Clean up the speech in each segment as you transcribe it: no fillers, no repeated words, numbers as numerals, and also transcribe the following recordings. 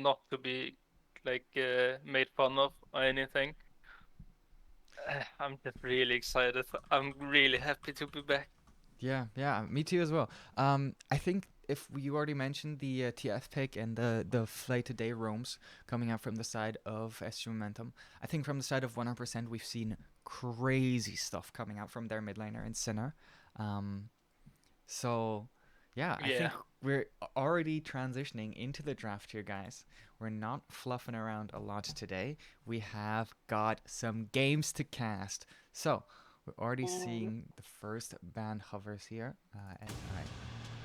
not to be like made fun of or anything. I'm just really excited. I'm really happy to be back. Yeah, yeah, me too as well. I think if you already mentioned the TF pick and the Flight Today roams coming out from the side of SG Momentum, I think from the side of 100% we've seen crazy stuff coming out from their mid laner in Sinner. Um, so yeah, I Yeah. think we're already transitioning into the draft here, guys. We're not fluffing around a lot today. We have got some games to cast. So we're already Ooh. seeing the first band hovers here. And I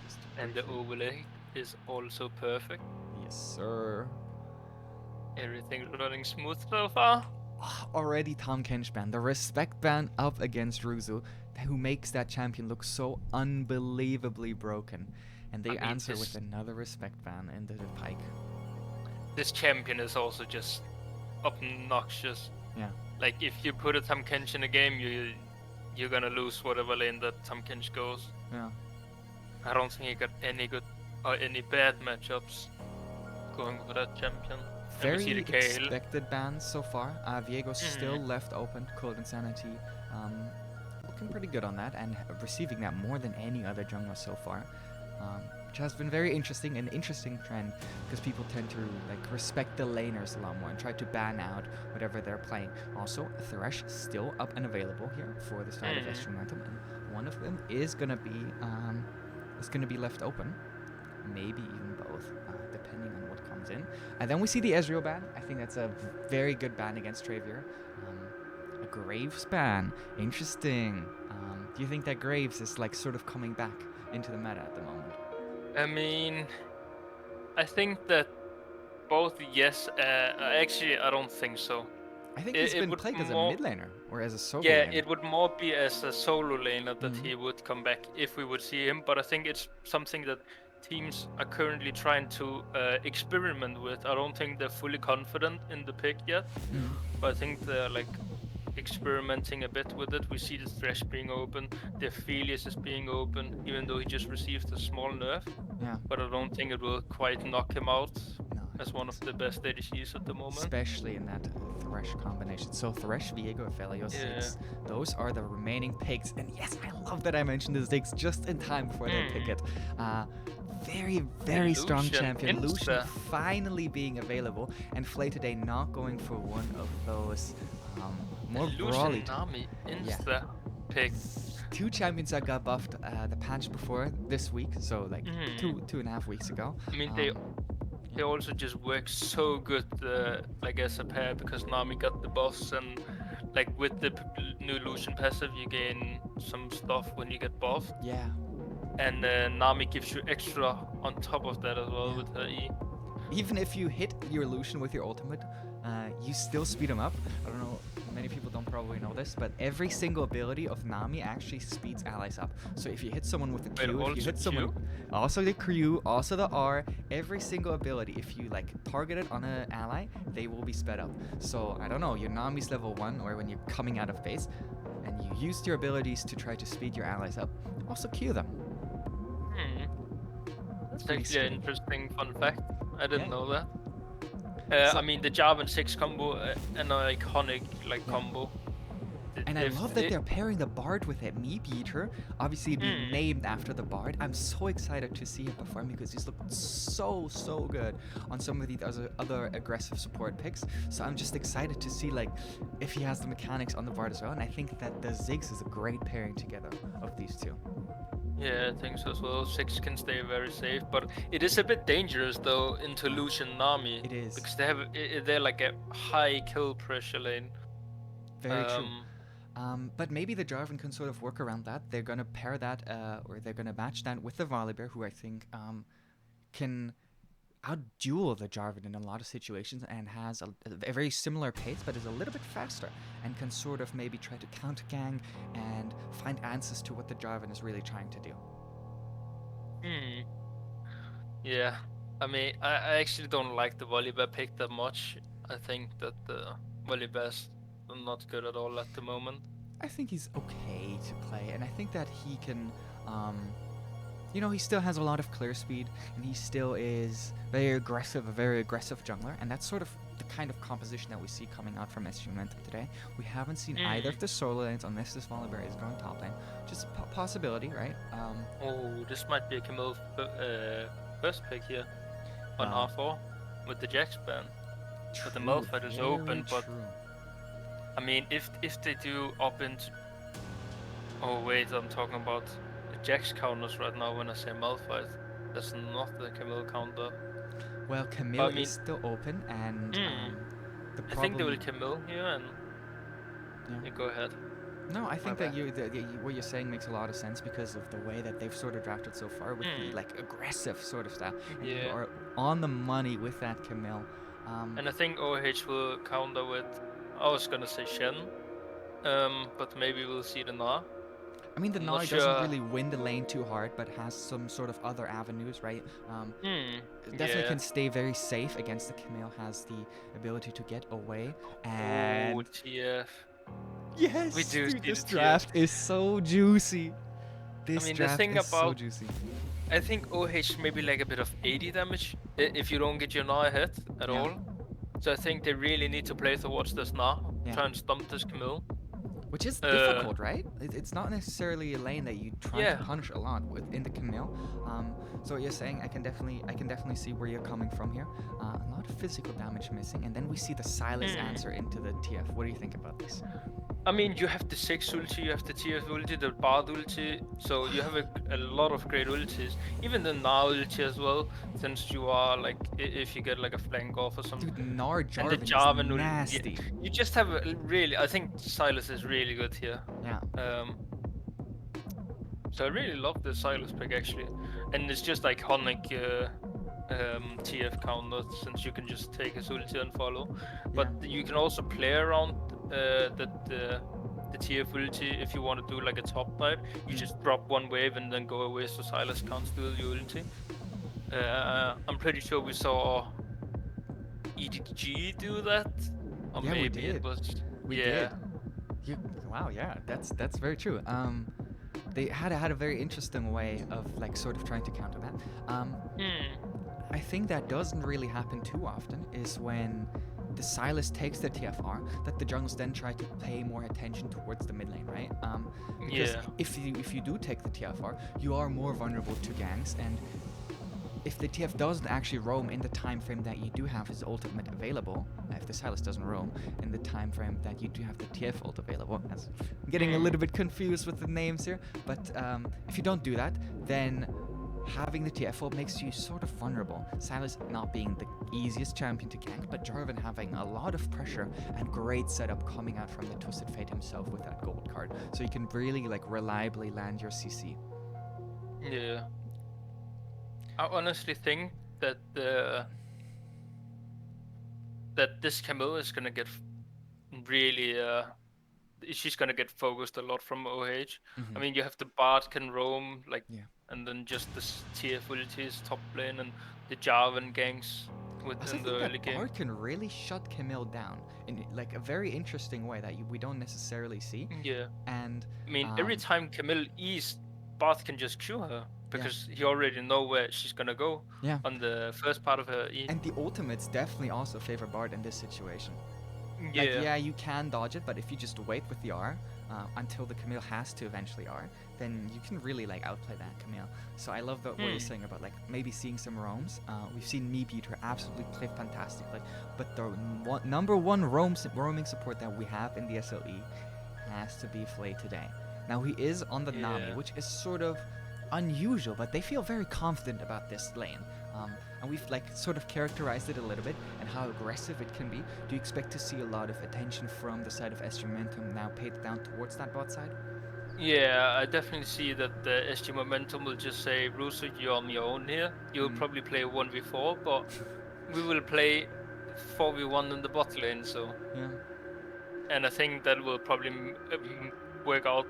just And the briefly. overlay is also perfect. Yes, sir. Everything running smooth so far. Already Tom Kench band, the respect band up against Ruzu, who makes that champion look so unbelievably broken. And I they mean, answer with this another respect ban into the pike. this champion is also just obnoxious. Yeah. Like if you put a Tahm Kench in a game, you're gonna lose whatever lane that Tahm Kench goes. Yeah. I don't think he got any good or any bad matchups going for that champion. And we see the Very Kale. expected bans so far. Viego's Mm. still left open. Cold Insanity, um, looking pretty good on that and receiving that more than any other jungler so far. Which has been very interesting, an interesting trend because people tend to like respect the laners a lot more and try to ban out whatever they're playing. Also, Thresh still up and available here for the side of Mm. SG Momentum, and one of them is gonna be left open, maybe even both, depending on what comes in. And then we see the Ezreal ban. I think that's a very good ban against Travier. A Graves ban, interesting. Do you think that Graves is like sort of coming back into the meta at the moment? I mean, I think that both yes. Actually, I don't think so. I think he's It been would played as a more. mid laner or as a solo Yeah, laner. it would more be as a solo laner that Mm. he would come back if we would see him. But I think it's something that teams are currently trying to experiment with. I don't think they're fully confident in the pick yet, Mm. but I think they're like experimenting a bit with it. We see the Thresh being open, the Aphelios is being open, even though he just received a small nerf. Yeah. But I don't think it will quite knock him out No, I as don't one think of so. the best ADCs at the moment. Especially in that Thresh combination. So Thresh, Viego, Aphelios, Yeah. Ziggs, those are the remaining picks. And yes, I love that I mentioned the Ziggs just in time before they pick Hmm. it. Uh, very, And very strong Lucian champion. Lucian Insta. finally being available, and Flay today not going for one of those more brawly. Lucian Nami Yeah. Insta pick. Two champions that got buffed the patch before this week, so like Hmm. two and a half weeks ago. I mean, Yeah. they also just work so good, like as a pair, because Nami got the buffs and like with the new Lucian passive, you gain some stuff when you get buffed, Yeah. and Nami gives you extra on top of that as well Yeah. with her E. Even if you hit your Lucian with your ultimate, you still speed him up. I don't know, many people don't probably know this, but every single ability of Nami actually speeds allies up. So if you hit someone with the But Q, if you also hit someone, Q. also the Q, also the R, every single ability, if you like target it on an ally, they will be sped up. So I don't know, your Nami's level 1, or when you're coming out of base, and you used your abilities to try to speed your allies up, also Q them. Hmm. It's That's pretty actually an scary. interesting fun fact. I Yeah. didn't know that. I So, mean, the Jarvan 6 combo, an iconic like yeah. combo. And I If love that it, they're pairing the Bard with it. Me Beater, obviously being hmm, named after the Bard. I'm so excited to see him perform because he's looked so good on some of the other aggressive support picks. So I'm just excited to see like if he has the mechanics on the Bard as well. And I think that the Ziggs is a great pairing together of these two. yeah, I think so as well. 6 can stay very safe, but it is a bit dangerous though into Yeah, Lucian Nami it is. because they're like a high kill pressure lane. Very true. Um, But maybe the Jarvan can sort of work around that. They're gonna pair that, or they're gonna match that with the Volibear, who I think can outduel the Jarvan in a lot of situations and has a very similar pace, but is a little bit faster and can sort of maybe try to counter gang and find answers to what the Jarvan is really trying to do. hmm, yeah. I mean, I actually don't like the Volibear pick that much. I think that the Volibear's not good at all at the moment. I think he's okay to play, and I think that he can. Um, you know, he still has a lot of clear speed, and he still is very aggressive, a very aggressive jungler, and that's sort of the kind of composition that we see coming out from SG Momentum today. We haven't seen either Hmm. of the solo lanes unless this Volibear is going top lane. Just a possibility, right? Oh, this might be a Camille first pick here on Well, R4 with the Jax ban. But the true, Malphite is very open, but true. I mean, if they do up into... Oh wait, I'm talking about the Jax counters right now when I say Malphite. That's not the Camille counter. Well, But Camille I is mean, still open, and hmm, the I think they will problem, Camille here and yeah. you go ahead. No, I My think that bad. what you're saying makes a lot of sense because of the way that they've sort of drafted so far with the Hmm, like aggressive sort of style, and you yeah. are on the money with that Camille. Um, And I think OH will counter with, I was gonna say Shen, but maybe we'll see the Na. I mean, the I'm not Gnar doesn't sure. really win the lane too hard, but has some sort of other avenues, right? Hmm, Definitely yeah. can stay very safe against the Camille. Has the ability to get away, Oh, and TF. We yes, do dude, see this the TF. draft is so juicy. I This mean, the draft thing is so about, juicy. I think OH maybe like a bit of 80 damage if you don't get your Na hit at Yeah, all. So I think they really need to play towards this Na, yeah. try and stump this Camille. Which is Uh, difficult, right? It's not necessarily a lane that you try to yeah. punish a lot within the Camille. So what you're saying, I can definitely see where you're coming from here. A lot of physical damage missing, and then we see the Silas Hmm. answer into the TF. What do you think about this? I mean, you have the 6 ulti, you have the TF ulti, the Bard ulti, so you have a lot of great ultis. Even the Na ulti as well, since you are like, if you get like a flank off or something. Dude, Nar And the Jarvan is Jarvan ulti, yeah, nasty. you just have a really, I think Silas is really good here. Yeah. Um, so I really love the Silas pick actually. And it's just iconic TF counter since you can just take his ulti and follow. Yeah. But you can also play around the TF ulti if you want to do like a top dive. You just drop one wave and then go away so Silas can't steal your ulti. I'm pretty sure we saw EDG do that. Or Yeah, we maybe it did. was... We Yeah. did. You, wow, yeah, that's very true. They had a very interesting way of like sort of trying to counter that. Hmm. I think that doesn't really happen too often is when the Silas takes the TFR, that the jungles then try to pay more attention towards the mid lane, right? Because Yeah. if you do take the TFR, you are more vulnerable to ganks, and if the TF doesn't actually roam in the time frame that you do have his ultimate available, if the Silas doesn't roam in the time frame that you do have the TF ult available, as I'm getting a Hmm. little bit confused with the names here, but if you don't do that, then having the TF ult makes you sort of vulnerable. Silas not being the easiest champion to gank, but Jarvan having a lot of pressure and great setup coming out from the Twisted Fate himself with that gold card, so you can really like reliably land your CC. Yeah. I honestly think that that this Camille is gonna get really she's gonna get focused a lot from OH. I Mm-hmm. mean, you have the Bard can roam like, Yeah. and then just the TF ultis top lane and the Jarvan ganks Also, I within the think early that game. Bard can really shut Camille down in like a very interesting way that we don't necessarily see. Yeah. And I mean, every um, time Camille E's, Bard can just Q her yeah, because he already know where she's gonna go yeah. on the first part of her E. And the ultimates definitely also favor Bard in this situation. Like, Yeah. yeah, you can dodge it, but if you just wait with the R until the Camille has to eventually R, then you can really like outplay that Camille. So I love what you're Hmm. saying about like maybe seeing some roams. We've seen Me Beater absolutely play fantastically, but the number one roaming support that we have in the SLE has to be Flay today. Now he is on the Nami, Yeah. which is sort of unusual, but they feel very confident about this lane. And we've like sort of characterized it a little bit and how aggressive it can be. Do you expect to see a lot of attention from the side of SG Momentum now paid down towards that bot side? Yeah, I definitely see that the SG Momentum will just say, Rusu, you're on your own here. You'll Mm. probably play 1v4, but we will play 4v1 in the bot lane, so. Yeah. And I think that will probably work out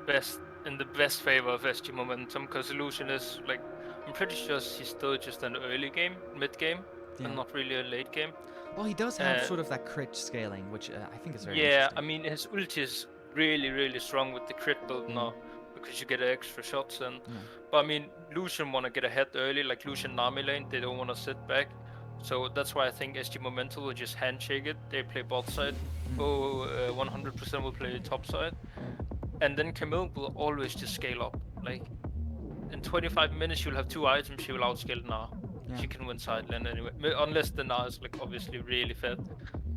best in the best favor of SG Momentum, because Illusion is like, I'm pretty sure he's still just an early game, mid game, Yeah. and not really a late game. Well, he does have Uh, sort of that crit scaling, which I think is very yeah, interesting. I mean, his ulti is really, really strong with the crit build Mm. now, because you get extra shots in. Yeah. But I mean, Lucian want to get ahead early, like Lucian Nami lane, they don't want to sit back. So that's why I think SG Momental will just handshake it. They play bot side. 100% will play top side. And then Camille will always just scale up. Like, in 25 minutes, you'll have 2 items, she will outscale Gnar. Yeah. She can win side lane anyway. Unless the Gnar is, like, obviously really fat.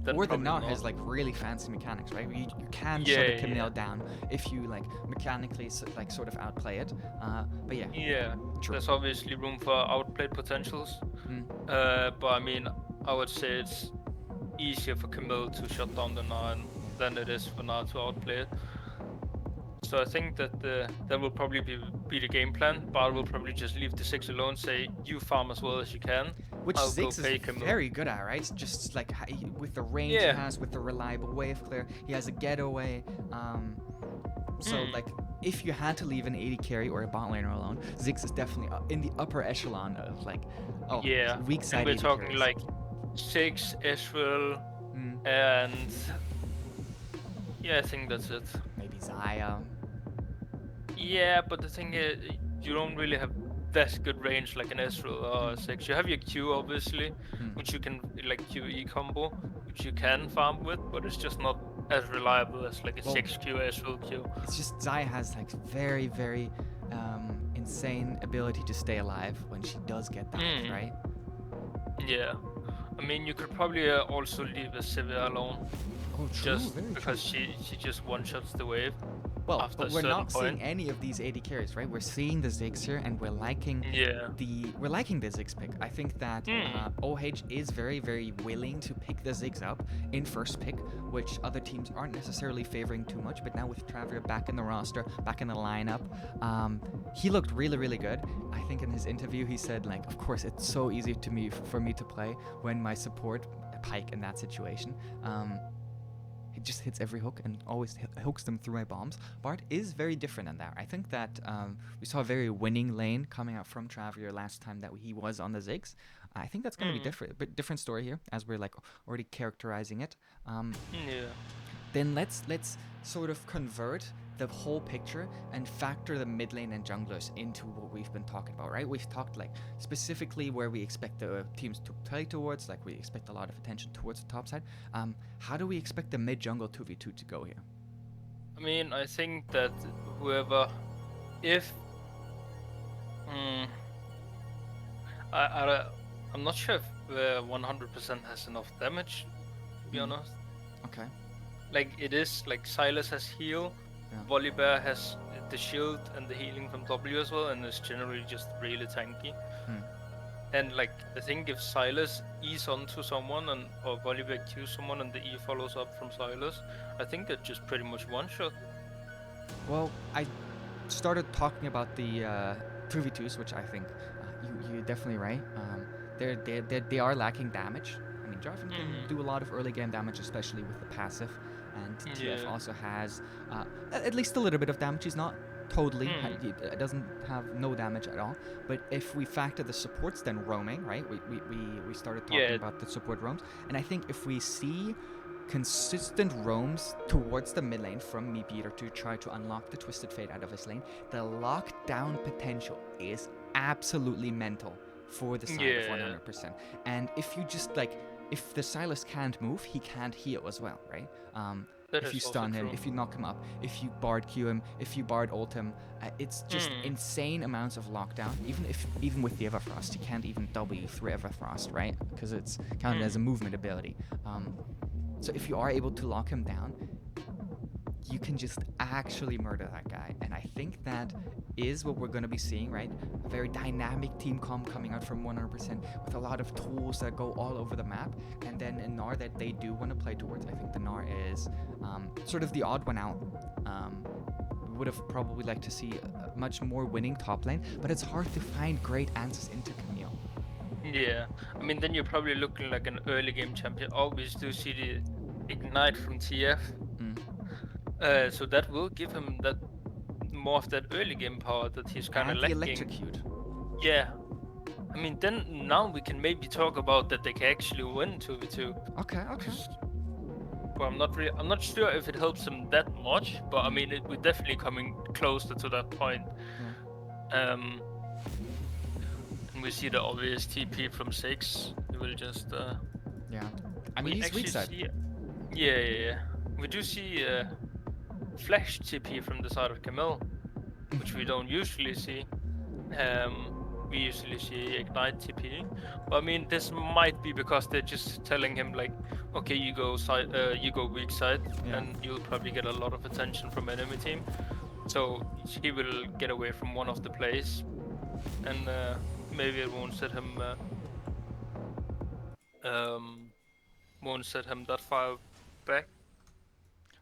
Then Or the probably Gnar not. has like really fancy mechanics, right? You can Yeah, shut a yeah. Camille down if you like mechanically like sort of outplay it. But yeah, Yeah, true. there's obviously room for outplayed potentials. But I mean, I would say it's easier for Camille to shut down the Gnar than it is for Gnar to outplay it. So I think that that will probably be the game plan. Bart will probably just leave the 6 alone, say, you farm as well as you can. Which I'll Ziggs go pay is Camille. very good at, right? Just like with the range Yeah. he has, with the reliable wave clear, he has a getaway. So like, if you had to leave an 80 carry or a bot laner alone, Ziggs is definitely in the upper echelon of like, Yeah, weak side. and we're 80 talking carries. like 6, Ezreal, and yeah, I think that's it. Maybe Zaya. Yeah, but the thing is, you don't really have that good range like an Ezreal or 6. You have your Q obviously, which you can like QE combo, which you can farm with, but it's just not as reliable as like a 6Q Ezreal Q. It's just Zaya has like very, very insane ability to stay alive when she does get that, right? Yeah. I mean, you could probably also leave a Sivir alone. Oh, true. Just very because true. she just one-shots the wave. Well, after but a we're certain not point. seeing any of these 80 carries, right? We're seeing the Ziggs here, and we're liking the Ziggs pick. I think that OH is very, very willing to pick the Ziggs up in first pick, which other teams aren't necessarily favoring too much. But now with Travier back in the roster, back in the lineup, he looked really, really good. I think in his interview he said, like, of course it's so easy for me to play when my support Pike in that situation. It just hits every hook and always hooks them through my bombs. Bart is very different in that. I think that we saw a very winning lane coming out from Travier last time that he was on the Ziggs. I think that's going to be different, but different story here as we're like already characterizing it. Then let's sort of convert the whole picture and factor the mid lane and junglers into what we've been talking about, right? We've talked like specifically where we expect the teams to play towards, like we expect a lot of attention towards the top side. How do we expect the mid jungle 2v2 to go here? I mean, I think that whoever, if I'm not sure if 100% has enough damage, to be honest. Okay. Like it is like Silas has heal, Volibear has the shield and the healing from W as well, and is generally just really tanky. And like I think if Silas E's onto someone or Volibear Q's someone and the E follows up from Silas, I think that's just pretty much one shot. Well, I started talking about the 2v2s, which I think you're definitely right. They are lacking damage. I mean, Jarvan can do a lot of early game damage, especially with the passive. And TF also has at least a little bit of damage. He's not totally, it doesn't have no damage at all. But if we factor the supports then roaming, right? We started talking about the support roams. And I think if we see consistent roams towards the mid lane from Meatbeater to try to unlock the Twisted Fate out of his lane, the lockdown potential is absolutely mental for the side of 100%. And if you just like, if the Silas can't move, he can't heal as well, right? If you stun him, if you knock him up, if you Bard Q him, if you Bard ult him, it's just insane amounts of lockdown. Even with the Everfrost, you can't even W through Everfrost, right? Because it's counted as a movement ability. So if you are able to lock him down, you can just actually murder that guy. And I think that is what we're going to be seeing, right? A very dynamic team comp coming out from 100% with a lot of tools that go all over the map. And then a Gnar that they do want to play towards. I think the Gnar is sort of the odd one out. We would have probably liked to see a much more winning top lane, but it's hard to find great answers into Camille. Yeah, I mean, then you're probably looking like an early game champion. Always do see the Ignite from TF. So that will give him that more of that early game power that he's kind of lacking. Electrocute. Yeah. I mean, then now we can maybe talk about that they can actually win 2v2. Okay. Well, I'm not sure if it helps him that much, but I mean, we're definitely coming closer to that point. Yeah. Um, and we see the obvious TP from 6. We will just Yeah. I mean, we he's weak actually side. see, yeah. We do see flash TP from the side of Camille, which we don't usually see. We usually see ignite TP, but I mean, this might be because they're just telling him like, okay, you go weak side, Yeah. and you'll probably get a lot of attention from enemy team. So he will get away from one of the plays, and maybe it um, won't set him that far back.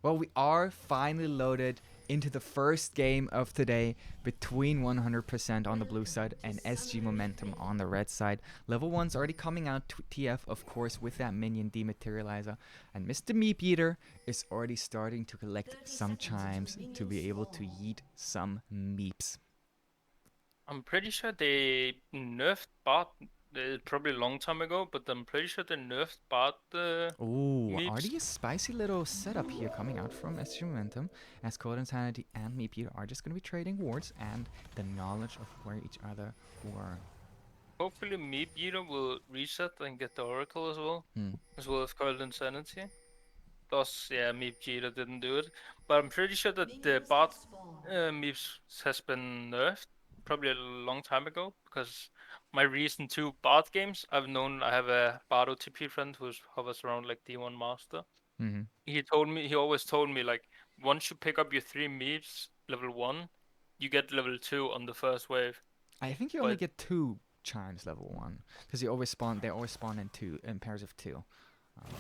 Well, we are finally loaded into the first game of today between 100% on the blue side and SG Momentum on the red side. Level 1's already coming out to TF, of course, with that minion dematerializer. And Mr. Meep Eater is already starting to collect some chimes to be able to yeet some meeps. I'm pretty sure they nerfed Bart probably a long time ago, but I'm pretty sure they nerfed Bart Ooh, meeps. already a spicy little setup here coming out from SG Momentum, as Cold Insanity and Meep Eater are just going to be trading wards and the knowledge of where each other were. Hopefully, Meep Eater will reset and get the Oracle as well as Coiled Insanity. Thus, yeah, Meep Eater didn't do it, but I'm pretty sure that the Bart Meeps has been nerfed probably a long time ago, because my recent 2 Bart games, I have a Bard OTP friend who hovers around like D1 Master. Mm-hmm. He always told me like, once you pick up your 3 Meeps level 1, you get level 2 on the first wave. I think you only But get 2 chimes level 1 because you always spawn. They always spawn in pairs of 2. But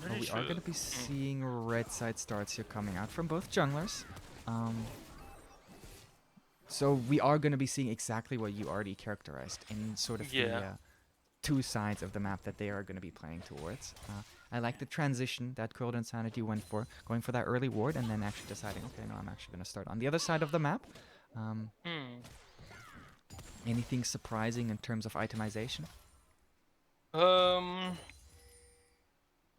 pretty we are sure. going to be seeing red side starts here coming out from both junglers. So we are going to be seeing exactly what you already characterized in sort of Yeah. the 2 sides of the map that they are going to be playing towards. I like the transition that Cold Insanity went for, going for that early ward and then actually deciding, okay, no, I'm actually going to start on the other side of the map. Anything surprising in terms of itemization?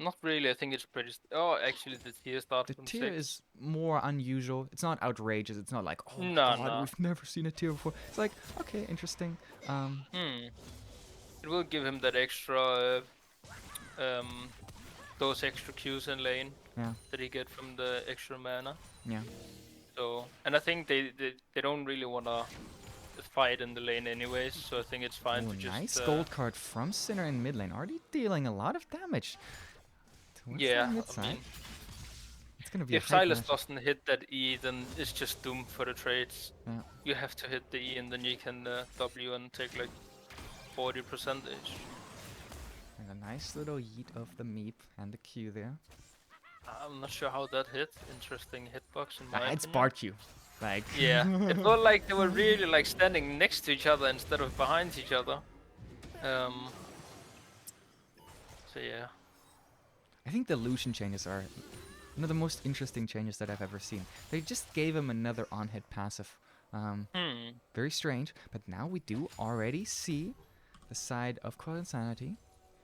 Not really. I think it's pretty. Oh, actually, the tier starts The from tier 6. is more unusual. It's not outrageous. It's not like, oh my No, god, no. we've never seen a tier before. It's like, okay, interesting. It will give him that extra, those extra Qs in lane Yeah, that he get from the extra mana. yeah. So, and I think they don't really wanna fight in the lane anyways. So I think it's fine Oh, to just. nice gold card from Sinner in mid lane. Already dealing a lot of damage towards Yeah, that mid I side. mean, It's gonna be a if hype Silas match. doesn't hit that E, then it's just doomed for the trades. Yeah. You have to hit the E, and then you can W and take like 40%. And a nice little yeet of the meep and the Q there. I'm not sure how that hit. Interesting hitbox in my It's opinion. bar Q. Like Yeah, it felt like they were really like standing next to each other instead of behind each other. So yeah. I think the Lucian changes are one of the most interesting changes that I've ever seen. They just gave him another on-hit passive. Very strange, but now we do already see the side of Cold Insanity,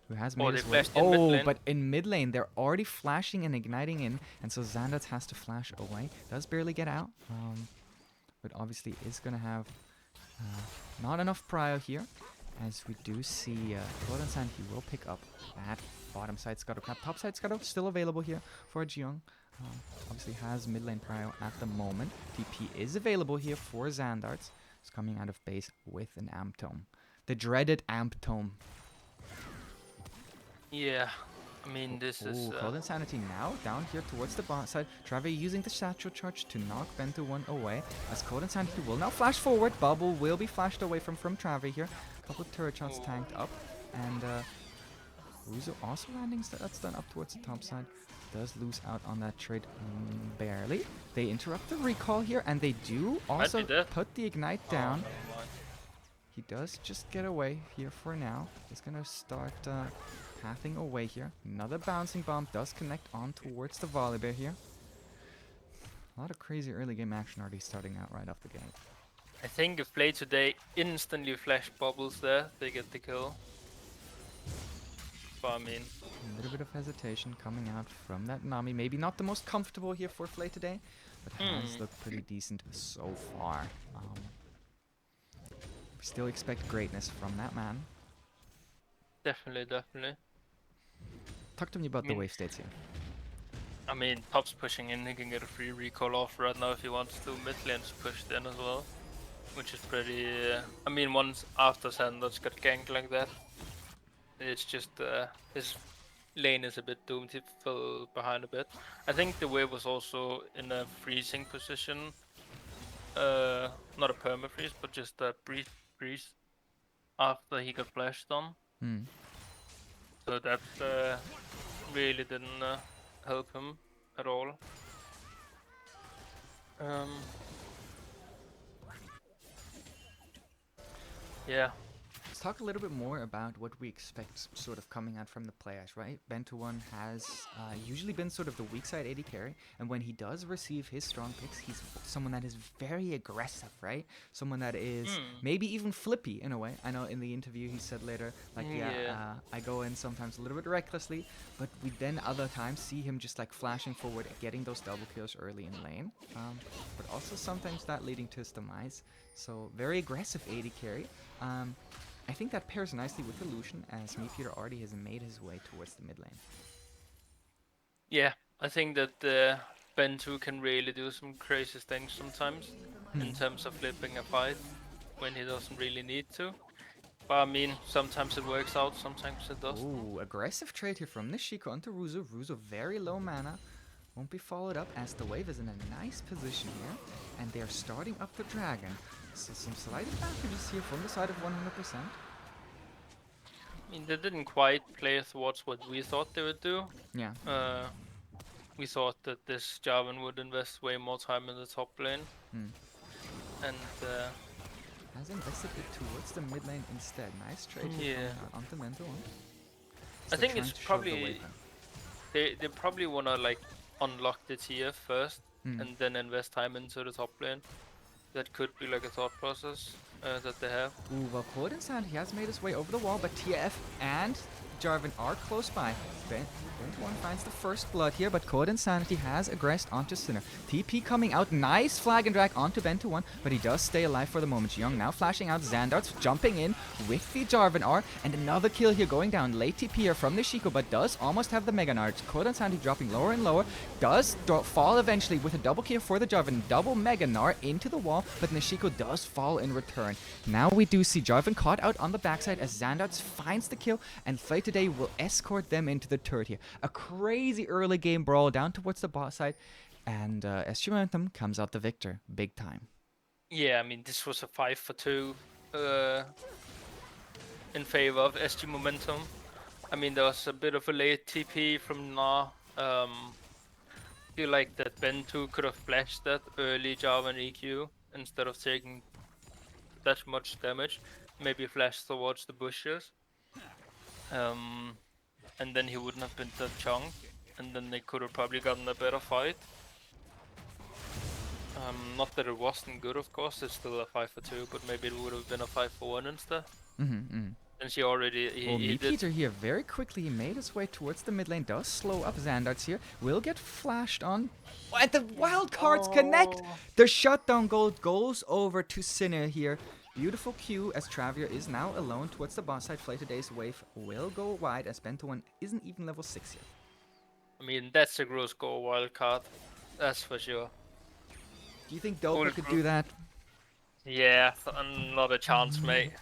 who has made They his way. flashed in mid lane. But in mid lane, they're already flashing and igniting in, and so Xandat has to flash away. Does barely get out, but obviously is going to have not enough prio here, as we do see Cold Insanity will pick up that bottom side scuttle crab. Top side scuttle still available here for Jeong. Obviously has mid lane prio at the moment. TP is available here for Xandarts. It's coming out of base with an Amp Tome. The dreaded Amp Tome. Yeah, I mean this is. Cold Insanity now down here towards the bot side. Trave using the satchel charge to knock Bento 1 away. As Cold Insanity will now flash forward. Bubble will be flashed away from Trave here. A couple of turret shots tanked up. And Ruzo also landing that's done up towards the top side. Does lose out on that trade barely. They interrupt the recall here, and they do also put the ignite down. He does just get away here for now. He's gonna start pathing away here. Another bouncing bomb does connect on towards the Volibear here. A lot of crazy early game action already starting out right off the gate. I think if played today, instantly flash bubbles there, they get the kill. but I mean, A little bit of hesitation coming out from that Nami. Maybe not the most comfortable here for Flay today, but has looked pretty decent so far. We still expect greatness from that man. definitely. Talk to me about I the mean, wave states here. I mean, Top's pushing in, he can get a free recall off right now if he wants to. Mid lane's pushed in as well, which is pretty... I mean, once after Sanders got ganked like that, it's just his lane is a bit doomed, he fell behind a bit. I think the wave was also in a freezing position. Not a perma-freeze, but just a brief freeze after he got flashed on. So that really didn't help him at all. Yeah. Let's talk a little bit more about what we expect sort of coming out from the players, right? Bento1 has usually been sort of the weak side AD carry, and when he does receive his strong picks, he's someone that is very aggressive, right? Someone that is maybe even flippy in a way. I know in the interview he said later, like, I go in sometimes a little bit recklessly, but we then other times see him just like flashing forward, getting those double kills early in lane, but also sometimes that leading to his demise. So very aggressive AD carry. I think that pairs nicely with Illusion, as Meteor already has made his way towards the mid lane. Yeah, I think that Bento can really do some crazy things sometimes in terms of flipping a fight when he doesn't really need to. But I mean, sometimes it works out, sometimes it doesn't. Ooh, aggressive trade here from Nishiko onto Ruzu. Ruzu very low mana. Won't be followed up as the wave is in a nice position here. And they are starting up the dragon. So some slight advantages here from the side of 100%. I mean, they didn't quite play towards what we thought they would do. Yeah. We thought that this Jarvan would invest way more time in the top lane. And has invested it towards the mid lane instead. Nice trade here onto Mental. I think it's probably... They probably want to like unlock the TF first and then invest time into the top lane. That could be like a thought process that they have. Ooh, well, Cold and Sand, he has made his way over the wall, but TF and Jarvan are close by. Bento1 finds the first blood here, but Code Insanity has aggressed onto Sinner. TP coming out, nice flag and drag onto Bento1, but he does stay alive for the moment. Young now flashing out, Xandarts jumping in with the Jarvan R, and another kill here going down. Late TP here from Nishiko, but does almost have the Mega Nard. Code Insanity dropping lower and lower, does fall eventually with a double kill for the Jarvan, double Mega Nard into the wall, but Nishiko does fall in return. Now we do see Jarvan caught out on the backside as Xandarts finds the kill, and Flay today will escort them into the turret here. A crazy early game brawl down towards the bot side, and SG Momentum comes out the victor, big time. Yeah, I mean, this was a 5-for-2 in favor of SG Momentum. I mean, there was a bit of a late TP from Na. Feel like that Bento could have flashed that early Jarvan EQ instead of taking that much damage. Maybe flash towards the bushes. And then he wouldn't have been that chunk, and then they could have probably gotten a better fight. Not that it wasn't good, of course, it's still a 5-for-2, but maybe it would have been a 5-for-1 instead. And she already... Well, Meteor here very quickly made his way towards the mid lane, does slow up Xandarts here, will get flashed on. And the wild cards connect! The shutdown gold goes over to Sinner here. Beautiful Q as Travier is now alone towards the bot side. Flay today's wave will go wide as Bento1 isn't even level 6 yet. I mean, that's a gross score wildcard. That's for sure. Do you think Dopa could do that? Yeah, not a chance, mate.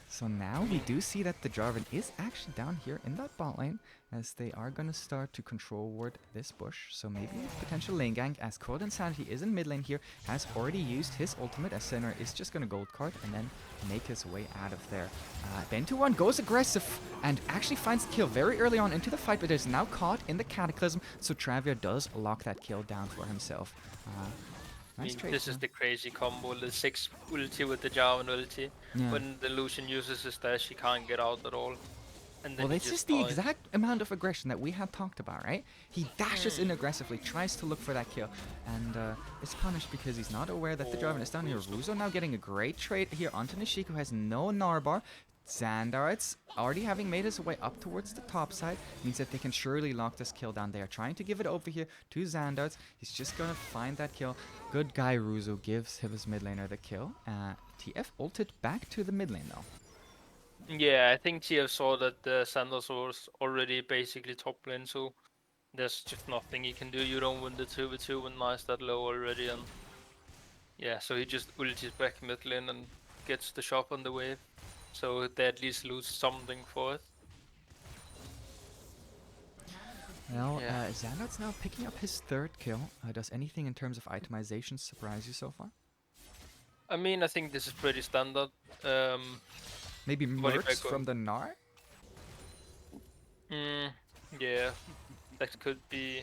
So now we do see that the Jarvan is actually down here in that bot lane, as they are going to start to control ward this bush. So maybe a potential lane gank, as Cold Insanity is in mid lane here, has already used his ultimate, as Sinner is just going to gold card and then make his way out of there. Bento1 goes aggressive and actually finds the kill very early on into the fight, but is now caught in the Cataclysm, so Travier does lock that kill down for himself. Nice trade, this is the crazy combo, the 6 ulti with the Jarvan ulti. Yeah. When the Lucian uses his dash, he can't get out at all. and then Well, he it's just just the dies. exact amount of aggression that we had talked about, right? He dashes in aggressively, tries to look for that kill, and is punished because he's not aware that the Jarvan is down here. Ruzo now getting a great trade here onto Nishiko, who has no Narbar. Xandarts already having made his way up towards the top side means that they can surely lock this kill down. They are trying to give it over here to Xandarts. He's just gonna find that kill. Good guy Ruzo gives his mid laner the kill. TF ulted back to the mid lane though. Yeah, I think TF saw that Sanders was already basically top lane, so there's just nothing he can do. You don't win the 2v2 when Nice that low already, and yeah, so he just ultis back mid lane and gets the shop on the wave. So they at least lose something for it. Well, Yeah. Xandart's now picking up his third kill. Does anything in terms of itemization surprise you so far? I mean, I think this is pretty standard. Maybe Volibear Mercs from the Gnar? Mm, yeah, that could be.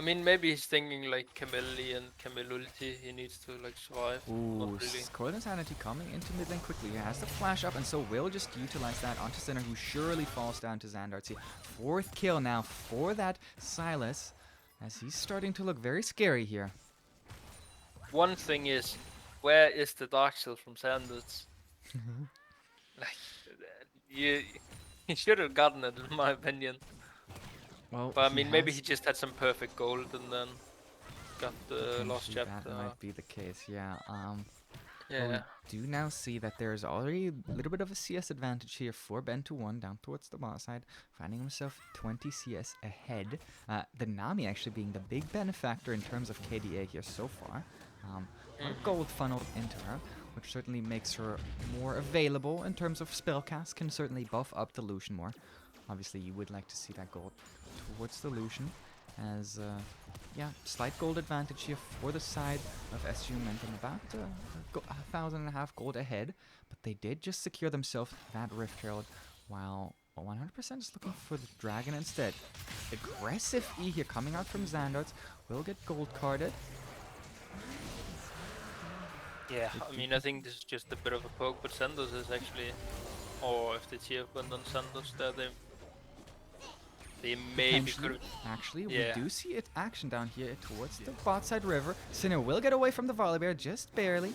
I mean, maybe he's thinking like Camille and Camille ulti. He needs to like survive. Not Ooh, really. Coil Insanity coming into mid lane quickly. He has the flash up, and so will just utilize that onto Sinner, who surely falls down to Xandarts here. Fourth kill now for that Silas, as he's starting to look very scary here. One thing is, where is the Dark Shield from Sanders? Like, you, he should have gotten it, in my opinion. Well, But I he mean, maybe has he just had some perfect gold and then got the lost potentially chapter. that might be the case, yeah. Well, we Yeah. do now see that there's already a little bit of a CS advantage here for Ben to 1 down towards the bot side, finding himself 20 CS ahead. The Nami actually being the big benefactor in terms of KDA here so far. A lot of gold funneled into her, which certainly makes her more available in terms of spellcast, can certainly buff up the Lucian more. Obviously, you would like to see that gold towards the Lucian, as yeah, slight gold advantage here for the side of SGM Momentum, about 1,500 gold ahead, but they did just secure themselves that Rift Herald, while 100% is looking for the Dragon instead. Aggressive E here coming out from Xandarts, will get gold carded. Yeah, I mean, I think this is just a bit of a poke, but Sanders is actually, or if the TF went on Sanders there, they maybe Potentially. could. Actually, Yeah. we do see it action down here towards the bot side river. Sinner will get away from the Volibear just barely,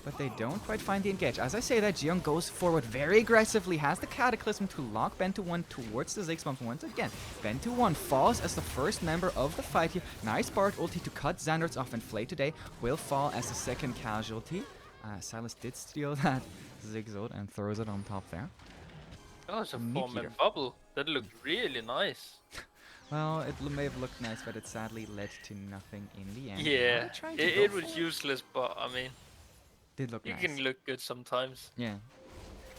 but they don't quite find the engage. As I say that, Jiyoung goes forward very aggressively, has the Cataclysm to lock Ben2-1 towards the Ziggs bombs once again. Ben2-1 falls as the first member of the fight here. Nice Bard ulti to cut Xandarts off, and Flay today will fall as the second casualty. Silas did steal that Ziggs ult and throws it on top there. Oh, it's a Meat 4-man eater. bubble. That looked really nice. Well, it may have looked nice, but it sadly led to nothing in the end. Now Yeah, they're trying to go it was for useless, but I mean, Did look you nice. can look good sometimes. Yeah.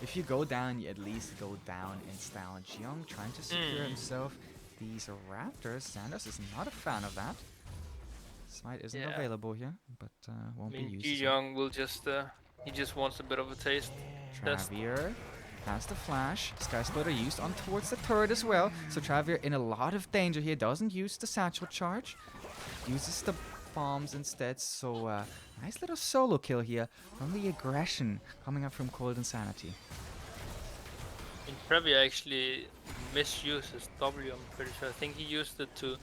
If you go down, you at least go down in style. And Jiyoung trying to secure himself these Raptors. Sanders is not a fan of that. Smite isn't Yeah. available here, but won't I be mean, used. Ji Young will just, he just wants a bit of a taste. Test. Travier has the flash. Sky Splitter used on towards the turret as well. So Travier in a lot of danger here. Doesn't use the satchel charge. Uses the bombs instead. So nice little solo kill here from the aggression coming up from Cold Insanity. And Previ actually misused his W, I'm pretty sure. I think he used it to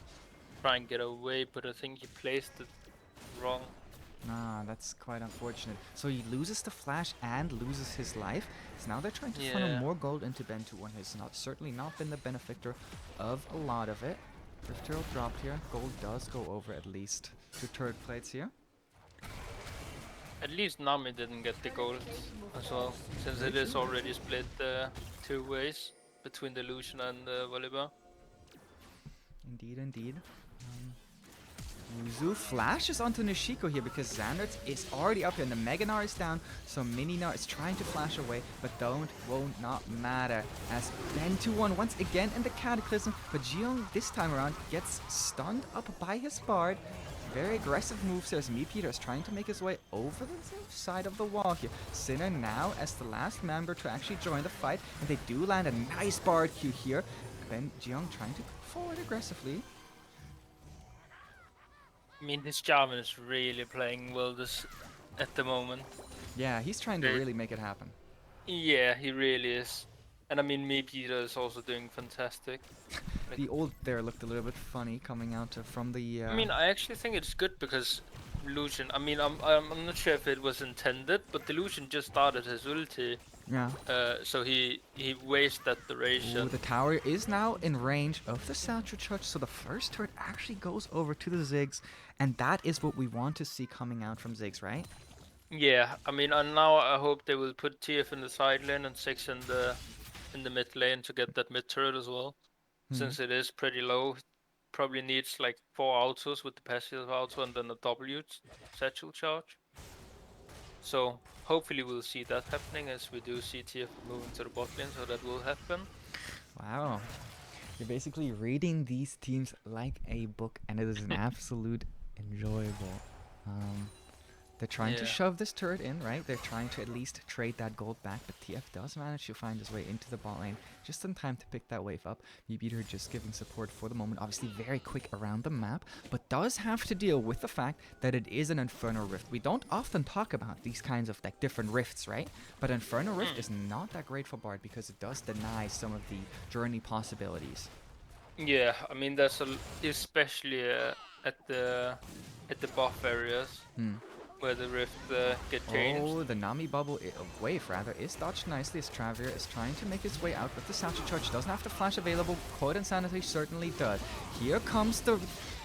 try and get away, but I think he placed it wrong. Nah, that's quite unfortunate. So he loses the flash and loses his life. So now they're trying to funnel Yeah. more gold into Ben2-1. He's certainly not been the benefactor of a lot of it. Rift Herald dropped here. Gold does go over at least 2 turret plates here. At least Nami didn't get the gold as well, since Very it is true. already split 2 ways between the Lucian and the Volibear. Indeed, indeed. Yuzu flashes onto Nishiko here because Xandarts is already up here and the Mega Gnar is down, so Mini Gnar is trying to flash away, but won't not matter as Ben2-1 once again in the Cataclysm, but Jiyoung this time around gets stunned up by his Bard. Very aggressive moves here as Meatpeter is trying to make his way over the side of the wall here. Sinner now as the last member to actually join the fight, and they do land a nice Bard Q here. Ben Jiyoung trying to go forward aggressively. I mean, this Jarvan is really playing well this at the moment. Yeah, he's trying to Great. really make it happen. Yeah, he really is. And I mean, me Peter is also doing fantastic. Like, The ult there looked a little bit funny coming out from the. I mean, I actually think it's good because Lucian. I mean, I'm not sure if it was intended, but the Lucian just started his ulti, Yeah. so he wasted that Ooh, duration. the tower is now in range of the Satchel Charge, so the first turret actually goes over to the Ziggs, and that is what we want to see coming out from Ziggs, right? Yeah, I mean, and now I hope they will put TF in the side lane and 6 in the mid lane to get that mid turret as well, Hmm. since it is pretty low. Probably needs like 4 autos with the passive auto and then a W satchel charge. So hopefully we'll see that happening as we do see TF moving to the bot lane, so that will happen. Wow. You're basically reading these teams like a book, and it is an absolute enjoyable. Um, they're trying to Yeah. shove this turret in, right? They're trying to at least trade that gold back, but TF does manage to find his way into the bot lane just in time to pick that wave up. Meatbeater just giving support for the moment, obviously very quick around the map, but does have to deal with the fact that it is an Inferno Rift. We don't often talk about these kinds of like different rifts, right? But Inferno Rift is not that great for Bard because it does deny some of the journey possibilities. Yeah, I mean that's especially at the buff areas Hmm. where the rift get changed. Oh, the Nami bubble, wave rather, is dodged nicely as Travier is trying to make his way out with the Satchel Charge. Doesn't have the flash available. Code Insanity certainly does. Here comes the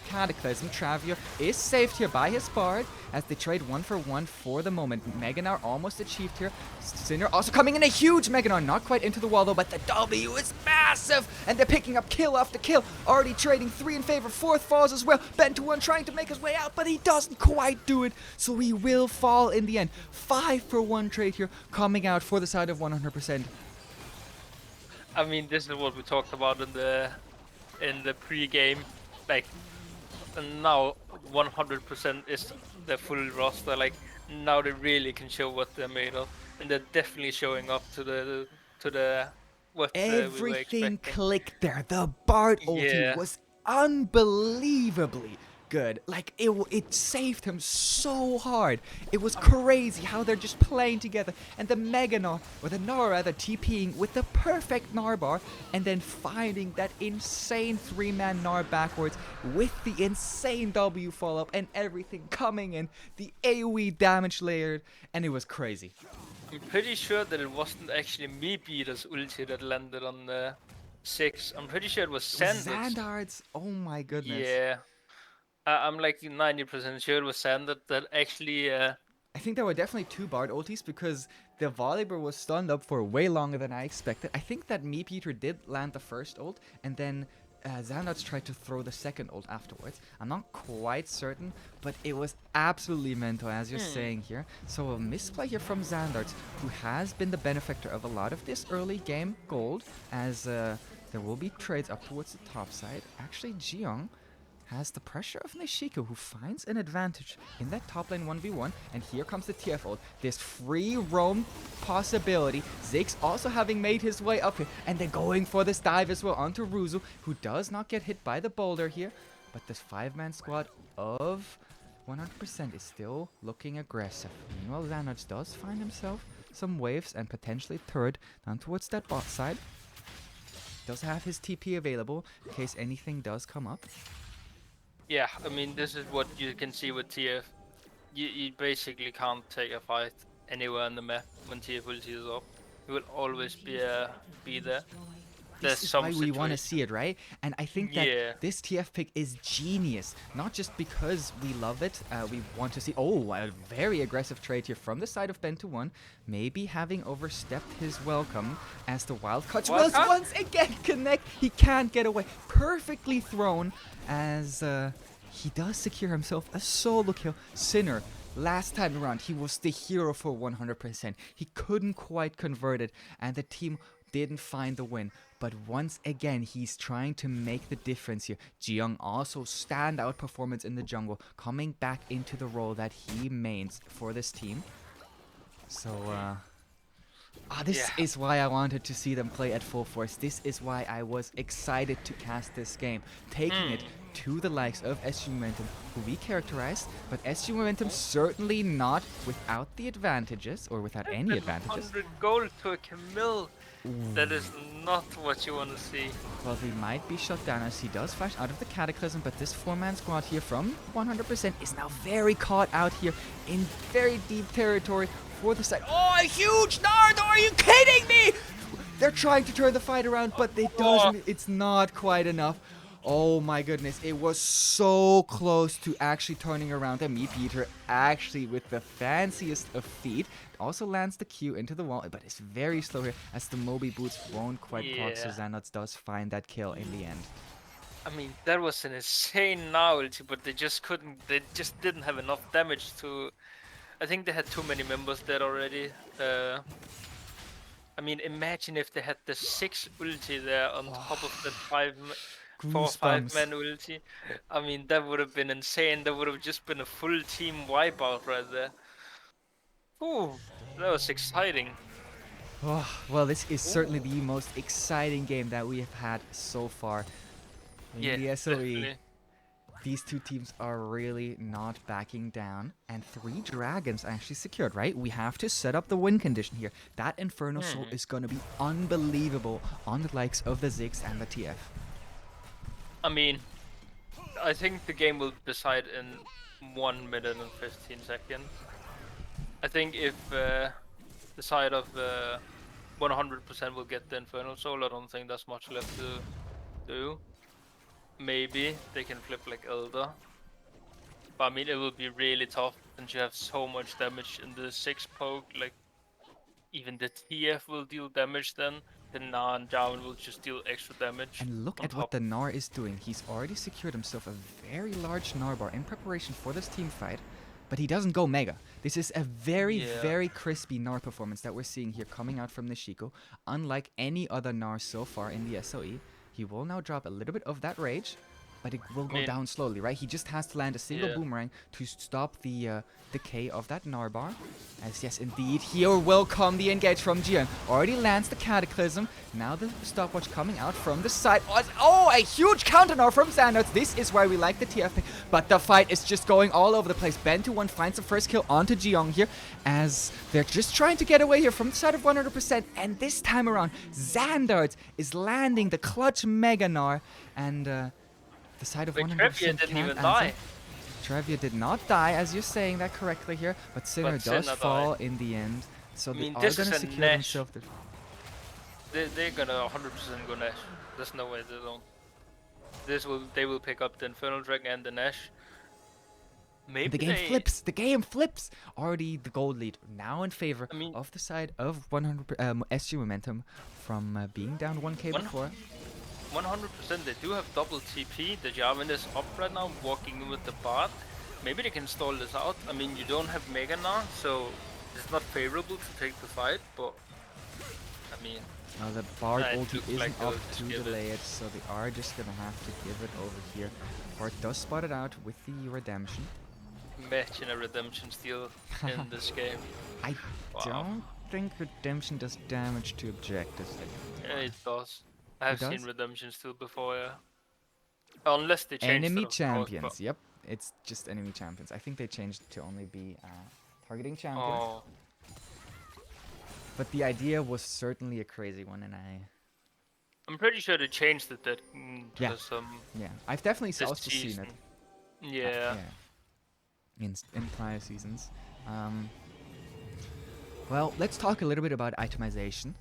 Cataclysm. Travier is saved here by his Bard as they trade 1-for-1 for the moment. Meganar almost achieved here. Sinner also coming in a huge Meganar. Not quite into the wall though, but the W is massive. And they're picking up kill after kill. Already trading 3 in favor. 4th falls as well. Ben2-1 trying to make his way out, but he doesn't quite do it. So he will fall in the end. 5-for-1 trade here coming out for the side of 100%. I mean, this is what we talked about in the pre-game. Like, and now 100% is the full roster. Like, now they really can show what they're made of, and they're definitely showing up to the what we were Everything expecting. clicked there. The Bard ulti Yeah. was unbelievably good. Like, it saved him so hard. It was crazy how they're just playing together. And the Mega Gnar, or the Gnar rather, TPing with the perfect Gnar bar, and then finding that insane 3-man Gnar backwards with the insane W follow-up and everything coming in, the AoE damage layered, and it was crazy. I'm pretty sure that it wasn't actually me Beater's ulti that landed on the 6. I'm pretty sure it was Sanders. Xandards, oh my goodness. Yeah. I'm like 90% sure it was Sanders that actually. I think there were definitely 2 Bard ultis because the Volibear was stunned up for way longer than I expected. I think that Meatbeater did land the first ult, and then Xandards tried to throw the second ult afterwards. I'm not quite certain, but it was absolutely mental, as you're saying here. So a misplay here from Xandards, who has been the benefactor of a lot of this early game gold, as there will be trades up towards the top side. Actually, Jiyoung has the pressure of Nishiko, who finds an advantage in that top lane 1v1, and here comes the TF ult. This free roam possibility. Ziggs also having made his way up here, and they're going for this dive as well onto Ruzu, who does not get hit by the boulder here, but this 5-man squad of 100% is still looking aggressive. Meanwhile, Xanards does find himself some waves and potentially turret down towards that bot side. Does have his TP available in case anything does come up. Yeah, I mean, this is what you can see with TF. You basically can't take a fight anywhere on the map when TF ulti is up. He will always be there. There's This is some why we want to situations. see it, right? And I think Yeah. that this TF pick is genius. Not just because we love it, we want to see... Oh, a very aggressive trade here from the side of Ben2-1. Maybe having overstepped his welcome as the wild catch will Wild cut? once again connect. He can't get away. Perfectly thrown as he does secure himself a solo kill. Sinner, last time around, he was the hero for 100%. He couldn't quite convert it, and the team didn't find the win. But once again, he's trying to make the difference here. Jiyoung also standout performance in the jungle, coming back into the role that he mains for this team. So, this is why I wanted to see them play at full force. This is why I was excited to cast this game. Taking it to the likes of SG Momentum, who we characterized, but SG Momentum certainly not without the advantages, or without any advantages. 100 gold to a Camille. That is not what you want to see. Well, he might be shut down as he does flash out of the Cataclysm, but this 4-man squad here from 100% is now very caught out here in very deep territory for the side. Oh, a huge Nard! Are you kidding me? They're trying to turn the fight around, but they doesn't. It's not quite enough. Oh my goodness, it was so close to actually turning around. And Meat Eater actually with the fanciest of feet also lands the Q into the wall, but it's very slow here as the Moby Boots won't quite proc, so Xanax does find that kill in the end. I mean, that was an insane novelty, but they just couldn't, they just didn't have enough damage to... I think they had too many members dead already. I mean, imagine if they had the 6 ulti there on top of the 4 or 5 man ulti. I mean, that would have been insane. That would have just been a full team wipeout right there. Ooh, that was exciting. Oh, well, this is certainly the most exciting game that we have had so far in the SLE. Definitely. These two teams are really not backing down, and 3 dragons actually secured, right? We have to set up the win condition here. That Inferno Soul is going to be unbelievable on the likes of the Ziggs and the TF. I mean, I think the game will decide in 1 minute and 15 seconds. I think if the side of 100% will get the Infernal Soul, I don't think there's much left to do. Maybe they can flip like Elder. But I mean, it will be really tough since you have so much damage in the 6 poke. Like, even the TF will deal damage then. The Gnar and Jarvan will just deal extra damage. And look at what the Gnar is doing. He's already secured himself a very large Gnar bar in preparation for this team fight. But he doesn't go Mega. This is a very crispy Gnar performance that we're seeing here coming out from Nishiko. Unlike any other Gnar so far in the SOE. He will now drop a little bit of that rage, but it will go down slowly, right? He just has to land a single boomerang to stop the decay of that Gnar bar. As yes, indeed, here will come the engage from Jian. Already lands the Cataclysm. Now the stopwatch coming out from the side. Oh, a huge counter Gnar from Xanax. This is why we like the TF pick. But the fight is just going all over the place. Ben21 finds the first kill onto Jiyoung here, as they're just trying to get away here from the side of 100%. And this time around, Xandart is landing the clutch Mega Gnar, and the side of 100% didn't can't even answer. die. Trevia did not die, as you're saying that correctly here, but Sinner does fall in the end. So they are going to secure themselves. They're gonna 100% go Nash. There's no way they don't. They will pick up the Infernal Dragon and the Nash. Maybe the game flips. The game flips. Already the gold lead now in favor of the side of 100 SG Momentum from being down 1k before. 100%, they do have double TP. The Jarvan is up right now, walking in with the bot. Maybe they can stall this out. I mean, you don't have Mega now, so it's not favorable to take the fight, but I mean... the Bard ulti isn't up to delay it, so they are just gonna have to give it over here. Bard does spot it out with the Redemption. Imagine a Redemption steal in this game. I don't think Redemption does damage to objectives. Yeah, it does. I have seen Redemption steal before, yeah. Unless they changed enemy champions, yep. It's just enemy champions. I think they changed it to only be targeting champions. But the idea was certainly a crazy one, and I'm pretty sure they changed it. Yeah, I've definitely also seen it. Yeah. In prior seasons. Well, let's talk a little bit about itemization.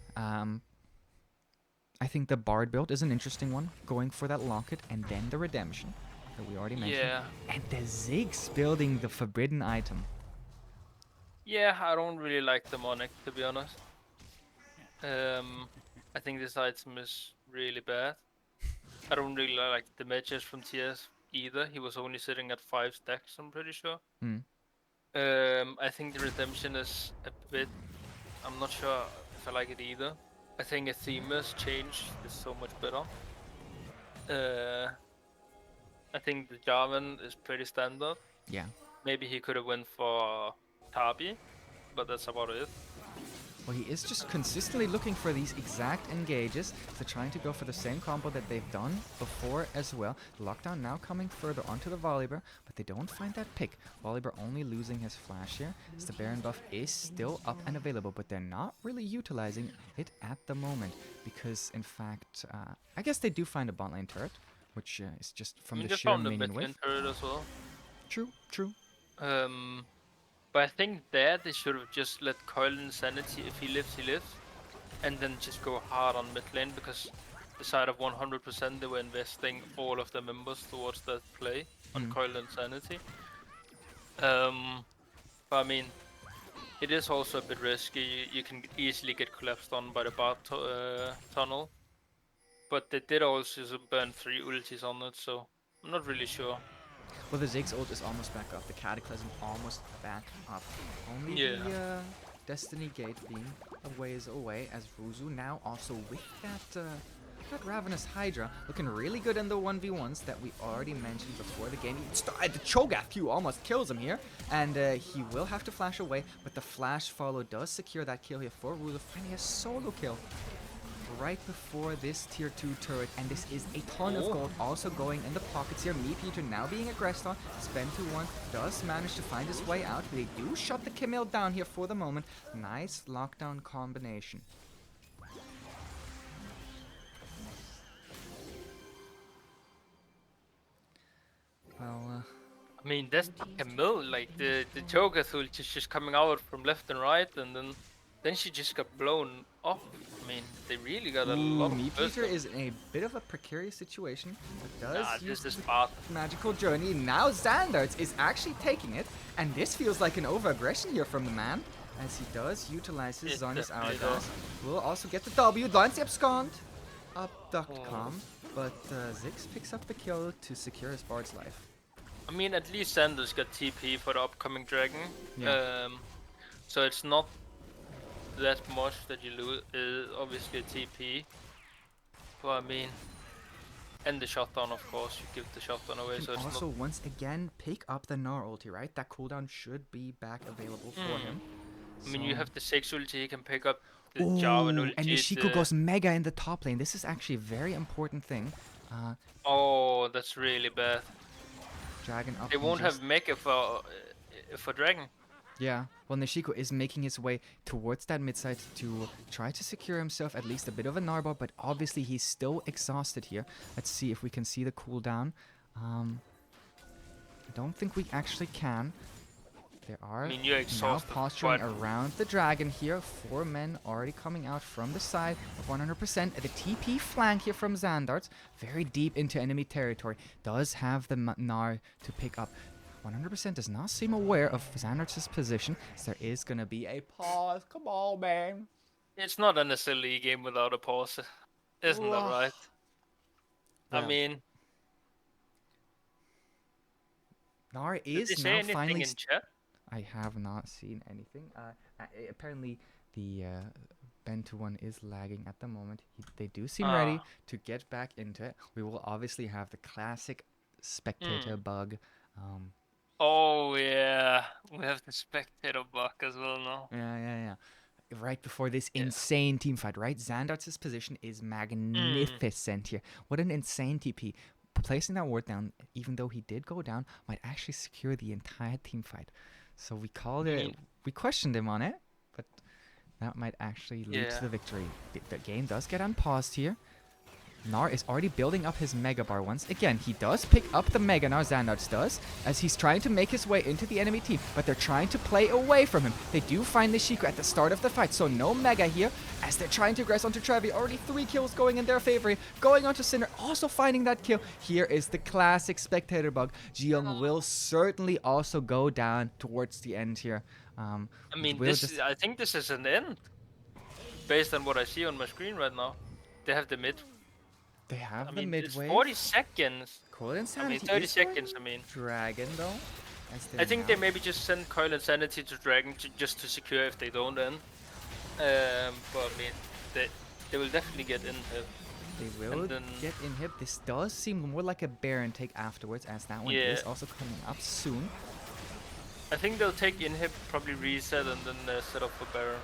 I think the Bard build is an interesting one, going for that Locket and then the Redemption that we already mentioned. Yeah. And the Ziggs building the Forbidden item. Yeah, I don't really like the Monarch, to be honest. I think this item is really bad. I don't really like the matches from TS either. He was only sitting at 5 stacks, I'm pretty sure. I think the Redemption is a bit... I'm not sure if I like it either. I think a Themis change is so much better. I think the Jarvan is pretty standard. Yeah. Maybe he could have went for Tabi, but that's about it. Well, he is just consistently looking for these exact engages. They're trying to go for the same combo that they've done before as well. Lockdown now coming further onto the Volibear, but they don't find that pick. Volibear only losing his flash here, as the Baron buff is still up and available, but they're not really utilizing it at the moment. Because, in fact, I guess they do find a bot lane turret, which is just from the just sheer found the minion mid wave. lane turret as well. True, true. But I think there they should have just let Coil Insanity, if he lives, he lives. And then just go hard on mid lane, because the side of 100% they were investing all of their members towards that play on Coil Insanity. But I mean, it is also a bit risky. You can easily get collapsed on by the bar tunnel. But they did also burn 3 ultis on it, so I'm not really sure. Well, the Ziggs ult is almost back up. The Cataclysm almost back up. Only the Destiny Gate being a ways away, as Ruzu now also with that Ravenous Hydra looking really good in the 1v1s that we already mentioned before the game. The Cho'Gath Q almost kills him here, and he will have to flash away, but the flash follow does secure that kill here for Ruzu, finding a solo kill right before this tier 2 turret, and this is a ton of gold also going in the pockets here. Meatpeter now being aggressed on. Spend to 1 does manage to find his way out. They do shut the Camille down here for the moment. Nice lockdown combination. Well, I mean, that's Camille, like the Cho'Gath ult is just coming out from left and right, and then she just got blown up. I mean, they really got a lot of Meatpeter is in a bit of a precarious situation, but does use this is the bad. magical journey. Now Xandarts is actually taking it, and this feels like an over-aggression here from the man, as he does utilize his Zarni's Hourglass. Will also get the W, lands the abscond, abduct calm, but Ziggs picks up the kill to secure his Bard's life. I mean, at least Sanders got TP for the upcoming dragon, Yeah. so it's not that much that you lose. Obviously a TP, but I mean, and the shutdown, of course, you give the shutdown away. So it's also not... once again pick up the Gnar ulti, right? That cooldown should be back available for him. I mean, you have the 6 ulti, he can pick up the Oh, Jarvan ulti. and Nishiko goes mega in the top lane. This is actually a very important thing. Oh, that's really bad. Dragon up. They won't have mega for dragon. Yeah, well, Nishiko is making his way towards that mid side to try to secure himself at least a bit of a Narbot, but obviously he's still exhausted here. Let's see if we can see the cooldown. I don't think we actually can. There are now posturing around the dragon here. 4 men already coming out from the side of 100%. The TP flank here from Xandarts, very deep into enemy territory, does have the Gnar to pick up. 100% does not seem aware of Xandarts' position, so there is going to be a pause. Come on, man. It's not an SLE game without a pause. Isn't that right? Yeah. I mean... Gnar is did they say now anything finally... in chat? I have not seen anything. Apparently, the Bento one is lagging at the moment. They do seem ready to get back into it. We will obviously have the classic spectator bug. Oh yeah, we have the spectator bug as well now. Yeah. Right before this insane team fight, right? Xandarts' position is magnificent here. What an insane TP. Placing that ward down, even though he did go down, might actually secure the entire team fight. So we called it, we questioned him on it, but that might actually lead to the victory. The game does get unpaused here. Gnar is already building up his Mega Bar once again. He does pick up the Mega Gnar, Xandarts does, as he's trying to make his way into the enemy team, but they're trying to play away from him. They do find the Nishiko at the start of the fight, so no Mega here, as they're trying to aggress onto Trevi. Already 3 kills going in their favor. Going onto Cinder, also finding that kill. Here is the classic spectator bug. Jiyoung will certainly also go down towards the end here. I mean, I think this is an end, based on what I see on my screen right now. They have the mid. They have the mid wave. 40 seconds. Coil Insanity. I mean, 30 seconds, I mean. Dragon, though. I think they maybe just send Coil Insanity to Dragon just to secure if they don't end. But I mean, they will definitely get inhib. They will get inhib. This does seem more like a Baron take afterwards, as that one is also coming up soon. I think they'll take inhib, probably reset, and then set up for Baron.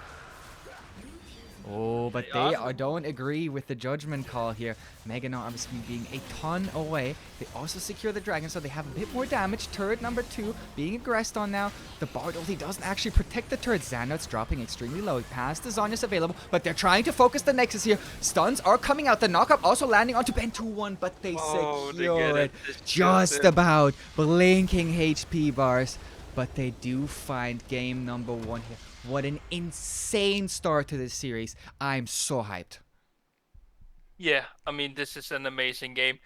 Oh, but they don't agree with the judgment call here. Meganon obviously being a ton away. They also secure the dragon, so they have a bit more damage. Turret number 2 being aggressed on now. The Bard ulti doesn't actually protect the turret. Xanart's dropping extremely low. He has the Zhonya's available, but they're trying to focus the Nexus here. Stuns are coming out. The knockup also landing onto Ben 2-1, but they secure it just about. Blinking HP bars, but they do find game number 1 here. What an insane start to this series. I'm so hyped. Yeah, I mean, this is an amazing game.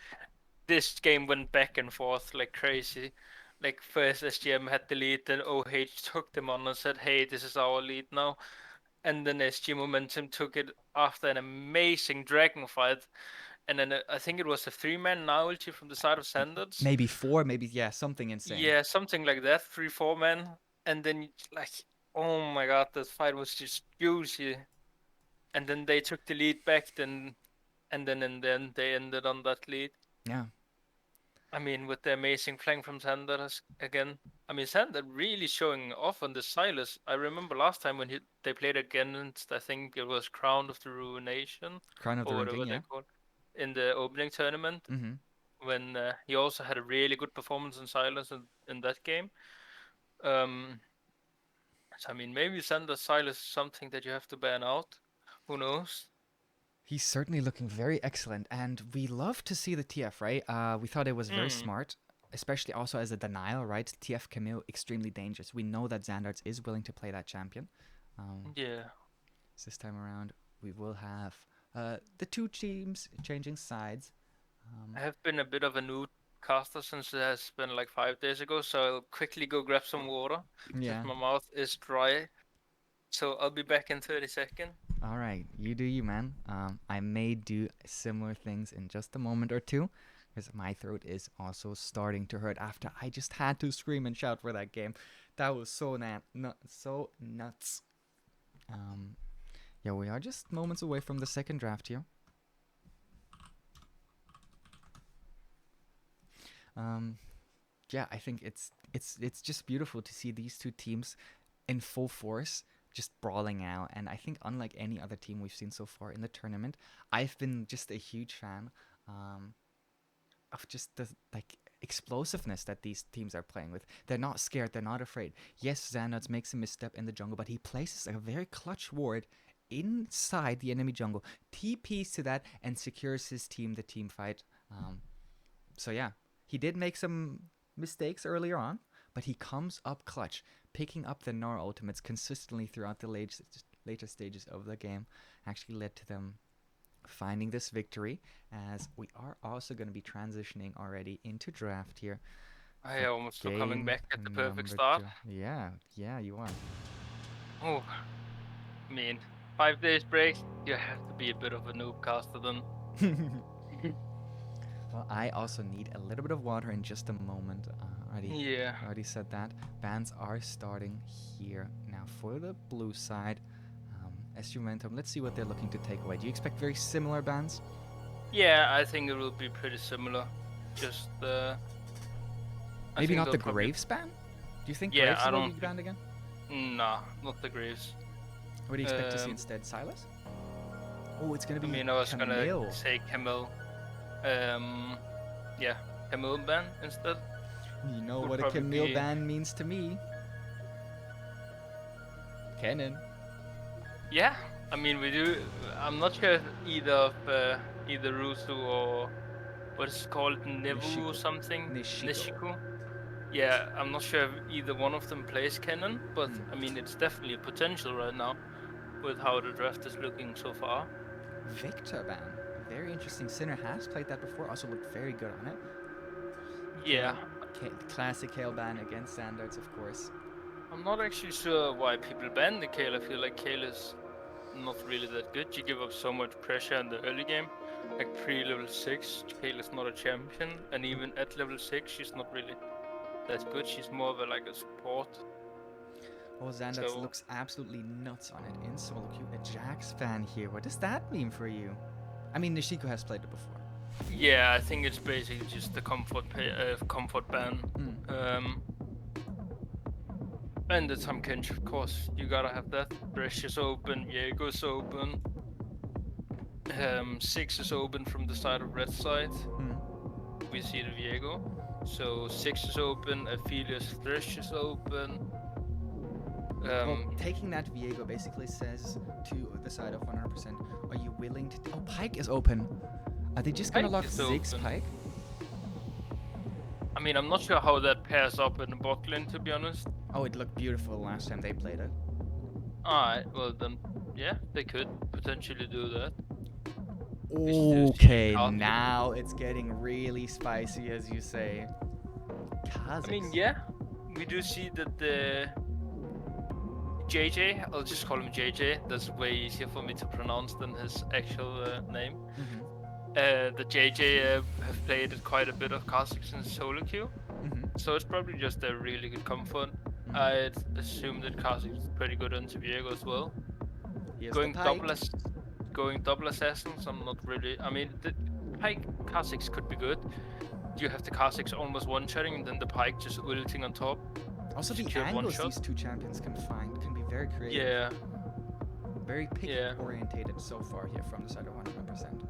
This game went back and forth like crazy. Like, first SGM had the lead, then OH took them on and said, hey, this is our lead now. And then SG Momentum took it after an amazing dragon fight. And then I think it was a 3-man now ulti from the side of Sanders. Maybe 4, maybe, yeah, something insane. Yeah, something like that, 3-4 man. And then, like, oh my god, that fight was just juicy. And then they took the lead back, and then in the end they ended on that lead. Yeah. I mean, with the amazing flank from Sanders again. I mean, Sander really showing off on the Silas. I remember last time when they played against, I think it was Crown of the Ruination. Crown of the Ruination, yeah. Called, in the opening tournament. Mm-hmm. When he also had a really good performance in Silas in that game. So, I mean, maybe Sanders Silas is something that you have to ban out. Who knows? He's certainly looking very excellent, and we love to see the TF, right? We thought it was very smart, especially also as a denial, right? TF Camille, extremely dangerous. We know that Xandarts is willing to play that champion. Yeah. This time around, we will have the 2 teams changing sides. I have been a bit of a new caster since it has been like 5 days ago, so I'll quickly go grab some water. Yeah. My mouth is dry. So I'll be back in 30 seconds. All right, you do you, man. I may do similar things in just a moment or two, because my throat is also starting to hurt after I just had to scream and shout for that game. That was so nuts. Yeah, we are just moments away from the second draft here. Yeah, I think it's just beautiful to see these 2 teams in full force, just brawling out. And I think unlike any other team we've seen so far in the tournament, I've been just a huge fan of just the explosiveness that these teams are playing with. They're not scared, they're not afraid. Yes, Xanads makes a misstep in the jungle, but he places a very clutch ward inside the enemy jungle, TPs to that, and secures his team the team fight. So yeah, he did make some mistakes earlier on, but he comes up clutch, picking up the Nora ultimates consistently throughout the later stages of the game. Actually led to them finding this victory, as we are also going to be transitioning already into draft here. I almost coming back at the perfect start. Yeah, you are. Oh, I mean, 5 days break, you have to be a bit of a noob caster then. Well, I also need a little bit of water in just a moment. Already said that. Bans are starting here. Now for the blue side, SG Momentum, let's see what they're looking to take away. Do you expect very similar bans? Yeah, I think it will be pretty similar. Just maybe not the Graves ban? Do you think Graves will be banned again? Nah, not the Graves. What do you expect to see instead? Silas? Oh, it's gonna be I was gonna say Camille. Yeah, Camille ban instead. You know what a Camille ban means to me. Cannon. Yeah, I mean we do. I'm not sure if either Rusu or what is it called, Nevu or something. Nishiko. Yeah, I'm not sure if either one of them plays Cannon, but I mean it's definitely a potential right now with how the draft is looking so far. Victor ban. Very interesting. Sinner has played that before, also looked very good on it. Yeah. Classic Kale ban against Xandarts, of course. I'm not actually sure why people ban the Kale. I feel like Kale is not really that good. You give up so much pressure in the early game. Like pre-level 6, Kale is not a champion, and even at level 6, she's not really that good. She's more of a support. Oh, Xandarts looks absolutely nuts on it in solo queue. A Jax fan here. What does that mean for you? I mean, Nishiko has played it before. Yeah, I think it's basically just the comfort ban. And the Tahm Kench, of course. You gotta have that. Thresh is open, Viego's open. 6 is open from the side of red side. Hmm. We see the Viego. So 6 is open, Aphelios Thresh is open. Well, taking that Viego basically says to the side of 100%, are you willing to... Oh, Pike is open. Are they just going to Pike lock is Ziggs open. Pike? I mean, I'm not sure how that pairs up in the bot lane, to be honest. Oh, it looked beautiful last time they played it. Alright, well then, yeah, they could potentially do that. Okay, now it's getting really spicy, as you say. Kha'Zix. I mean, yeah, we do see that the JJ, I'll just call him JJ, that's way easier for me to pronounce than his actual name. The JJ have played quite a bit of Kha'Zix in solo queue, so it's probably just a really good comfort. I'd assume that Kha'Zix is pretty good on Viego as well. Going double assassins, I'm not really. I mean, the Pike Kha'Zix could be good. You have the Kha'Zix almost one-shotting, and then the Pike just ulting on top. Also, the angles these two champions can find can be very creative. Yeah. Very pick-orientated so far here from the side of 100%.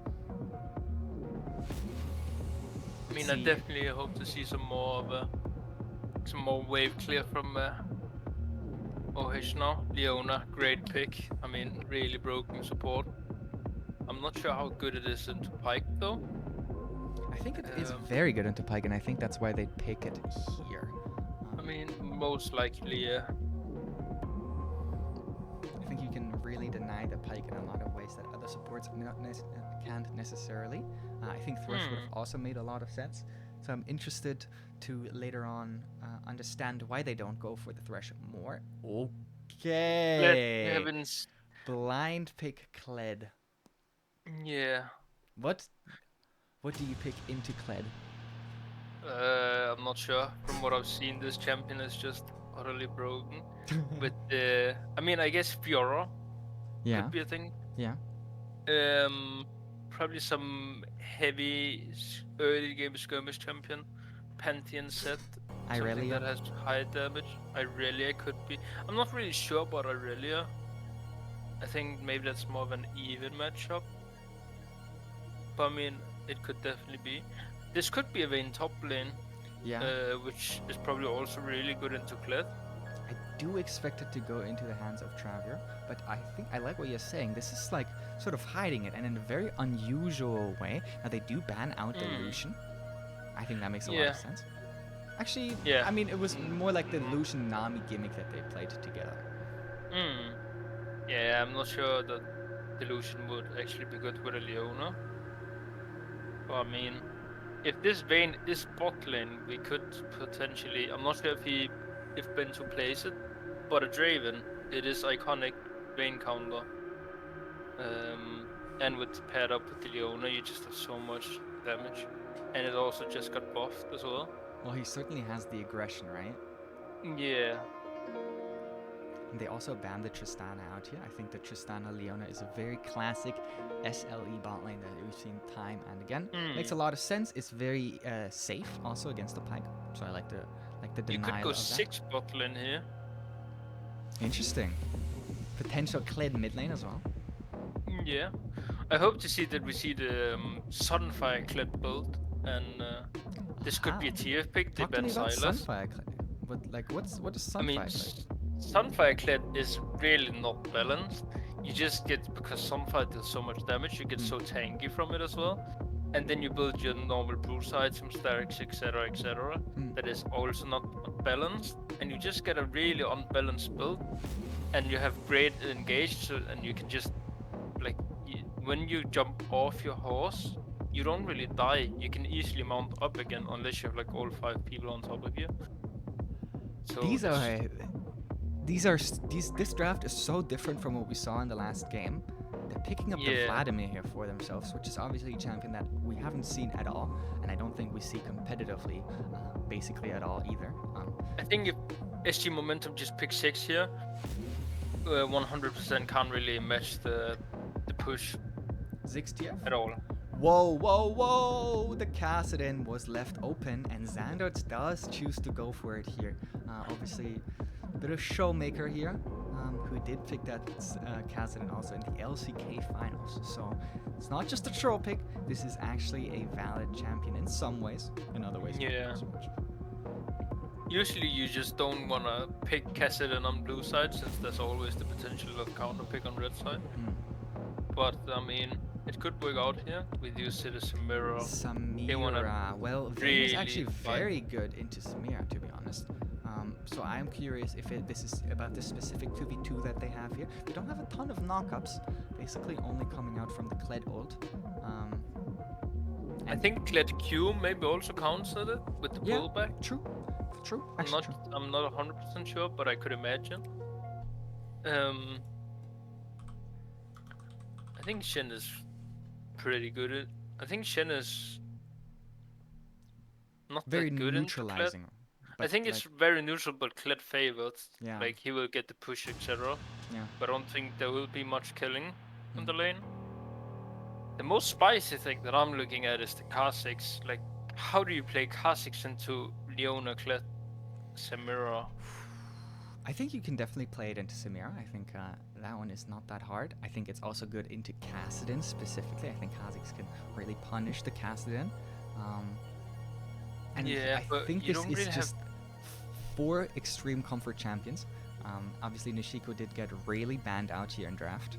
I mean, I definitely hope to see some more wave clear from OH now. Leona, great pick. I mean, really broken support. I'm not sure how good it is into Pike though. I think it is very good into Pike, and I think that's why they pick it here. I mean, most likely, yeah. I think you can really deny the Pike in a lot of ways that other supports can't necessarily. I think Thresh would have also made a lot of sense. So I'm interested to later on understand why they don't go for the Thresh more. Okay. Heavens. Blind pick Kled. Yeah. What do you pick into Kled? I'm not sure. From what I've seen, this champion is just utterly broken. With the, I mean, I guess Fiora could be a thing. Yeah. Probably some heavy early game skirmish champion, Pantheon set. Something that has high damage. Irelia could be. I'm not really sure about Irelia. I think maybe that's more of an even matchup. But I mean, it could definitely be. This could be a Vayne top lane, which is probably also really good into Kled. I do expect it to go into the hands of Travior, but I think I like what you're saying. This is like sort of hiding it, and in a very unusual way. Now they do ban out the Lucian. I think that makes a lot of sense. Actually, I mean, it was more like the Lucian Nami gimmick that they played together. Yeah, I'm not sure that the Lucian would actually be good with a Leona. But I mean, if this Vayne is bot lane, we could potentially. I'm not sure if Bento plays it, but a Draven, it is iconic Vayne counter. And with paired up with the Leona, you just have so much damage, and it also just got buffed as well. Well, he certainly has the aggression, right? Yeah. And they also banned the Tristana out here. I think the Tristana Leona is a very classic SLE bot lane that we've seen time and again. Makes a lot of sense. It's very safe also against the Pike. So I like the denial. You could go of 6 bot lane here. Interesting. Potential Kled mid lane as well. Yeah. I hope to see that we see the Sunfire Kled build, and this could be a tier pick. They ban Silas. Sunfire Kled. What is Sunfire I mean, Kled? Sunfire Kled is really not balanced. You just get, because Sunfire does so much damage, you get so tanky from it as well. And then you build your normal boost items, Starix, etc, etc. That is also not balanced. And you just get a really unbalanced build. And you have great engage, and you can just, like, when you jump off your horse, you don't really die. You can easily mount up again, unless you have like all 5 people on top of you. So this draft is so different from what we saw in the last game. They're picking up the Vladimir here for themselves, which is obviously a champion that we haven't seen at all, and I don't think we see competitively, basically at all either. I think if SG Momentum just picks 6 here, 100% can't really match the push. Ziggs TF? At all. Whoa! The Kassadin was left open, and Xandarts does choose to go for it here. Obviously, a bit of showmaker here. who did pick that Kassadin also in the LCK finals. So it's not just a troll pick. This is actually a valid champion in some ways. In other ways, Yeah. not so much. Usually you just don't want to pick Kassadin on blue side, since there's always the potential of counter pick on red side. But I mean, it could work out here with you Samira. Samira. Well, Vayne is actually very good into Samira, to be honest. So I'm curious if this is about the specific 2v2 that they have here. They don't have a ton of knockups, basically only coming out from the Kled ult. I think Kled Q maybe also counts at it with the pullback. True. I'm not 100% sure, but I could imagine. I think Shen is pretty good at. I think Shen is not very that good neutralizing. I think it's very neutral, but Kled favors. Yeah. Like he will get the push, etc. Yeah. But I don't think there will be much killing in the lane. The most spicy thing that I'm looking at is the Kha'Zix. Like, how do you play Kha'Zix into Leona, Kled, Samira? I think you can definitely play it into Samira. I think that one is not that hard. I think it's also good into Kassadin specifically. I think Kha'Zix can really punish the Kassadin. And I think this is just 4 extreme comfort champions. Obviously, Nishiko did get really banned out here in draft,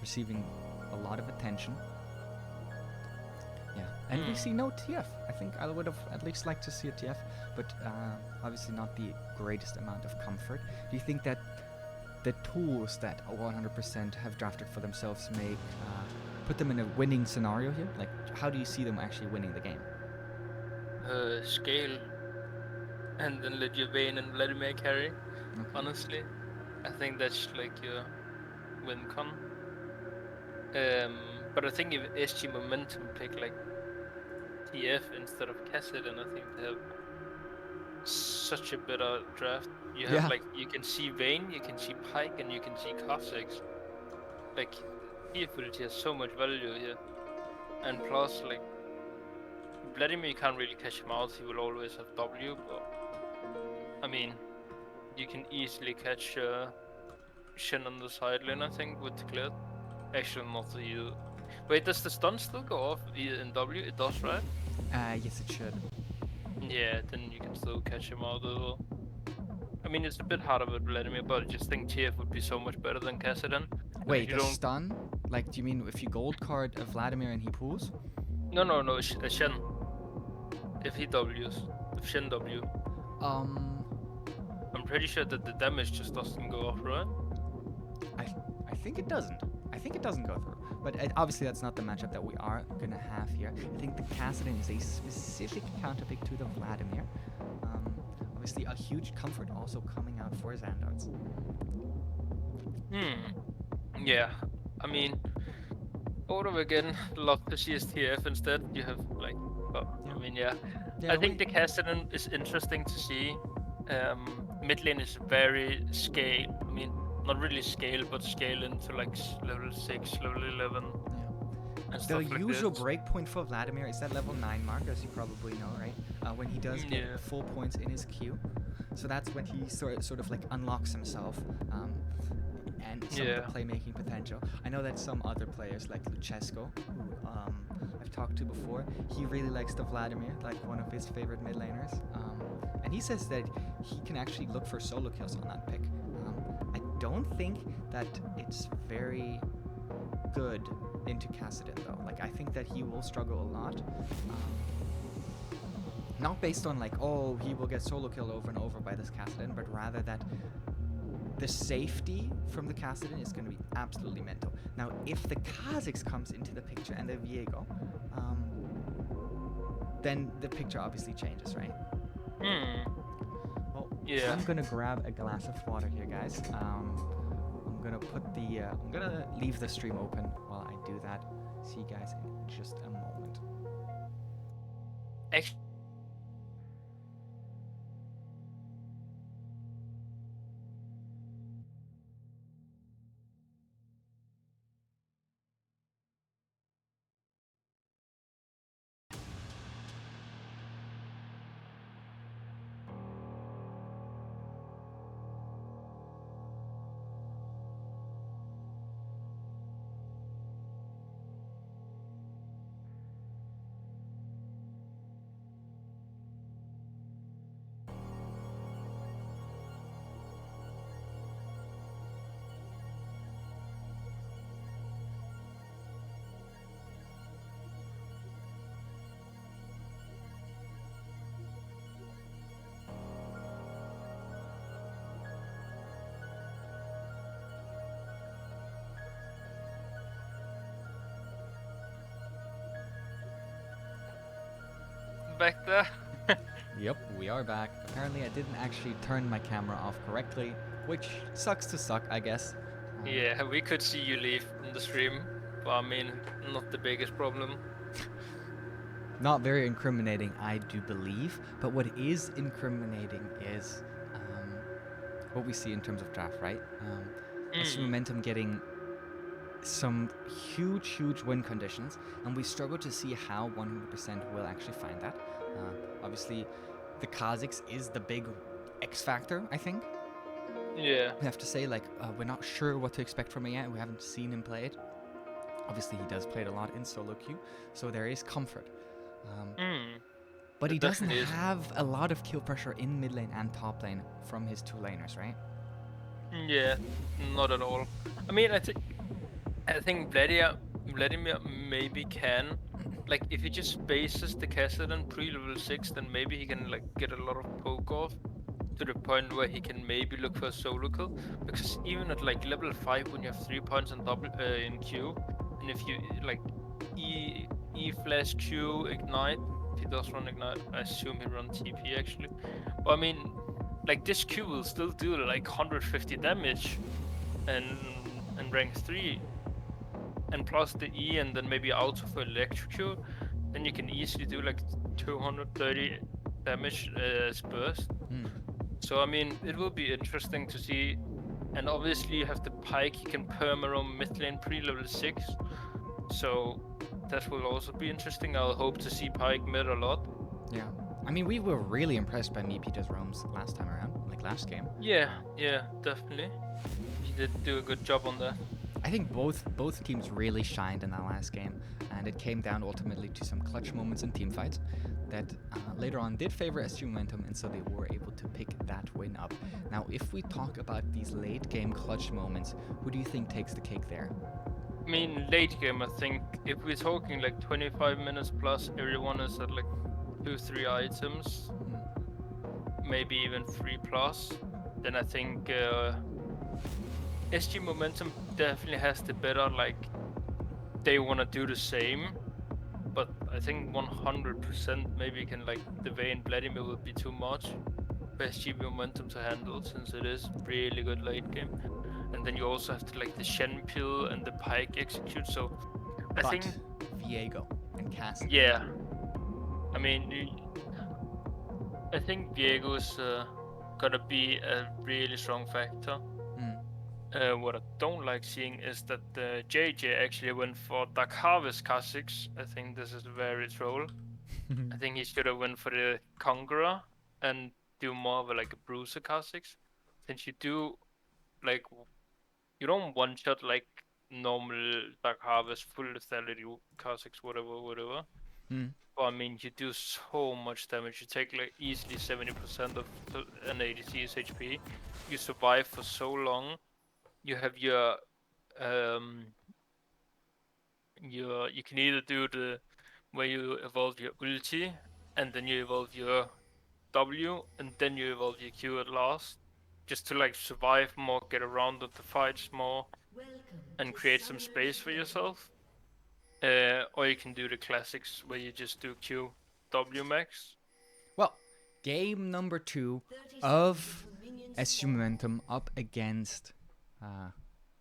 receiving a lot of attention. Yeah, and we see no TF. I think I would have at least liked to see a TF, but obviously not the greatest amount of comfort. Do you think that the tools that 100% have drafted for themselves may put them in a winning scenario here? Like, how do you see them actually winning the game? Scale, and then let your Vayne and Vladimir carry. Okay. Honestly, I think that's like your win con. But I think if SG Momentum pick like TF instead of Kassadin, I think they have such a better draft. You have like, you can see Vayne, you can see Pyke, and you can see Kha'Zix. Like, TF has so much value here. And plus, like, Vladimir, you can't really catch him out, he will always have W, but I mean, you can easily catch Shen on the side lane, I think, with the Kled. Actually, not the heal. Wait, does the stun still go off in W? It does, right? Yes, it should. Yeah, then you can still catch him out as well. I mean, it's a bit harder with Vladimir, but I just think TF would be so much better than Kassadin. Wait, the stun? Like, do you mean if you gold card a Vladimir and he pulls? No, Shen. If he Ws. If Shen W. I'm pretty sure that the damage just doesn't go off, right? I think it doesn't. I think it doesn't go through. But obviously that's not the matchup that we are going to have here. I think the Kassadin is a specific counterpick to the Vladimir. Obviously a huge comfort also coming out for Xandarts. Yeah. I mean, over again, love to see STF instead. You have like, I mean, yeah I think the Kassadin is interesting to see. Mid lane is very scale. I mean, not really scale, but scale into like level 6, level 11. Yeah. The usual breakpoint for Vladimir is that level 9 mark, as you probably know, right? When he does get full points in his queue. So that's when he sort of like unlocks himself. And some of the playmaking potential. I know that some other players like Luchesco, who I've talked to before, he really likes the Vladimir, like one of his favorite mid laners. And he says that he can actually look for solo kills on that pick. I don't think that it's very good into Kassadin though. Like, I think that he will struggle a lot. Not based on like, oh, he will get solo killed over and over by this Kassadin, but rather that the safety from the Kassadin is going to be absolutely mental. Now, if the Kha'Zix comes into the picture and the Viego, then the picture obviously changes, right? Well, I'm going to grab a glass of water here, guys. I'm going to put the... I'm going to leave the stream open while I do that. See you guys in just a moment. back there. Yep, we are back. Apparently, I didn't actually turn my camera off correctly, which sucks to suck, I guess. Yeah, we could see you leave in the stream, but I mean, not the biggest problem. Not very incriminating, I do believe. But what is incriminating is what we see in terms of draft, right? SG Mm. Momentum getting some huge win conditions, and we struggle to see how 100% will actually find that. Obviously, the Kha'Zix is the big X factor, I think. Yeah. We have to say, like, we're not sure what to expect from him yet. We haven't seen him play it. Obviously, he does play it a lot in solo queue, so there is comfort. Mm. But he It doesn't definitely is. have a lot of kill pressure in mid lane and top lane from his two laners, right? Yeah, not at all. I mean, I think Vladimir maybe can. Like, if he just spaces the Kassadin pre-level 6, then maybe he can like get a lot of poke off to the point where he can maybe look for a solo kill. Because even at like level 5, when you have 3 points in double in Q, and if you like E flash Q ignite, if he does run ignite, I assume he runs TP actually. But I mean, like this Q will still do like 150 damage, and rank 3, and plus the E, and then maybe auto for electrocute, then you can easily do like 230 damage as burst. Mm. So I mean, it will be interesting to see. And obviously you have the Pike, he can perm around mid lane pre-level 6. So that will also be interesting. I'll hope to see Pike mid a lot. Yeah. I mean, we were really impressed by Meepita's roams last time around, like last game. Yeah, definitely. He did do a good job on that. I think both teams really shined in that last game, and it came down ultimately to some clutch moments in team fights that later on did favor SG Momentum, and so they were able to pick that win up. Now, if we talk about these late game clutch moments, who do you think takes the cake there? I mean, late game, I think if we're talking like 25 minutes plus, everyone is at like 2-3 items, maybe even 3 plus, then I think SG Momentum definitely has the better, like, they want to do the same, but I think 100% maybe can, like, the Vayne Vladimir would be too much for SG Momentum to handle, since it is really good late game. And then you also have to, like, the Shen Pill and the Pike execute, so I But think, Viego and Cass. yeah, I mean, I think Viego's gonna be a really strong factor. What I don't like seeing is that JJ actually went for Dark Harvest Kha'Zix. I think this is very troll. I think he should have went for the Conqueror and do more of like a Bruiser Kha'Zix. Since you do, like, you don't one shot like normal Dark Harvest, full lethality Kha'Zix, whatever. But I mean, you do so much damage. You take like easily 70% of an ADC's HP. You survive for so long. You have your you can either do the where you evolve your ulti, and then you evolve your W, and then you evolve your Q at last, just to like survive more, get around the fights more, and create some space for yourself. Or you can do the classics where you just do Q W max. Well, game number 2 of SU Momentum up against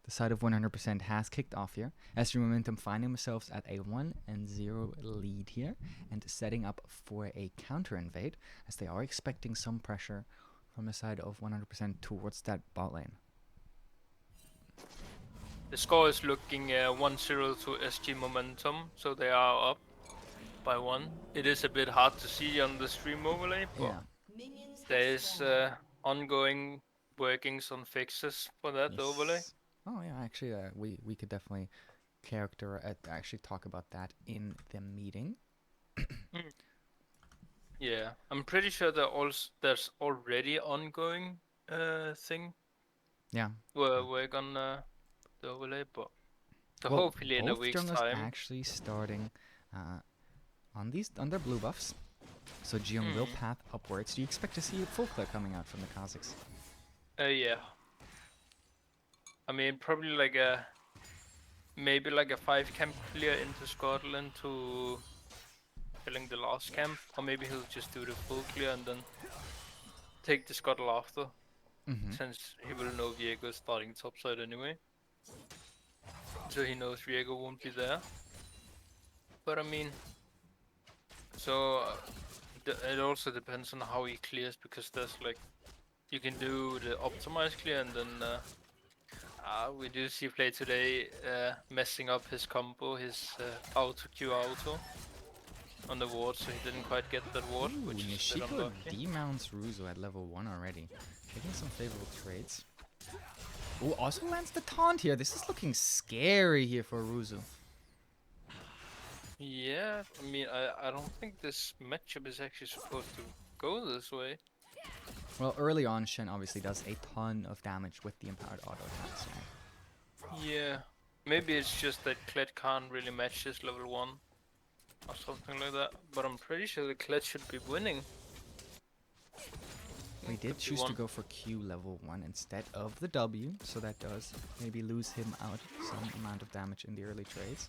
the side of 100% has kicked off here. SU Momentum finding themselves at a 1-0 lead here and setting up for a counter invade, as they are expecting some pressure from the side of 100% towards that bot lane. The score is looking 1-0 to SG Momentum, so they are up by 1. It is a bit hard to see on the stream overlay, but there is ongoing workings on fixes for that overlay. Oh yeah, actually, we could definitely actually talk about that in the meeting. Yeah, I'm pretty sure there's already ongoing thing. Yeah. Work on the overlay, but so Well, hopefully in a both week's junglers time. actually starting on their blue buffs, so SGM will path upwards. Do you expect to see a full clear coming out from the Kha'Zix? Yeah. I mean, probably like maybe like a 5 camp clear into Scotland to killing the last camp, or maybe he'll just do the full clear and then take the scuttle after, since he will know Viego is starting topside anyway. So he knows Viego won't be there. But I mean, so it also depends on how he clears, because there's like, you can do the optimized clear and then we do see play today messing up his combo, his auto Q auto on the ward, so he didn't quite get that ward, Ooh, which is a bit Nishiko unlucky. demounts Ruzo at level 1 already. Taking some favorable trades. Ooh, also lands the taunt here. This is looking scary here for Ruzo. Yeah, I mean, I don't think this matchup is actually supposed to go this way. Well, early on, Shen obviously does a ton of damage with the empowered auto attacks, right? Yeah, maybe it's just that Kled can't really match this level 1 or something like that, but I'm pretty sure the Kled should be winning. We did choose to go for Q level 1 instead of the W, so that does maybe lose him out some amount of damage in the early trades.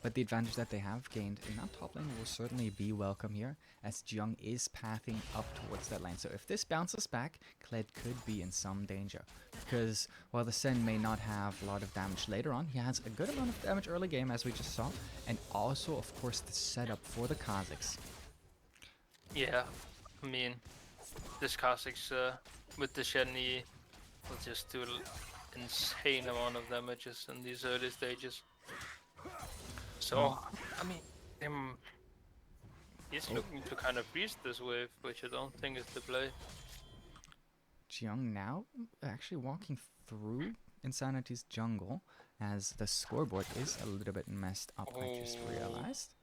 But the advantage that they have gained in that top lane will certainly be welcome here, as Jiang is pathing up towards that lane. So if this bounces back, Kled could be in some danger. Because while the Sen may not have a lot of damage later on, he has a good amount of damage early game, as we just saw. And also, of course, the setup for the Kazakhs. Yeah, I mean, this Kazakhs with the Shenny will just do an insane amount of damages in these early stages. So, I mean, he's looking to kind of freeze this wave, which I don't think is the play. Jiang now actually walking through Insanity's jungle, as the scoreboard is a little bit messed up, I just realized.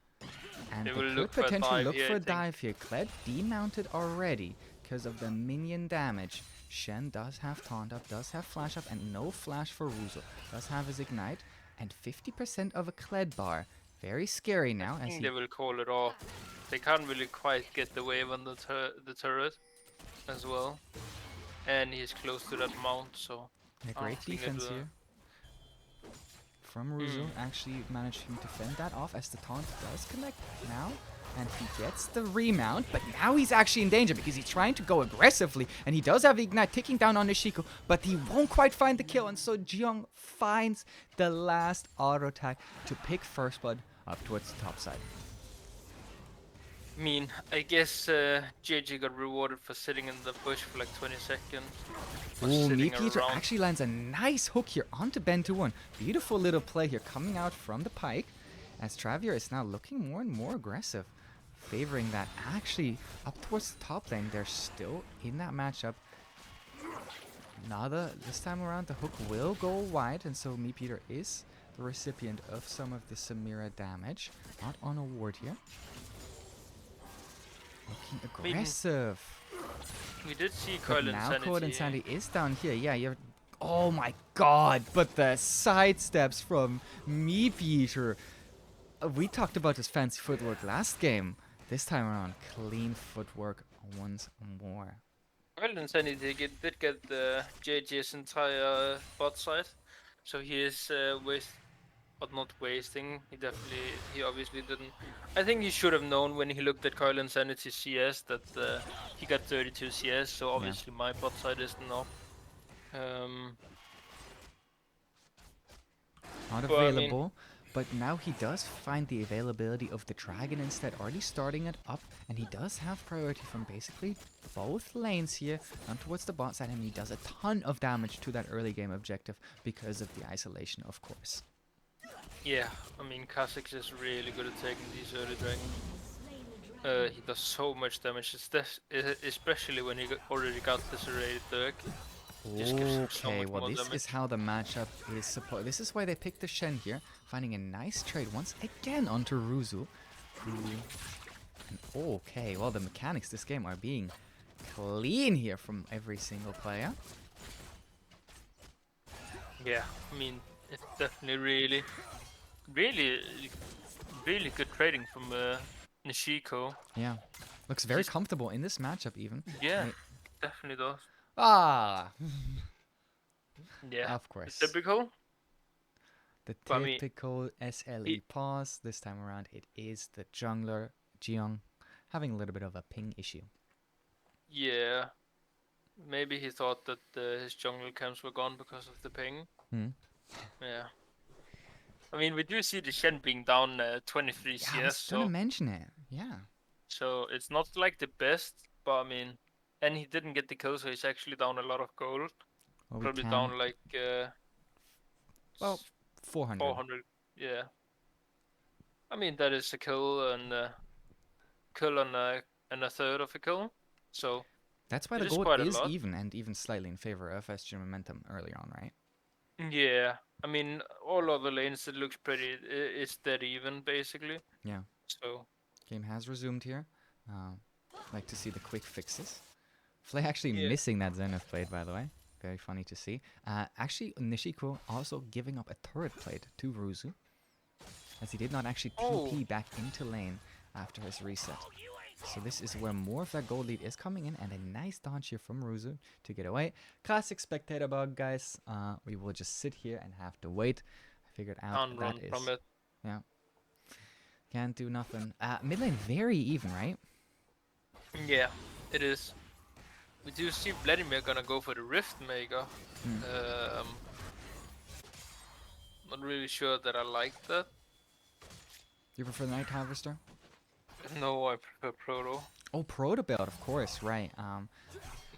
And They they will could look for a potentially dive look here, for I a think. dive here. Kled demounted already because of the minion damage. Shen does have taunt up, does have flash up, and no flash for Ruzo. Does have his ignite, and 50% of a Kled bar. Very scary now. I think they will call it off. They can't really quite get the wave on the turret as well. And he's close to that mount, so... A I great don't think defense it'll- here from Ruzo, actually managing to fend that off as the taunt does connect now. And he gets the remount, but now he's actually in danger because he's trying to go aggressively, and he does have the ignite ticking down on Nishiko, but he won't quite find the kill, and so Jiang finds the last auto attack to pick first blood up towards the top side. I mean, I guess JJ got rewarded for sitting in the bush for like 20 seconds. Ooh, Meatpeter actually lands a nice hook here onto Ben 2-1. Beautiful little play here coming out from the pike, as Travier is now looking more and more aggressive, favoring that actually up towards the top lane. They're still in that matchup. Nada, this time around, the hook will go wide, and so Meatpeter is the recipient of some of the Samira damage. Not on a ward here. Looking aggressive. We did see But Coil now Insanity. Coil Insanity is down here. Yeah, you're... Oh my god, but the sidesteps from Meatpeter. We talked about his fancy footwork last game. This time around, clean footwork once more. Coil Insanity did get JJ's entire bot side, so he is but not wasting. He obviously didn't. I think he should have known when he looked at Coil Insanity CS that he got 32 CS, so obviously my bot side isn't up. Not available, but now he does find the availability of the dragon instead, already starting it up, and he does have priority from basically both lanes here down towards the bot side, and he does a ton of damage to that early game objective because of the isolation, of course. Yeah, I mean, Kha'Zix is really good at taking these early dragons. He does so much damage, especially when he already got the serrated Dirk. Okay, well this is how the matchup is supposed. This is why they picked the Shen here, finding a nice trade once again onto Ruzu. Okay, well the mechanics this game are being clean here from every single player. Yeah, I mean, it's definitely really good trading from Nishiko. Yeah, looks very comfortable in this matchup even. Yeah, definitely does. Ah! Yeah, Of course. typical. The But I mean, typical SLE he, pause. This time around, it is the jungler, Jiyoung, having a little bit of a ping issue. yeah, maybe he thought that his jungle camps were gone because of the ping. Hmm. Yeah. I mean, we do see the Shen being down 23 Yeah, I CS, was gonna mention it. Yeah. so it's not like the best, but I mean, and he didn't get the kill, so he's actually down a lot of gold. Well, we Probably can. down like Well, 400. 400. Yeah. I mean, that is a kill and kill and a third of a kill, so That's why it the is gold quite a is lot. even and even slightly in favor of SGM momentum early on, right? Yeah. I mean, all other lanes it looks pretty. It's dead even basically. Yeah. So Game has resumed here. Like to see the quick fixes. Flay actually yeah. missing that Zenith blade, by the way. Very funny to see. Actually, Nishiko also giving up a turret plate to Ruzu, as he did not actually Oh, TP back into lane after his reset. So this is where more of that gold lead is coming in, and a nice dodge here from Ruzu to get away. Classic spectator bug, guys. We will just sit here and have to wait. I figured out can't that run from is, it. yeah, can't do nothing. Mid lane very even, right? Yeah, it is. We do see Vladimir gonna go for the Rift Maker. Hmm. Not really sure that I like that. You prefer the Night Harvester? No, I prefer Proto. Oh, Proto build, of course, right. I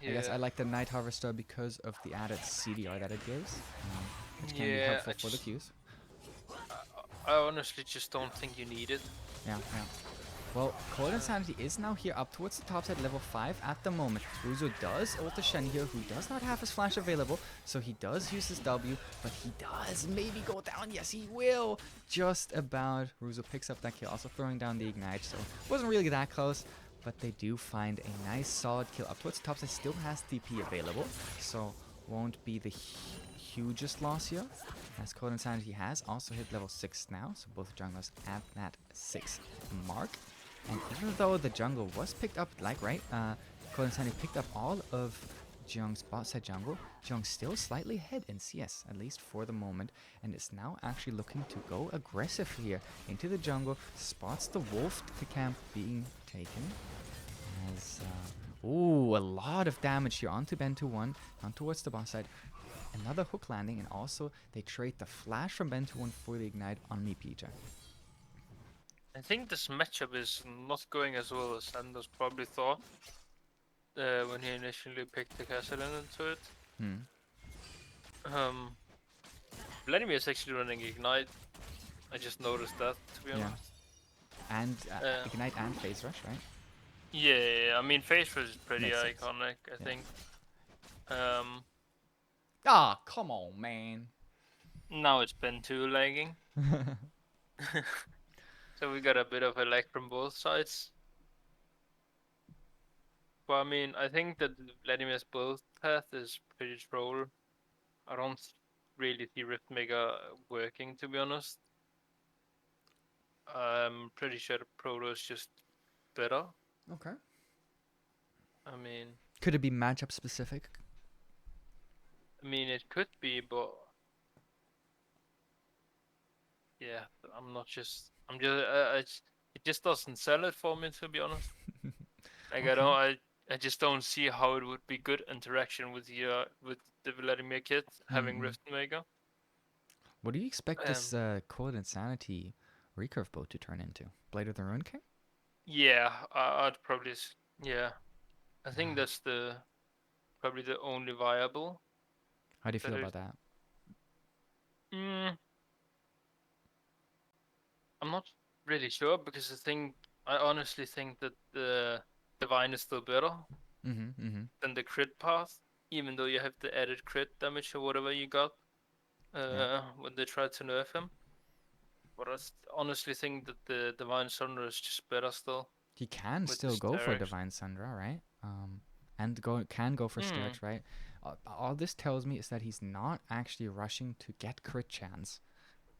guess Yeah, I like the Night Harvester because of the added CDR that it gives, which can be yeah. helpful for the queues. I honestly just don't think you need it. Yeah, yeah. Well, Cold Insanity is now here up towards the top side, level 5 at the moment. Ruzo does ult the Shen here, who does not have his flash available, so he does use his W, but he does maybe go down. Yes, he will! Just about. Ruzo picks up that kill, also throwing down the Ignite, so wasn't really that close, but they do find a nice solid kill up towards the top side. Still has TP available, so won't be the hugest loss here, as Cold Insanity has also hit level 6 now, so both junglers at that 6 mark. And even though the jungle was picked up, like, right, Cold Insanity picked up all of Jiyoung's bot side jungle, Jiyoung still slightly ahead in CS, at least for the moment, and is now actually looking to go aggressive here into the jungle, spots the wolf camp being taken, as, ooh, a lot of damage here onto Bento 1, down towards the bot side. Another hook landing, and also they trade the flash from Bento 1 for the ignite on me, PJ. I think this matchup is not going as well as Sanders probably thought when he initially picked the castle into it. Hmm. Vladimir is actually running Ignite. I just noticed that, to be Yeah. honest. And ignite and phase rush, right? Yeah, I mean, Phase Rush is pretty Makes sense. iconic, I Yeah. think. Ah, come on, man. Now it's been too lagging. So we got a bit of a lag from both sides. But I mean, I think that Vladimir's build path is pretty troll. I don't really see Riftmaker working, to be honest. I'm pretty sure the Proto is just better. Okay. I mean, Could it be matchup specific? it could be, but yeah, it just doesn't sell it for me, to be honest. Like Okay. I just don't see how it would be good interaction with the Vladimir kit having Mm-mm. Riftmaker. What do you expect Um, this Cold Insanity recurve boat to turn into? Blade of the Rune King? yeah, I'd probably yeah. I think that's the probably the only viable. How do you That feel is. about that? Mm, I'm not really sure because I honestly think that the Divine is still better Mm-hmm. Mm-hmm. than the crit path, even though you have the added crit damage or whatever you got Yeah. when they tried to nerf him. But honestly think that the Divine Sunderer is just better still He can with still his go for direction. Divine Sundra, right? And can go for Hmm. Scourge, right? All this tells me is that he's not actually rushing to get crit chance,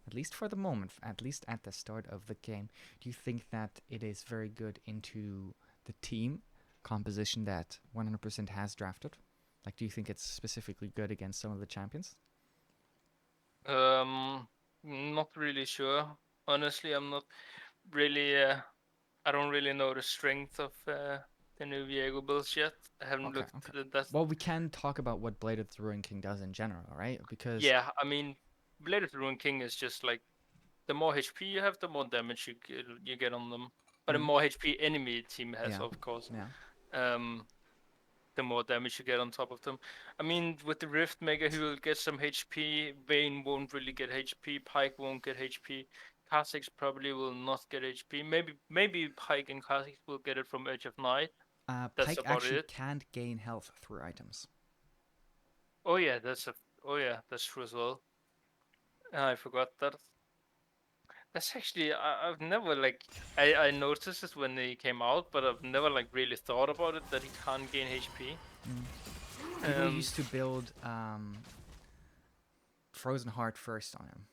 at least for the moment, at least at the start of the game. Do you think that it is very good into the team composition that 100% has drafted? Like, do you think it's specifically good against some of the champions? Um. Not really sure. Honestly, I'm not really. I don't really know the strength of the new Viego builds yet. I haven't Okay, looked okay. at that. Well, we can talk about what Blade of the Ruined King does in general, right? Because Yeah, I mean, Blade of the Ruined King is just like the more HP you have, the more damage you get on them. But the mm, more HP enemy team has, yeah, of course, yeah. um, the more damage you get on top of them. I mean, with the Rift Maker, he will get some HP. Vayne won't really get HP. Pyke won't get HP. Kha'Zix probably will not get HP. Maybe Pyke and Kha'Zix will get it from Edge of Night. That's Pike about actually it. can't gain health through items. Oh yeah, that's true as well. I forgot that. That's actually I've never like I noticed this when they came out, but I've never like really thought about it that he can't gain HP. Mm. People Um, used to build Frozen Heart first on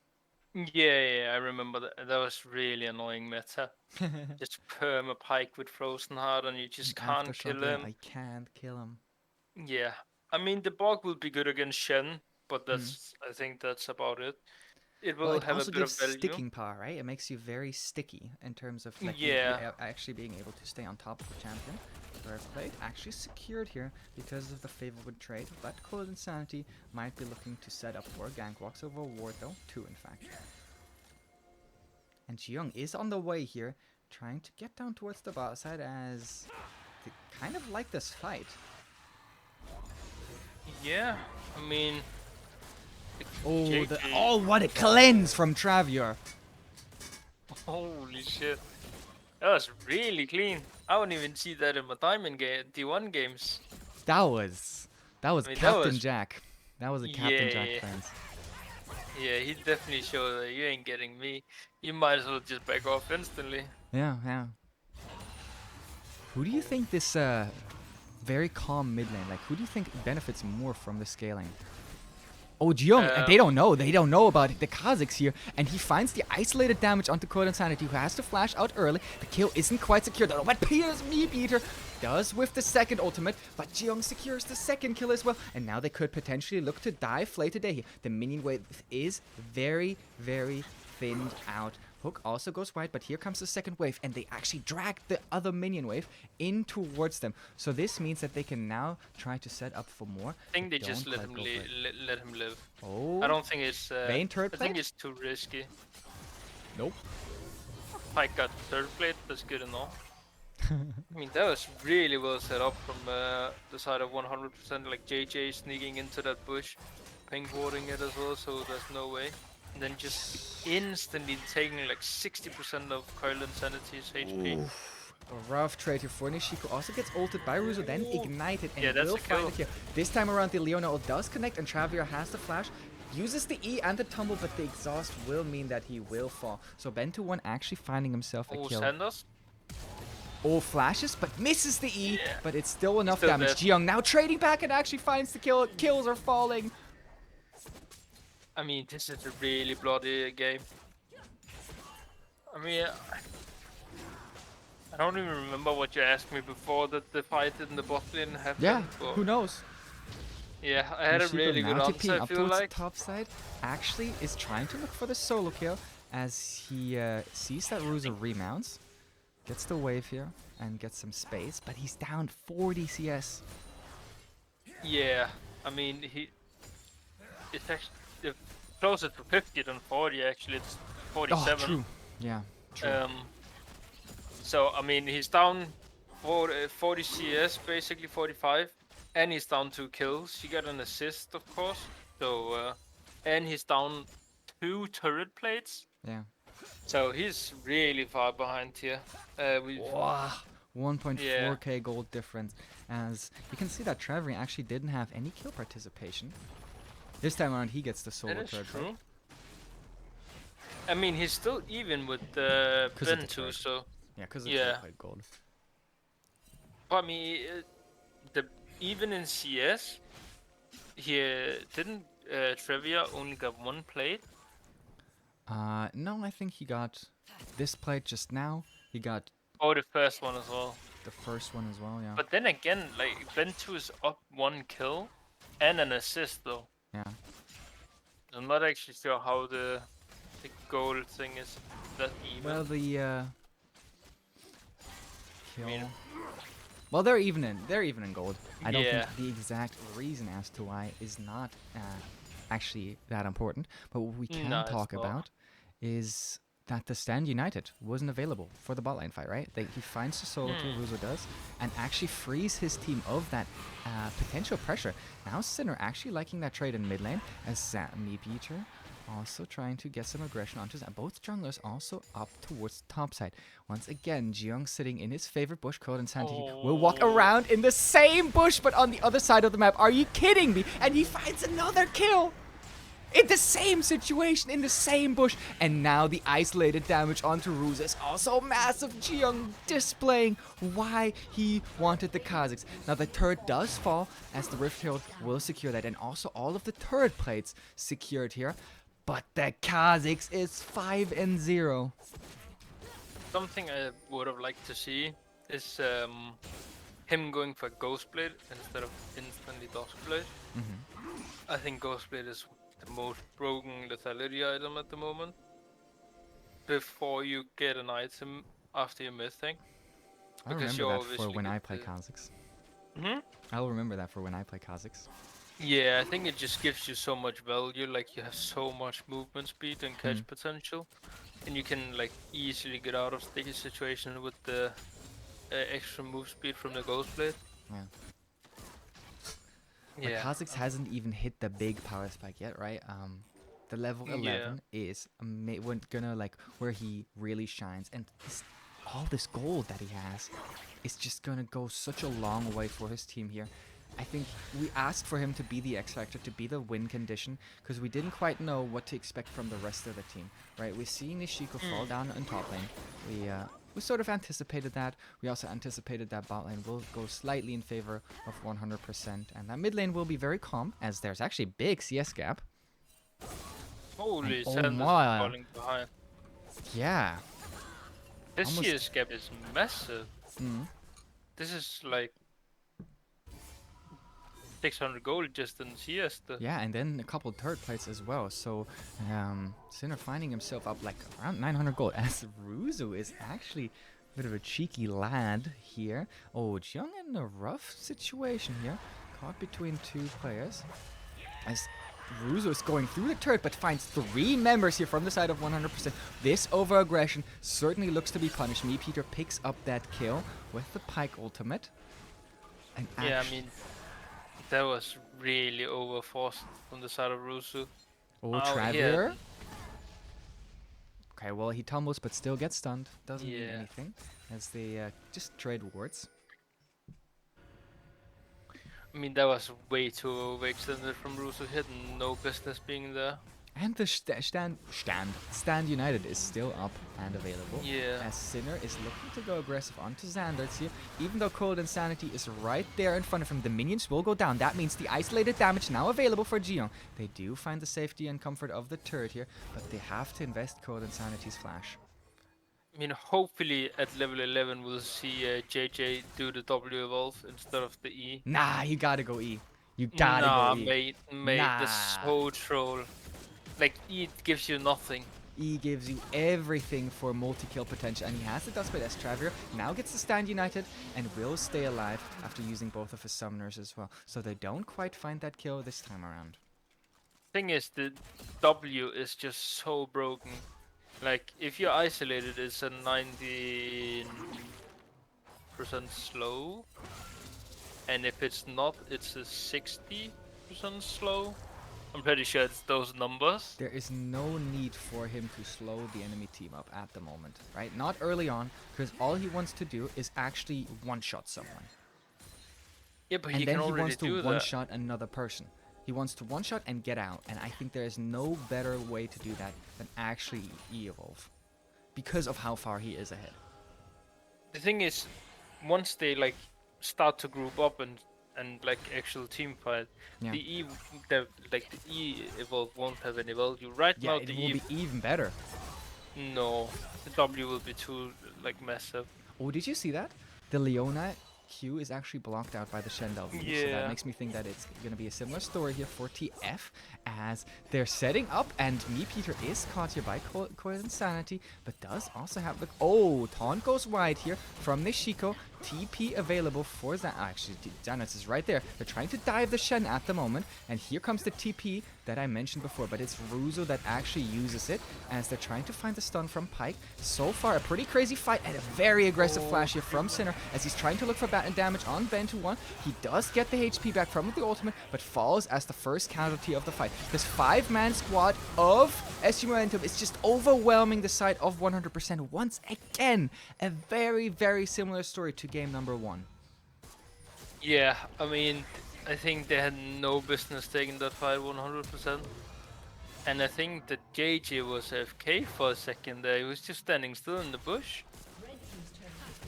yeah, I remember that. That was really annoying meta. him. Just perma Pike with Frozen Heart, and you just can't Aftershock, kill yeah, him. I can't kill him. Yeah, I mean the bug will be good against Shen, but Mm. I think that's about it. It Well, will it have a also bit gives of value. sticking power, right? It makes you very sticky in terms of like you Yeah, actually being able to stay on top of the champion. Third plate actually secured here because of the favorable trade, but Cold Insanity might be looking to set up for gank walks over a ward though, two in fact. And Jiyoung is on the way here, trying to get down towards the bot side as they kind of like this fight. yeah. I mean, Oh, JJ. what a cleanse from Travior. Holy shit. That was really clean. I wouldn't even see that in my Diamond game, D1 games. That was I mean, that Captain was Jack. That was a Captain Jack yeah, cleanse. yeah. He definitely showed that you ain't getting me. You might as well just back off instantly. Yeah, yeah. Who do you think this very calm mid lane, like who do you think benefits more from the scaling? Oh, Jung, and they Um, don't know. They don't know about the Kha'Zix here, and he finds the isolated damage onto Code Insanity, who has to flash out early. The kill isn't quite secure, though. But Peter's Meat Eater does with the second ultimate, but Jung secures the second kill as well, and now they could potentially look to die Flay today here. The minion wave is very, very thinned out. Hook also goes wide, but here comes the second wave, and they actually drag the other minion wave in towards them. So this means that they can now try to set up for more. I think they just Don't let quite him go for it. let him live. I Oh, don't think it's. Vayne turret I think plate? it's too risky. Nope. Pike got third plate. That's good enough. I mean, that was really well set up from the side of 100%. Like JJ sneaking into that bush, pink warding it as well, so there's no way. And then just instantly taking like 60% of Coil Insanity's HP. A rough trade here for Nishiko. Also gets ulted by Ruzo, then Ooh. ignited, and Yeah, that's will a find kill. the kill. This time around, the Leona ult does connect, and Travior has the flash. Uses the E and the tumble, but the exhaust will mean that he will fall. So Bento1 actually finding himself a Oh, kill. Sanders. All flashes, but misses the E, Yeah. but it's still enough Still damage. dead. Jiyoung now trading back and actually finds the kill. Kills are falling. I mean, this is a really bloody game. I mean, I don't even remember what you asked me before that the fight in the bot lane happened. Yeah, But who knows? yeah, I had a Nishiko really now good TPing answer, I up feel towards like. the top side. Actually is trying to look for the solo kill as he sees that Ruzo remounts. Gets the wave here and gets some space, but he's down 40 CS. Yeah, I mean, it's actually closer to 50 than 40, actually. It's Oh, 47. true. Yeah, true. So, I mean, he's down 40 CS, basically 45. And he's down 2 kills. He got an assist, of course. So, and he's down 2 turret plates. Yeah. So he's really far behind here. We've Wow. Yeah. 1.4k gold difference. As you can see that Traveling actually didn't have any kill participation. This time around he gets the That solo is turret. true. I mean, he's still even with 'Cause of the Ben too, turret. so Yeah, because the yeah. turret played gold. But I mean, even in CS, he didn't Trivia only got 1 plate. No, I think he got this plate just now. He got Oh, the first one as well. the first one as well, yeah. But then again, like Ben 2 is up 1 kill and an assist though. Yeah. I'm not actually sure how the gold thing is that even. Well, the I mean, kill. Well, they're even in gold. I don't think yeah. the exact reason as to why is not actually that important. But what we can No, it's talk not. about is that the Stand United wasn't available for the bot lane fight, right? He finds the solo kill, Ruzo does, and actually frees his team of that potential pressure. Now Sinner actually liking that trade in mid lane as Meatbeater also trying to get some aggression onto that. Both junglers also up towards the top side. Once again, Jiyoung sitting in his favorite bush, Cold Insanity, will walk Oh. around in the same bush but on the other side of the map. Are you kidding me? And he finds another kill! In the same situation, in the same bush. And now the isolated damage onto Ruse is also massive. Jiyoung displaying why he wanted the Kazakhs. Now the turret does fall as the Rift Herald will secure that. And also all of the turret plates secured here. But the Kazakhs is 5-0. Something I would have liked to see is him going for Ghostblade instead of instantly Duskblade. I think Ghostblade is the most broken lethality item at the moment. Before you get an item after your mything. I Because remember you that for obviously when get I play the- Kazakhs. Mhm. I'll remember that for when I play Kazakhs. Yeah, I think it just gives you so much value. Like you have so much movement speed and catch potential, and you can like easily get out of sticky situations with the extra move speed from the Ghostblade. Yeah. But Yeah. Kazakhs hasn't even hit the big power spike yet, right? The level 11 is gonna like where he really shines, and all this gold that he has is just gonna go such a long way for his team here. I think we asked for him to be the X Factor, to be the win condition, because we didn't quite know what to expect from the rest of the team, right? We're seeing Nishiko fall down in top lane. We sort of anticipated that. We also anticipated that bot lane will go slightly in favor of 100%, and that mid lane will be very calm, as there's actually a big CS gap. Holy, And, oh Sanders is my. falling behind. Yeah. This Almost- CS gap is massive. Mm. This is like 600 gold just in CS. Yeah, and then a couple third plates as well. So Sinner finding himself up like around 900 gold, as Ruzu is actually a bit of a cheeky lad here. Oh, Jiyoung in a rough situation here, caught between two players. As Ruzu is going through the turret, but finds 3 members here from the side of 100%. This over-aggression certainly looks to be punished. Meatbeater picks up that kill with the Pike ultimate. And Yeah, I mean, that was really overforced from the side of Rusu. oh, Travier. Okay, well, he tumbles, but still gets stunned. Doesn't mean Yeah. anything, as they just trade wards. I mean, that was way too overextended from Rusu. He had no business being there. And the Stand United is still up and available. Yeah. As Sinner is looking to go aggressive onto Xander's here. Even though Cold Insanity is right there in front of him, the minions will go down. That means the isolated damage now available for Jiyoung. They do find the safety and comfort of the turret here, but they have to invest Cold Insanity's flash. I mean, hopefully at level 11 we'll see JJ do the W evolve instead of the E. Nah, you gotta go E. You gotta go E. Mate, that's Nah. so troll. Like, E gives you nothing. E gives you everything for multi-kill potential, and he has the Dustblade as Travier. Now gets to Stand United and will stay alive after using both of his summoners as well. So they don't quite find that kill this time around. Thing is, the W is just so broken. Like, if you're isolated, it's a 19% slow. And if it's not, it's a 60% slow. I'm pretty sure it's those numbers. There is no need for him to slow the enemy team up at the moment, right? Not early on, because all he wants to do is actually one-shot someone. Yeah, but And he then can he already wants to do that. one-shot another person. He wants to one-shot and get out, and I think there is no better way to do that than actually E-evolve, because of how far he is ahead. The thing is, once they like start to group up and like actual team fight, Yeah. the E evolve won't have any value. Right Yeah, now it the will E be even better. no, the W will be too like massive. Oh, did you see that? The Leona Q is actually blocked out by the Shen W. So that Yeah. makes me think that it's going to be a similar story here for TF as they're setting up, and Me Peter is caught here by Coil Insanity, but does also have the... Oh, taunt goes wide here from Nishiko. TP available for that. Actually, Janus is right there. They're trying to dive the Shen at the moment, and here comes the TP that I mentioned before, but it's Ruzo that actually uses it as they're trying to find the stun from Pyke. So far, a pretty crazy fight and a very aggressive flash here from Sinner as he's trying to look for baton damage on Ben to 1. He does get the HP back from the ultimate, but falls as the first casualty of the fight. This 5-man squad of SG Momentum is just overwhelming the side of 100% once again. A very, very similar story to game number 1. Yeah, I mean, I think they had no business taking that fight 100%. And I think that JJ was AFK for a second there. He was just standing still in the bush.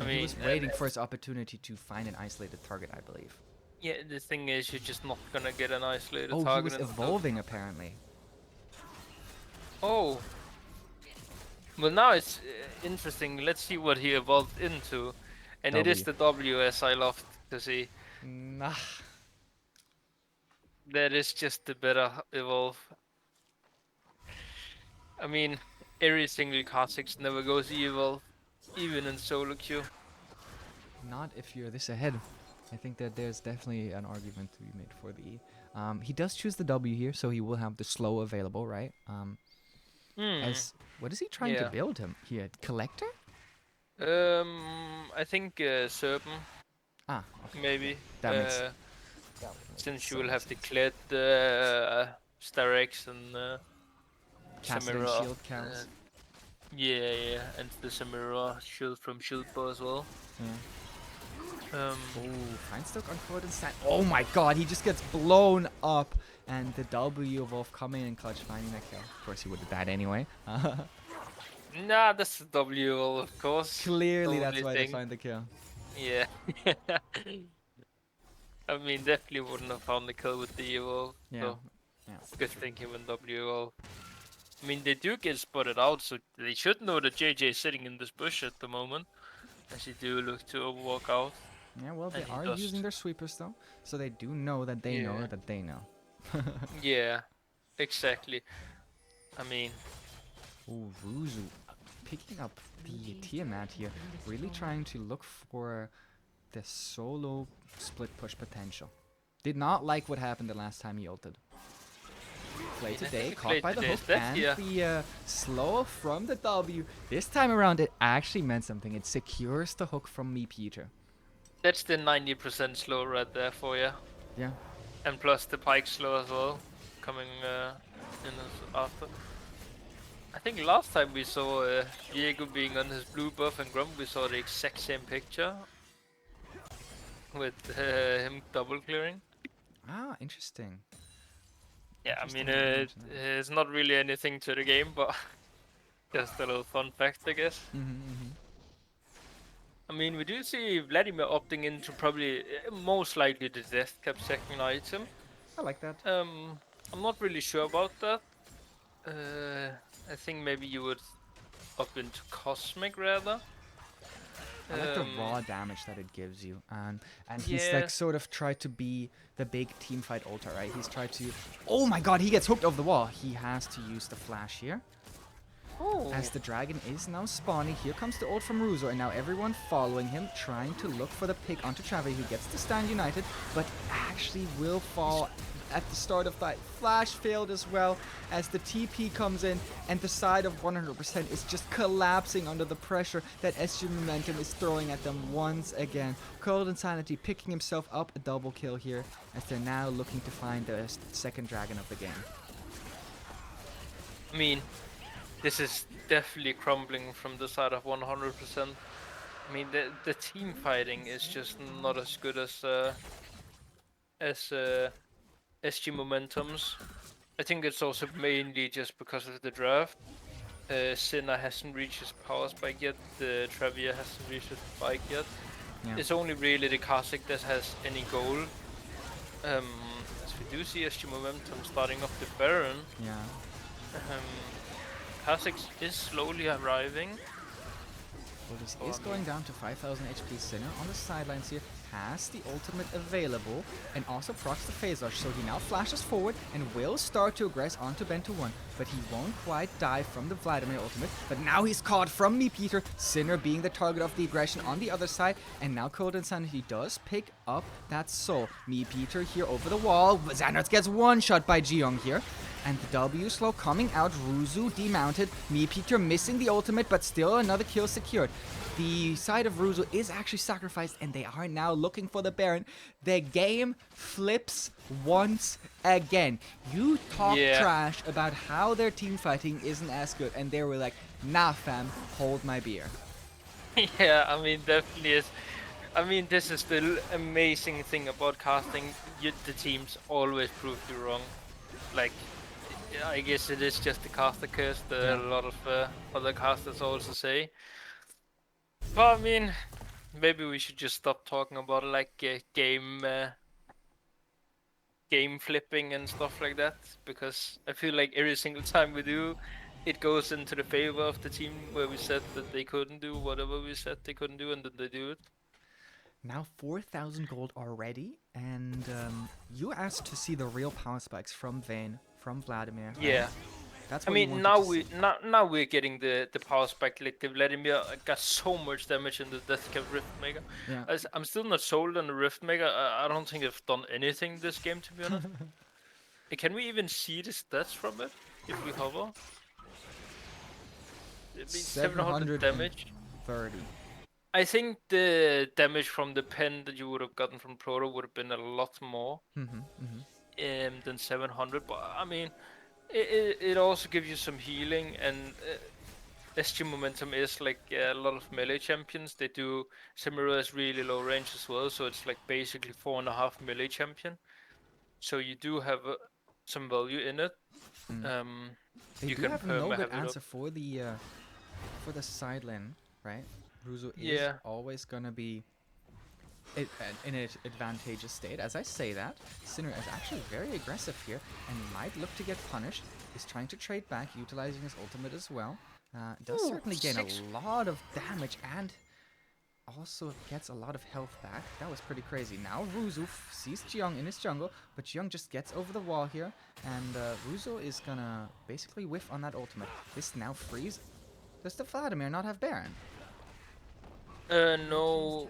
I mean, he was waiting for his opportunity to find an isolated target, I believe. Yeah, the thing is, you're just not gonna get an isolated Oh, target. he was evolving apparently. Oh. Well, now it's interesting. Let's see what he evolved into. And it is the WS I loved to see. Nah. That is just the better evolve. I mean, every single Kha'Zix never goes evil, even in solo queue. Not if you're this ahead. I think that there's definitely an argument to be made for the E. He does choose the W here, so he will have the slow available, right? As what is he trying to build him here? Collector? I think Serpent. Ah, okay. Maybe. That makes Since you will have declared Star X and Casting Samira. shield counts. Yeah, and the Samira shield from Shieldbow as well. Yeah. Oh, Feinstock on Cold and Sand. Oh my god, he just gets blown up. And the W evolve coming in clutch, finding that kill. Of course, he would have died anyway. Nah, that's the W, of course. Clearly, that's why they find the kill. Yeah. I mean, definitely wouldn't have found the kill with the evolve. Yeah. So Yeah. good thinking when W evolve. I mean, they do get spotted out, so they should know that JJ is sitting in this bush at the moment. As they do look to walk out. Yeah, well, they And he are does. using their sweepers though, so they do know that they know that they know. Yeah, exactly. I mean, Ooh, Ruzu picking up the Tiamat here, really trying to look for the solo split push potential. Did not like what happened the last time he ulted. Play today, caught by the hook, and the slow from the W. This time around, it actually meant something. It secures the hook from Me Peter. that's the 90% slow right there for you. Yeah. And plus the Pyke slow as well, coming in after. I think last time we saw Diego being on his blue buff and Grump, we saw the exact same picture. With him double clearing. Ah, interesting. Yeah, I mean, it's not really anything to the game, but just a little fun fact, I guess. I mean, we do see Vladimir opting into probably, most likely the Death Cap second item. I like that. I'm not really sure about that. I think maybe you would up into Cosmic rather. I like the raw damage that it gives you, and he's like sort of tried to be the big team fight ultra, right? He's tried to... Oh my god, he gets hooked over the wall. He has to use the flash here. As the dragon is now spawning, here comes the ult from Ruzo, and now everyone following him, trying to look for the pick onto Travis, who gets to stand united, but actually will fall at the start of that. Flash failed as well, as the TP comes in, and the side of 100% is just collapsing under the pressure that SG Momentum is throwing at them once again. Cold Insanity picking himself up a double kill here, as they're now looking to find the second dragon of the game. I mean, this is definitely crumbling from the side of 100%. I mean, the team fighting is just not as good as SG Momentum's. I think it's also mainly just because of the draft. Sinner hasn't reached his power spike yet, the Travia hasn't reached his spike yet. Yeah. It's only really the Kha'Zix that has any goal. As we do see SG Momentum starting off the Baron. Yeah. Kha'Zix is slowly arriving. Well, this is going down to 5,000 HP. Sinner on the sidelines here, has the ultimate available and also procs the phase rush, so he now flashes forward and will start to aggress onto Bento 1, but he won't quite die from the Vladimir ultimate. But now he's caught from Me Peter, Sinner being the target of the aggression on the other side, and now Cold Insanity does pick up that soul. Me Peter here over the wall, Xanax gets one shot by Jiyoung here, and the W slow coming out, Ruzu demounted, Me Peter missing the ultimate, but still another kill secured. The side of Ruzu is actually sacrificed, and they are now looking for the Baron. The game flips once again. You talk trash about how their team fighting isn't as good, and they were like, nah fam, hold my beer. Yeah, I mean, definitely is. I mean, this is the amazing thing about casting. The teams always prove you wrong. Like, I guess it is just the caster curse that a lot of other casters also say. But I mean, maybe we should just stop talking about like game flipping and stuff like that, because I feel like every single time we do, it goes into the favor of the team where we said that they couldn't do whatever we said they couldn't do, and then they do it. Now 4,000 gold already, and you asked to see the real power spikes from Vayne, from Vladimir. Right? Yeah. That's I what mean, now we're getting the power spike. Like the Vladimir got so much damage in the Death Cap Riftmaker. Yeah. I'm still not sold on the Riftmaker. I don't think I've done anything this game, to be honest. Can we even see the stats from it if we hover? It means 700 damage. 30. I think the damage from the pen that you would have gotten from Proto would have been a lot more than 700. But I mean, it also gives you some healing, and SG Momentum is like a lot of melee champions. They do Samira is really low range as well, so it's like basically 4.5 melee champion. So you do have some value in it. They you do can have no good answer for the side lane, right? Ruzu is always gonna be in an advantageous state. As I say that, Sinner is actually very aggressive here and might look to get punished. He's trying to trade back, utilizing his ultimate as well. Does certainly gain a lot of damage and also gets a lot of health back. That was pretty crazy. Now Ruzu sees Jiyoung in his jungle, but Jiyoung just gets over the wall here, and Ruzu is gonna basically whiff on that ultimate. This now frees. Does the Vladimir not have Baron? No.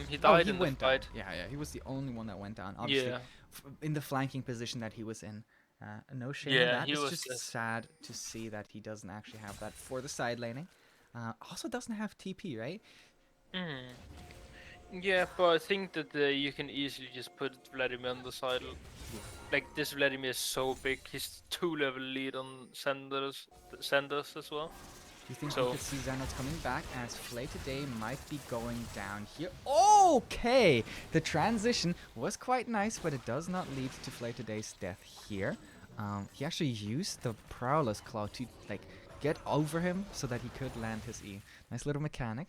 He died in the fight. Yeah, he was the only one that went down. Obviously, in the flanking position that he was in. No shame in that. It's just sad to see that he doesn't actually have that for the side laning. Also doesn't have TP, right? Yeah, but I think that you can easily just put Vladimir on the side. Like, this Vladimir is so big. He's 2-level lead on Sanders as well. Do you think we could see Xanax coming back as Flay today might be going down here? Okay! The transition was quite nice, but it does not lead to Flay today's death here. He actually used the Prowler's Claw to like get over him so that he could land his E. Nice little mechanic.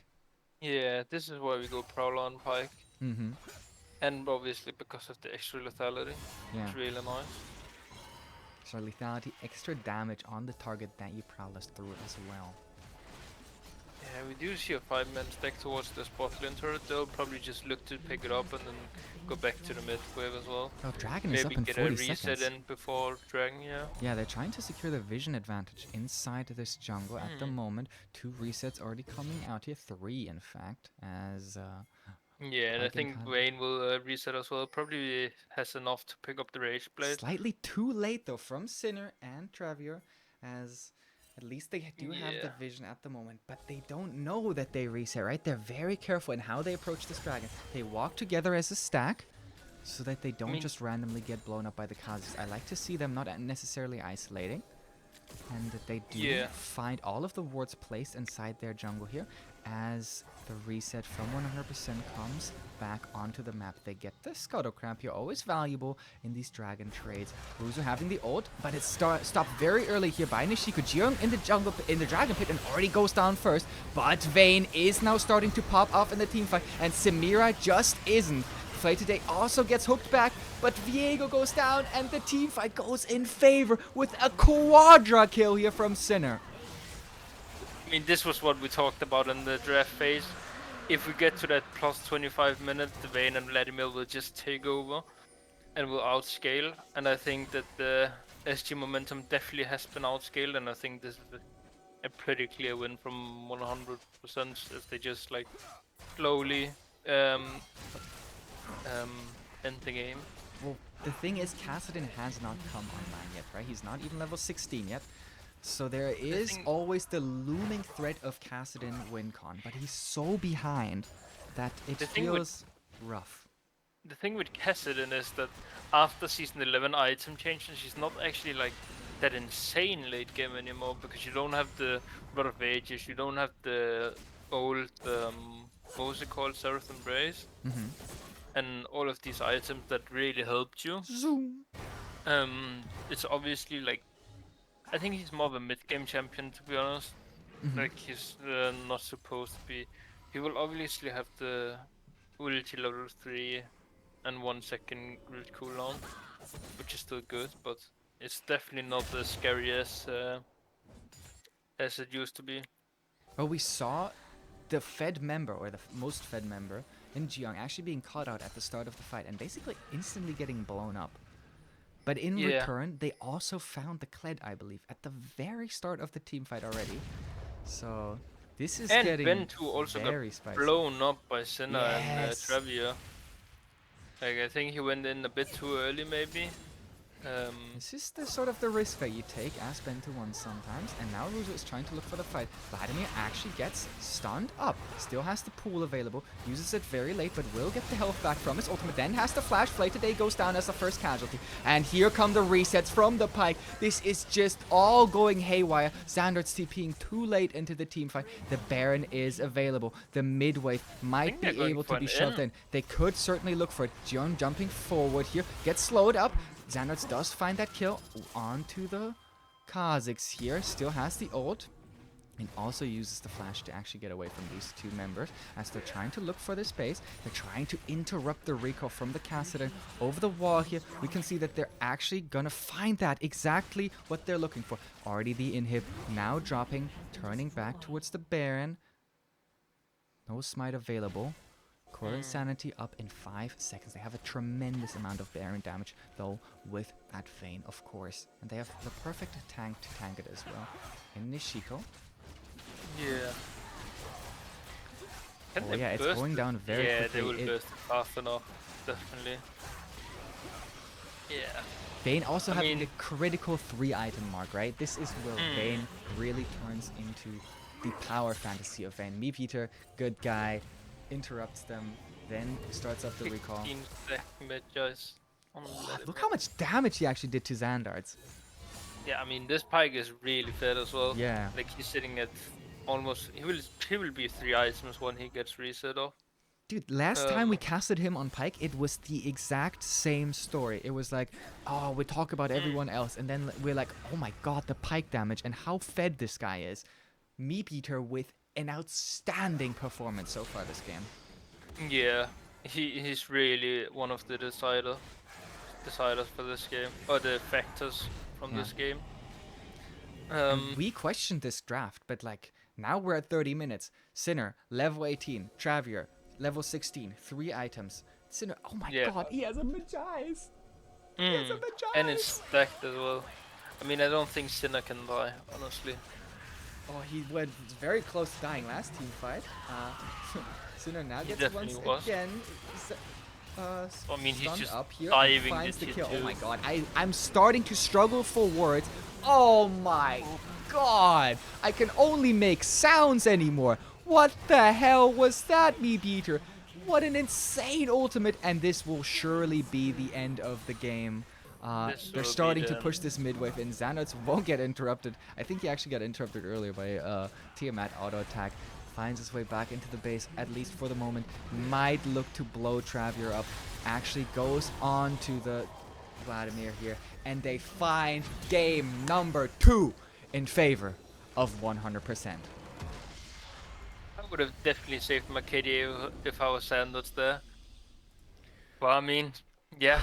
Yeah, this is why we go Prowler on Pike. And obviously because of the extra lethality. It's really nice. So lethality, extra damage on the target that you Prowlers through as well. Yeah, we do see a 5-man stack towards the spot lane turret. They'll probably just look to pick it up and then go back to the mid wave as well. Oh, Dragon is up in 40 seconds. Maybe get a reset in before Dragon, Yeah, they're trying to secure the vision advantage inside this jungle at the moment. 2 resets already coming out here. 3, in fact, as... yeah, and I think Vayne will reset as well. Probably has enough to pick up the Rage Blade. Slightly too late, though, from Sinner and Travior, as... At least they do have the vision at the moment, but they don't know that they reset, right? They're very careful in how they approach this dragon. They walk together as a stack so that they don't just randomly get blown up by the Kha'Zix. I like to see them not necessarily isolating, and that they do find all of the wards placed inside their jungle here as the reset from 100% comes back onto the map. They get the Scuttle Cramp here, always valuable in these dragon trades. Ruzu having the ult, but it's stopped very early here by Nishiko. Jiyoung in the jungle, in the dragon pit, and already goes down first. But Vayne is now starting to pop off in the team fight, and Samira just isn't. Flay today also gets hooked back, but Viego goes down, and the team fight goes in favor with a quadra kill here from Sinner. I mean, this was what we talked about in the draft phase. if we get to that plus 25 minutes, the Vayne and Vladimir will just take over and will outscale. And I think that the SG momentum definitely has been outscaled, and I think this is a pretty clear win from 100% if they just like slowly um, end the game. Well, the thing is, Kassadin has not come online yet, right? He's not even level 16 yet. So there is always the looming threat of Kassadin WinCon, but he's so behind that it feels rough. The thing with Kassadin is that after season 11 item changes, she's not actually like that insane late game anymore, because you don't have the Rod of Ages, you don't have the old, what was it called, Seraph Embrace? And all of these items that really helped you. Zoom. It's obviously like, I think he's more of a mid-game champion, to be honest. Like, he's not supposed to be. He will obviously have the ulti level 3 and 1 second ult cooldown, which is still good, but it's definitely not as scary as it used to be. Well, we saw the Fed member, or the most Fed member, in Jiang actually being caught out at the start of the fight and basically instantly getting blown up. But in return, they also found the Kled, I believe, at the very start of the team fight already. So this is getting Ben2 also very got spicy. blown up by Senna and Travier. Like, I think he went in a bit too early, maybe. This is the sort of the risk that you take as Ben2 wants sometimes, and now Ruzo is trying to look for the fight. Vladimir actually gets stunned up, still has the pool available, uses it very late, but will get the health back from his ultimate, then has the flash. Flay today goes down as the first casualty, and here come the resets from the Pyke. This is just all going haywire. Xander's TPing too late into the team fight. The Baron is available. The mid wave might be able to be shoved in. They could certainly look for it. Jion jumping forward here, gets slowed up. Xander's does find that kill onto the Kha'Zix here. Still has the ult. And also uses the flash to actually get away from these two members as they're trying to look for the space. They're trying to interrupt the recall from the Kassadin over the wall here. We can see that they're actually gonna find that exactly what they're looking for. Already the inhib now dropping, turning back towards the Baron. No smite available. Core Insanity up in 5 seconds. They have a tremendous amount of Baron damage, though, with that Vayne, of course. And they have the perfect tank to tank it as well. In Nishiko. Yeah. Oh yeah, it's going down very quickly. Yeah, they will burst it fast enough, definitely. Yeah. Vayne also having the critical 3 item mark, right? This is where Vayne really turns into the power fantasy of Vayne. Meat-Eater, good guy, interrupts them, then starts up the recall. Look how much damage he actually did to Xandards. Yeah, I mean, this Pyke is really fed as well. Yeah. Like, he's sitting at almost... He will be 3 items when he gets reset off. Dude, last time we casted him on Pyke, it was the exact same story. It was like, oh, we talk about everyone else, and then we're like, oh my god, the Pyke damage and how fed this guy is. Meat-Eater with an outstanding performance so far this game. Yeah, he's really one of the deciders for this game, or the factors from this game. We questioned this draft, but like now we're at 30 minutes. Sinner, level 18, Travier, level 16, 3 items. Sinner, oh my god, he has a Magi's. He has a Magi's. And it's stacked as well. I mean, I don't think Sinner can die, honestly. Oh, he went very close to dying last team fight. Sinner now gets once again. I mean, he's just up here diving finds the kill. Too. Oh my god, I'm starting to struggle for words. Oh my god, I can only make sounds anymore. What the hell was that, Meat-Eater? What an insane ultimate, and this will surely be the end of the game. They're starting to push this mid-wave in. Xanax won't get interrupted. I think he actually got interrupted earlier by Tiamat auto attack. Finds his way back into the base, at least for the moment. Might look to blow Travier up. Actually goes on to the Vladimir here. And they find game number 2 in favor of 100%. I would have definitely saved my KDA if I was Sanders there. But I mean, yeah,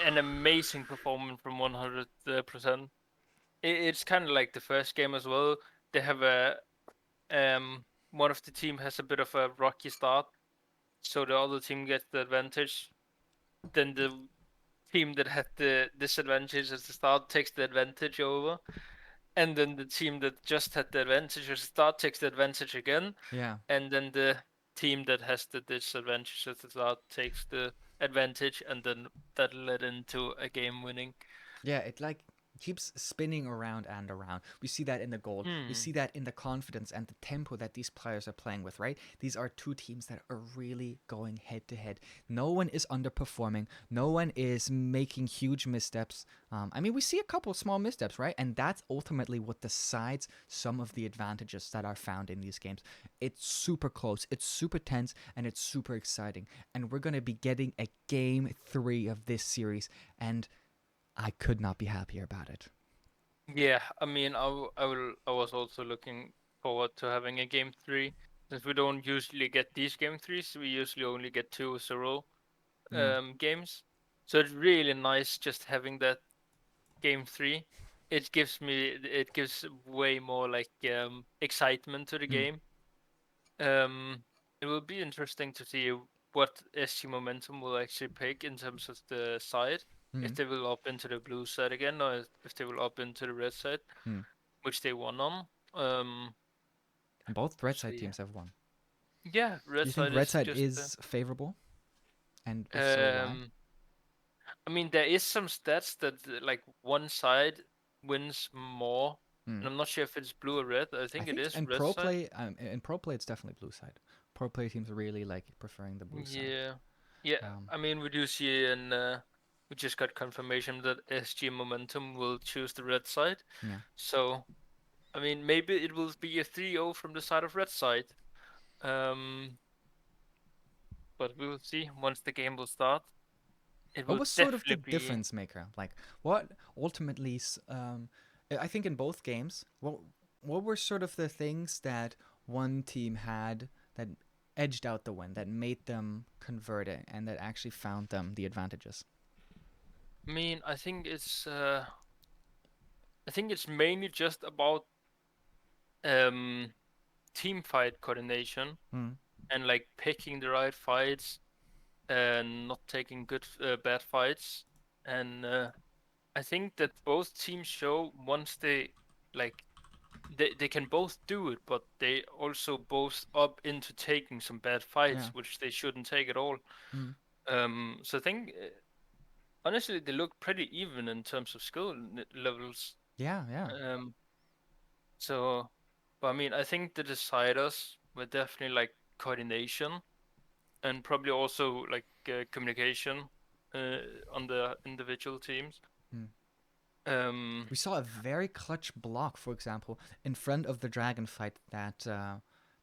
an amazing performance from 100%. It's kind of like the first game as well. They have a one of the team has a bit of a rocky start, so the other team gets the advantage. Then the team that had the disadvantage at the start takes the advantage over, and then the team that just had the advantage at the start takes the advantage again, Yeah. and then the team that has the disadvantage at the start takes the advantage, and then that led into a game winning. Yeah, it like keeps spinning around and around. We see that in the goal. We Hmm. see that in the confidence and the tempo that these players are playing with, right? These are two teams that are really going head to head. No one is underperforming. No one is making huge missteps. I mean, we see a couple of small missteps, right? And that's ultimately what decides some of the advantages that are found in these games. It's super close, it's super tense, and it's super exciting. And we're going to be getting a game 3 of this series. And I could not be happier about it. Yeah, I mean, I was also looking forward to having a game three, since we don't usually get these game threes. We usually only get 2-0 Yeah. games, so it's really nice just having that game three. It gives way more like excitement to the Mm. game. It will be interesting to see what SG Momentum will actually pick in terms of the side. If Mm. they will up into the blue side again, or if they will up into the red side, Mm. which they won on. Um, And both red so side yeah, teams have won. yeah, Do red you think side red is side just. is favorable? And if so, why? Um, I mean, there is some stats that like one side wins more, Mm. and I'm not sure if it's blue or red. I I think it think is red side. in pro play, it's definitely blue side. Pro play teams really like preferring the blue side. Yeah, yeah. Um, I mean, we do see, and we just got confirmation that SG Momentum will choose the red side. yeah. So, I mean, maybe it will be a 3-0 from the side of red side. Um, but we will see once the game will start. It What will was sort of the definitely be. difference maker? Like, what ultimately, I think in both games, what were sort of the things that one team had that edged out the win, that made them convert it, and that actually found them the advantages? I mean, I think it's mainly just about um team fight coordination Mm. and like picking the right fights and not taking bad fights. And I think that both teams show once like they can both do it, but they also both up into taking some bad Yeah. fights, which they shouldn't take at all. Mm. So I think honestly they look pretty even in terms of levels. Yeah. Yeah. Um, so, but I mean, I think the deciders were definitely like coordination and probably also like communication uh, on the individual teams. Mm. Um, We saw a very clutch block, for example, in front of the dragon fight that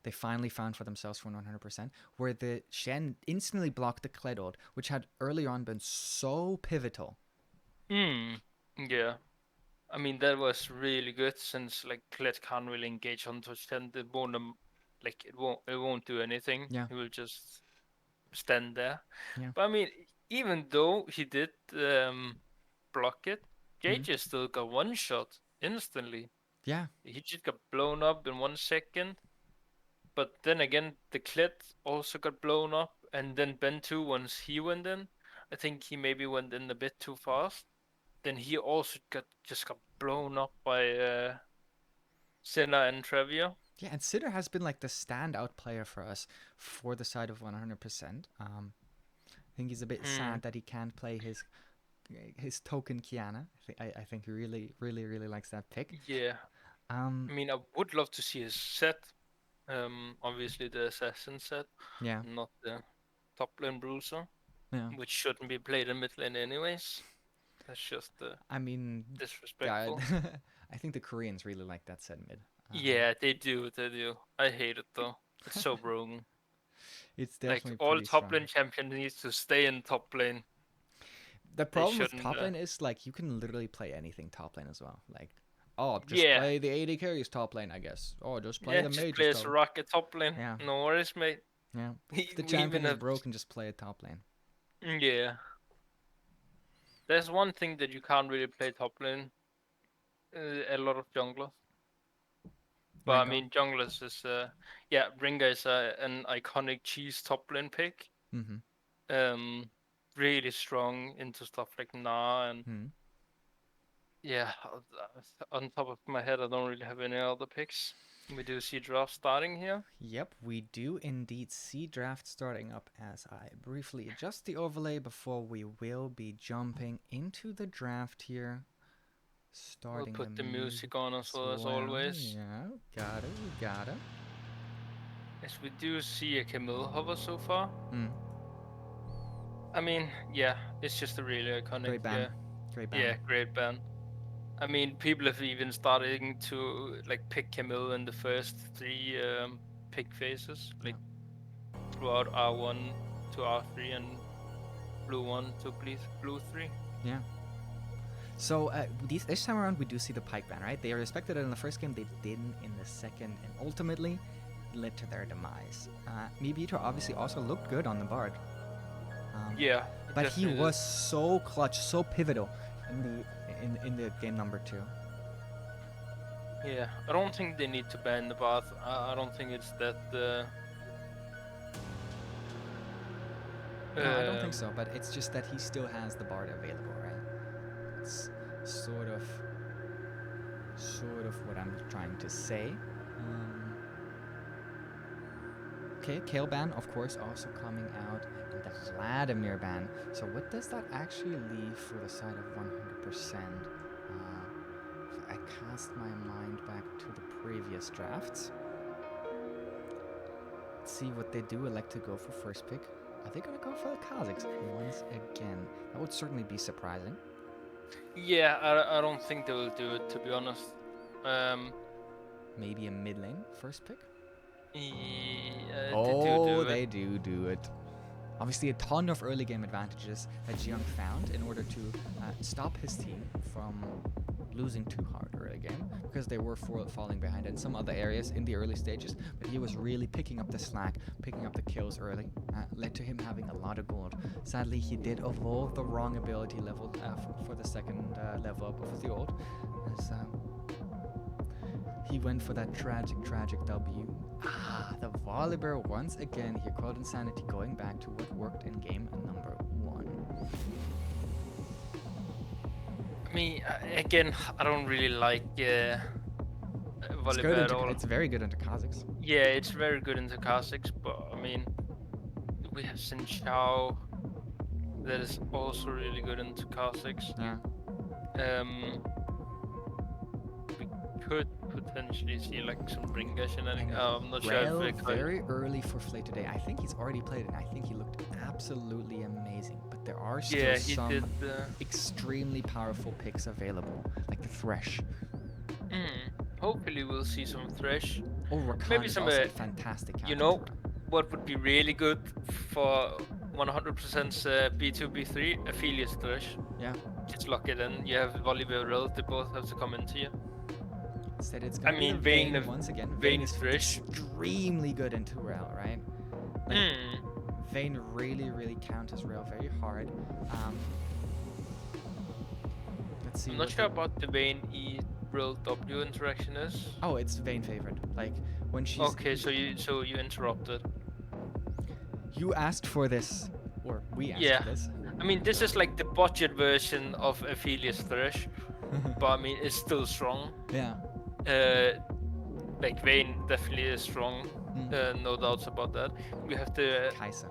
they finally found for themselves for 100%, where the Shen instantly blocked the Kledord, which had earlier on been so pivotal. mm, yeah, I mean that was really good since like Kled can't really engage on Toshtent. It won't like it won't do anything. Yeah, He will just stand there. yeah, But I mean, even though he did block it, mm, JJ still got one shot instantly. yeah, He just got blown up in 1 second. But then again, the clit also got blown up, and then Ben 2, once he went in, I think he maybe went in a bit too fast. Then he also got blown up by Senna and Trevia. yeah. And Sitter has been like the standout player for us for the side of 100%. I think he's a bit Hmm. sad that he can't play his token Kiana. I think he really, really, really likes that pick. Yeah. Um, I mean, I would love to see his set. Obviously the assassin set, yeah, not the top lane bruiser, yeah. which shouldn't be played in mid lane anyways. That's just I mean, God, disrespectful. I think the Koreans really like that set mid. Yeah, they do. They do. I hate it though. It's so broken. It's Like definitely all pretty top strong. lane champion needs to stay in top lane. The They problem with shouldn't. top lane is like you can literally play anything top lane as well. Like, oh, just Yeah, play the AD carries top lane, I guess. Oh, just play yeah. the Just mages play as top. a rocket top lane. Yeah, No worries, mate. yeah. If the We even champion is have. broken, just play a top lane. Yeah. There's one thing that you can't really play top lane. A lot of junglers. But I Ringo. mean, junglers is yeah, Ringa is an iconic cheese top lane pick. Mm-hmm. Um, really strong into stuff like Gnar and Mm-hmm. yeah. On top of my head, I don't really have any other picks. We do see draft starting here. Yep, we do indeed see draft starting up as I briefly adjust the overlay before we will be jumping into the draft here. We'll Starting the put the music music on as as well as well. always. Yeah, got it, we got it. Yes, we do see a Camille hover so far. Mm, I mean, yeah, it's just a really iconic, great ban. Great ban. yeah, great band. I mean, people have even starting to like pick Camille in the first three pick phases, like throughout R1 to R3 and Blue 1 to Blue 3. Yeah. So this time around we do see the pike ban, right? They respected it in the first game, they didn't in the second, and ultimately led to their demise. Mebeater obviously also looked good on the Bard. Yeah, but he definitely was so clutch, so pivotal in the game number 2. yeah, I don't think they need to ban the bath. I don't think it's that. No, I don't think so. But it's just that he still has the Bard available, right? It's sort of what I'm trying to say. Okay, Kale ban, of course, also coming out, and the Vladimir ban. So what does that actually leave for the side of 100%? If I cast my mind back to the previous drafts, let's see what they do elect to go for first pick. Are they going to go for the Kazakhs once again? That would certainly be surprising. Yeah, I don't think they will do it, to be honest. Maybe a mid lane first pick? Yeah, they do it. Obviously, a ton of early game advantages that Jiang found in order to stop his team from losing too hard early game, because they were falling behind in some other areas in the early stages, but he was really picking up the slack, picking up the kills early, led to him having a lot of gold. Sadly, he did evolve the wrong ability level for the second level up of the old, as he went for that tragic W. The Volibear once again here, called Insanity, going back to what worked in game number 1. I mean, again, I don't really like Volibear at all. It's very good into Kazakhs. Yeah, it's very good into Kazakhs, but I mean, we have Xin Chao that is also really good into Kazakhs. Yeah. We could potentially see like some Ringa shenanigans. I'm not sure Rel if very early for Flay today. I think he's already played it, and I think he looked absolutely amazing. But there are still some extremely powerful picks available, like the Thresh. Hopefully we'll see some Thresh. Or Rakan maybe is some also fantastic. You know what would be really good for 100% B2 B3? Aphelios Thresh. Yeah. Just lock it in. You have Volibear Rel, they both have to come into you. Instead, it's gonna be Vayne once again. Vayne is Thresh. Extremely good into Rel, right? Like, Vayne really counters Rel very hard. Let's see. I'm not sure about the Vayne E Rel W interaction is. Oh, it's Vayne favorite. Like when she's okay. So you interrupted. You asked for this, or we asked for this. I mean, this is like the budget version of Aphelios Thresh, but I mean, it's still strong. Yeah. Like Vayne definitely is strong, no doubts about that. We have the Kai'Sa.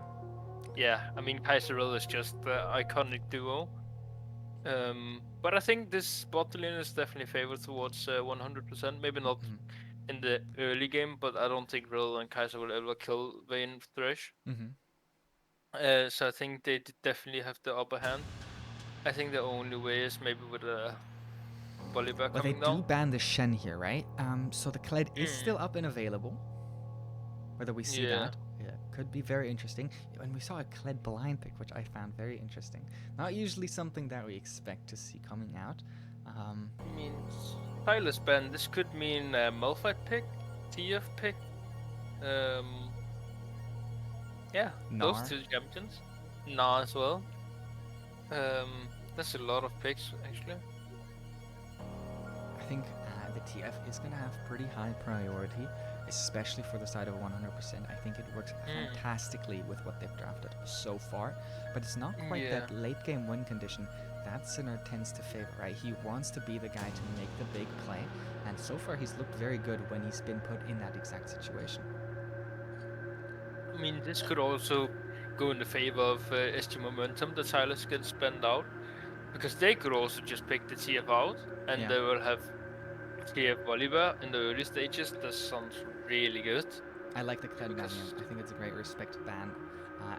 Yeah, I mean Kai'Sa is just the iconic duo. But I think this bot lane is definitely favored towards 100%. Maybe not in the early game, but I don't think Rel and Kai'Sa will ever kill Vayne Thresh. So I think they definitely have the upper hand. I think the only way is maybe with a Volibear coming down. But they do ban the Shen here, right? So the Kled is still up and available. Whether we see that, could be very interesting. And we saw a Kled blind pick, which I found very interesting. Not usually something that we expect to see coming out. I mean, Silas ban. This could mean a Malphite pick, TF pick. Yeah, Gnar. those two champions. Gnar as well. That's a lot of picks, actually. I think the TF is going to have pretty high priority, especially for the side of 100%. I think it works fantastically with what they've drafted so far, but it's not quite Yeah. that late game win condition that Sinner tends to favor, right? He wants to be the guy to make the big play, and so far he's looked very good when he's been put in that exact situation. I mean, this could also go in the favor of SG Momentum that Silas gets spent out, because they could also just pick the TF out, and Yeah. they will have TF Bolivar in the early stages. That sounds really good. I like the Clan ban Because here. I think it's a great respect ban.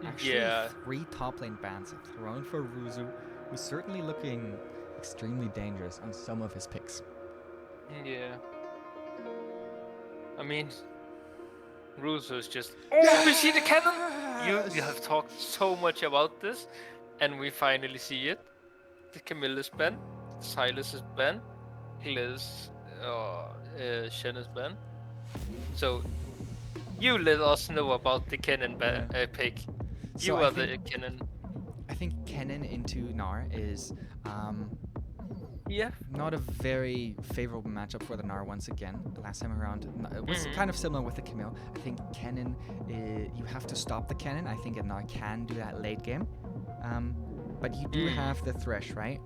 Actually, yeah, 3 top lane bans thrown for Ruzu, who's certainly looking extremely dangerous on some of his picks. yeah. I mean, Russo is just. Oh, we see the cannon. You have talked so much about this, and we finally see it. The Camille is banned, Silas is banned, Hillis, Shen is banned. So you let us know about the cannon pick. So You are the cannon. I think Kennen into Gnar is Yeah. not a very favorable matchup for the Gnar once again. The last time around, it was kind of similar with the Camille. I think Kennen, you have to stop the Kennen. I think a Gnar can do that late game. But you do have the Thresh, right?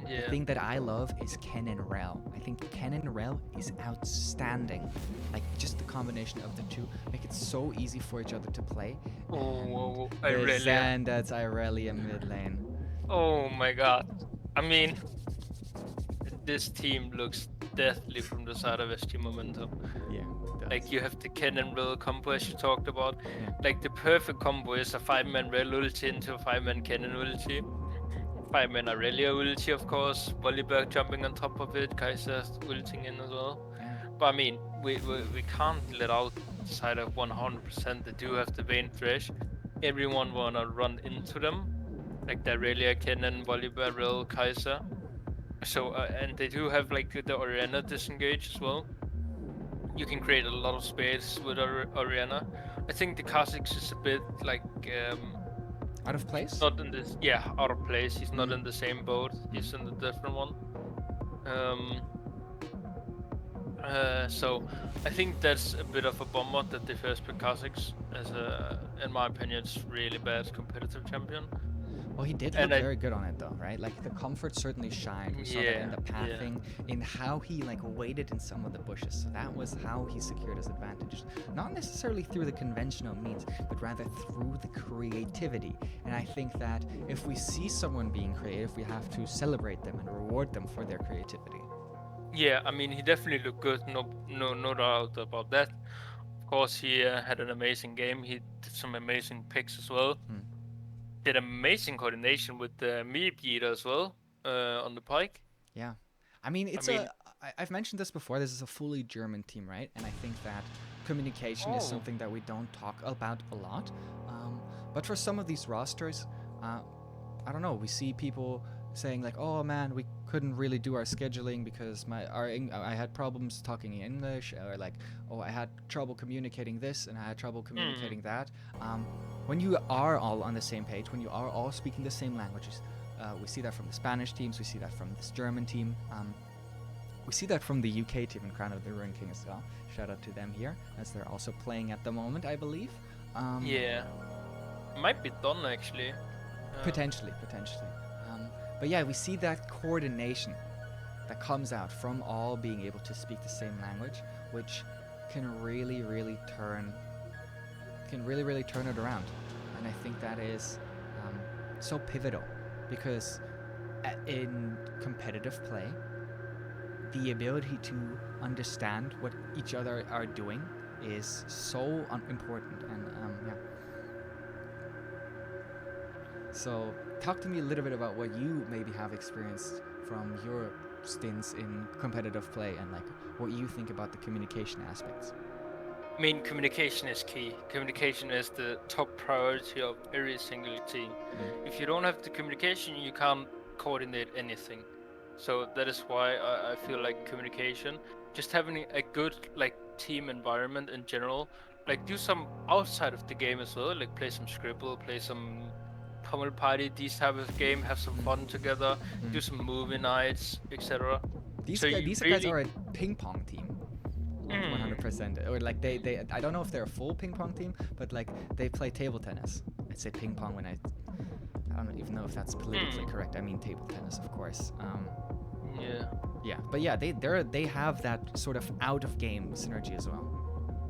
Yeah. The thing that I love is Ken and Rel. I think Ken and Rel is outstanding. Like, just the combination of the two make it so easy for each other to play. Oh, And that's Irelia mid lane. Oh my god. I mean, this team looks deathly from the side of SG Momentum. Yeah. Like, you have the Ken and Rel combo as you talked about. Yeah. Like, the perfect combo is a 5-man Rel ulti into a 5-man Kennen ulti. 5-man Aurelia ulti, of course. Volibear jumping on top of it. Kaiser ulting in as well. Yeah. But I mean, we can't let out the side of 100%. They do have the Vayne Thresh. Everyone wanna run into them. Like the Aurelia, Kennen, Volibear, Rel, Kaiser. So, and they do have like the Orianna disengage as well. You can create a lot of space with Orianna. I think the Kha'Zix is a bit like out of place? Not in this, out of place. He's not in the same boat. He's in a different one. So I think that's a bit of a bummer that they first pick Kha'Zix as a, in my opinion, it's really bad competitive champion. Well, he did look very good on it though, right? Like, the comfort certainly shined. We saw that in the pathing, in how he like waited in some of the bushes. So that was how he secured his advantages. Not necessarily through the conventional means, but rather through the creativity. And I think that if we see someone being creative, we have to celebrate them and reward them for their creativity. Yeah, I mean, he definitely looked good. No doubt about that. Of course, he had an amazing game. He did some amazing picks as well. Did amazing coordination with the Meep Eater as well on the pike. Yeah. I mean, I've mentioned this before. This is a fully German team, right? And I think that communication is something that we don't talk about a lot. But for some of these rosters, I don't know. We see people saying like, "Oh man, we couldn't really do our scheduling because I had problems talking English," or like, "Oh, I had trouble communicating this and I had trouble communicating that." When you are all on the same page, when you are all speaking the same languages, we see that from the Spanish teams, we see that from this German team, we see that from the UK team in Crown of the Ruin King as well. Shout out to them here, as they're also playing at the moment, I believe. Might be done actually. Potentially. But yeah, we see that coordination that comes out from all being able to speak the same language, which can really turn it around. And I think that is so pivotal, because in competitive play, the ability to understand what each other are doing is so important. And so talk to me a little bit about what you maybe have experienced from your stints in competitive play, and like what you think about the communication aspects. I mean, communication is key. Communication is the top priority of every single team. If you don't have the communication, you can't coordinate anything. So that is why I feel like communication, just having a good like team environment in general, like do some outside of the game as well, like play some Scribble, play some Pummel Party, these type of game, have some fun together, do some movie nights, etc. These So guys, you these guys really are a ping pong team. Like 100%. Or like they I don't know if they're a full ping pong team, but like they play table tennis. I say ping pong when I don't even know if that's politically correct. I mean table tennis, of course. yeah. Yeah, but yeah, they have that sort of out of game synergy as well.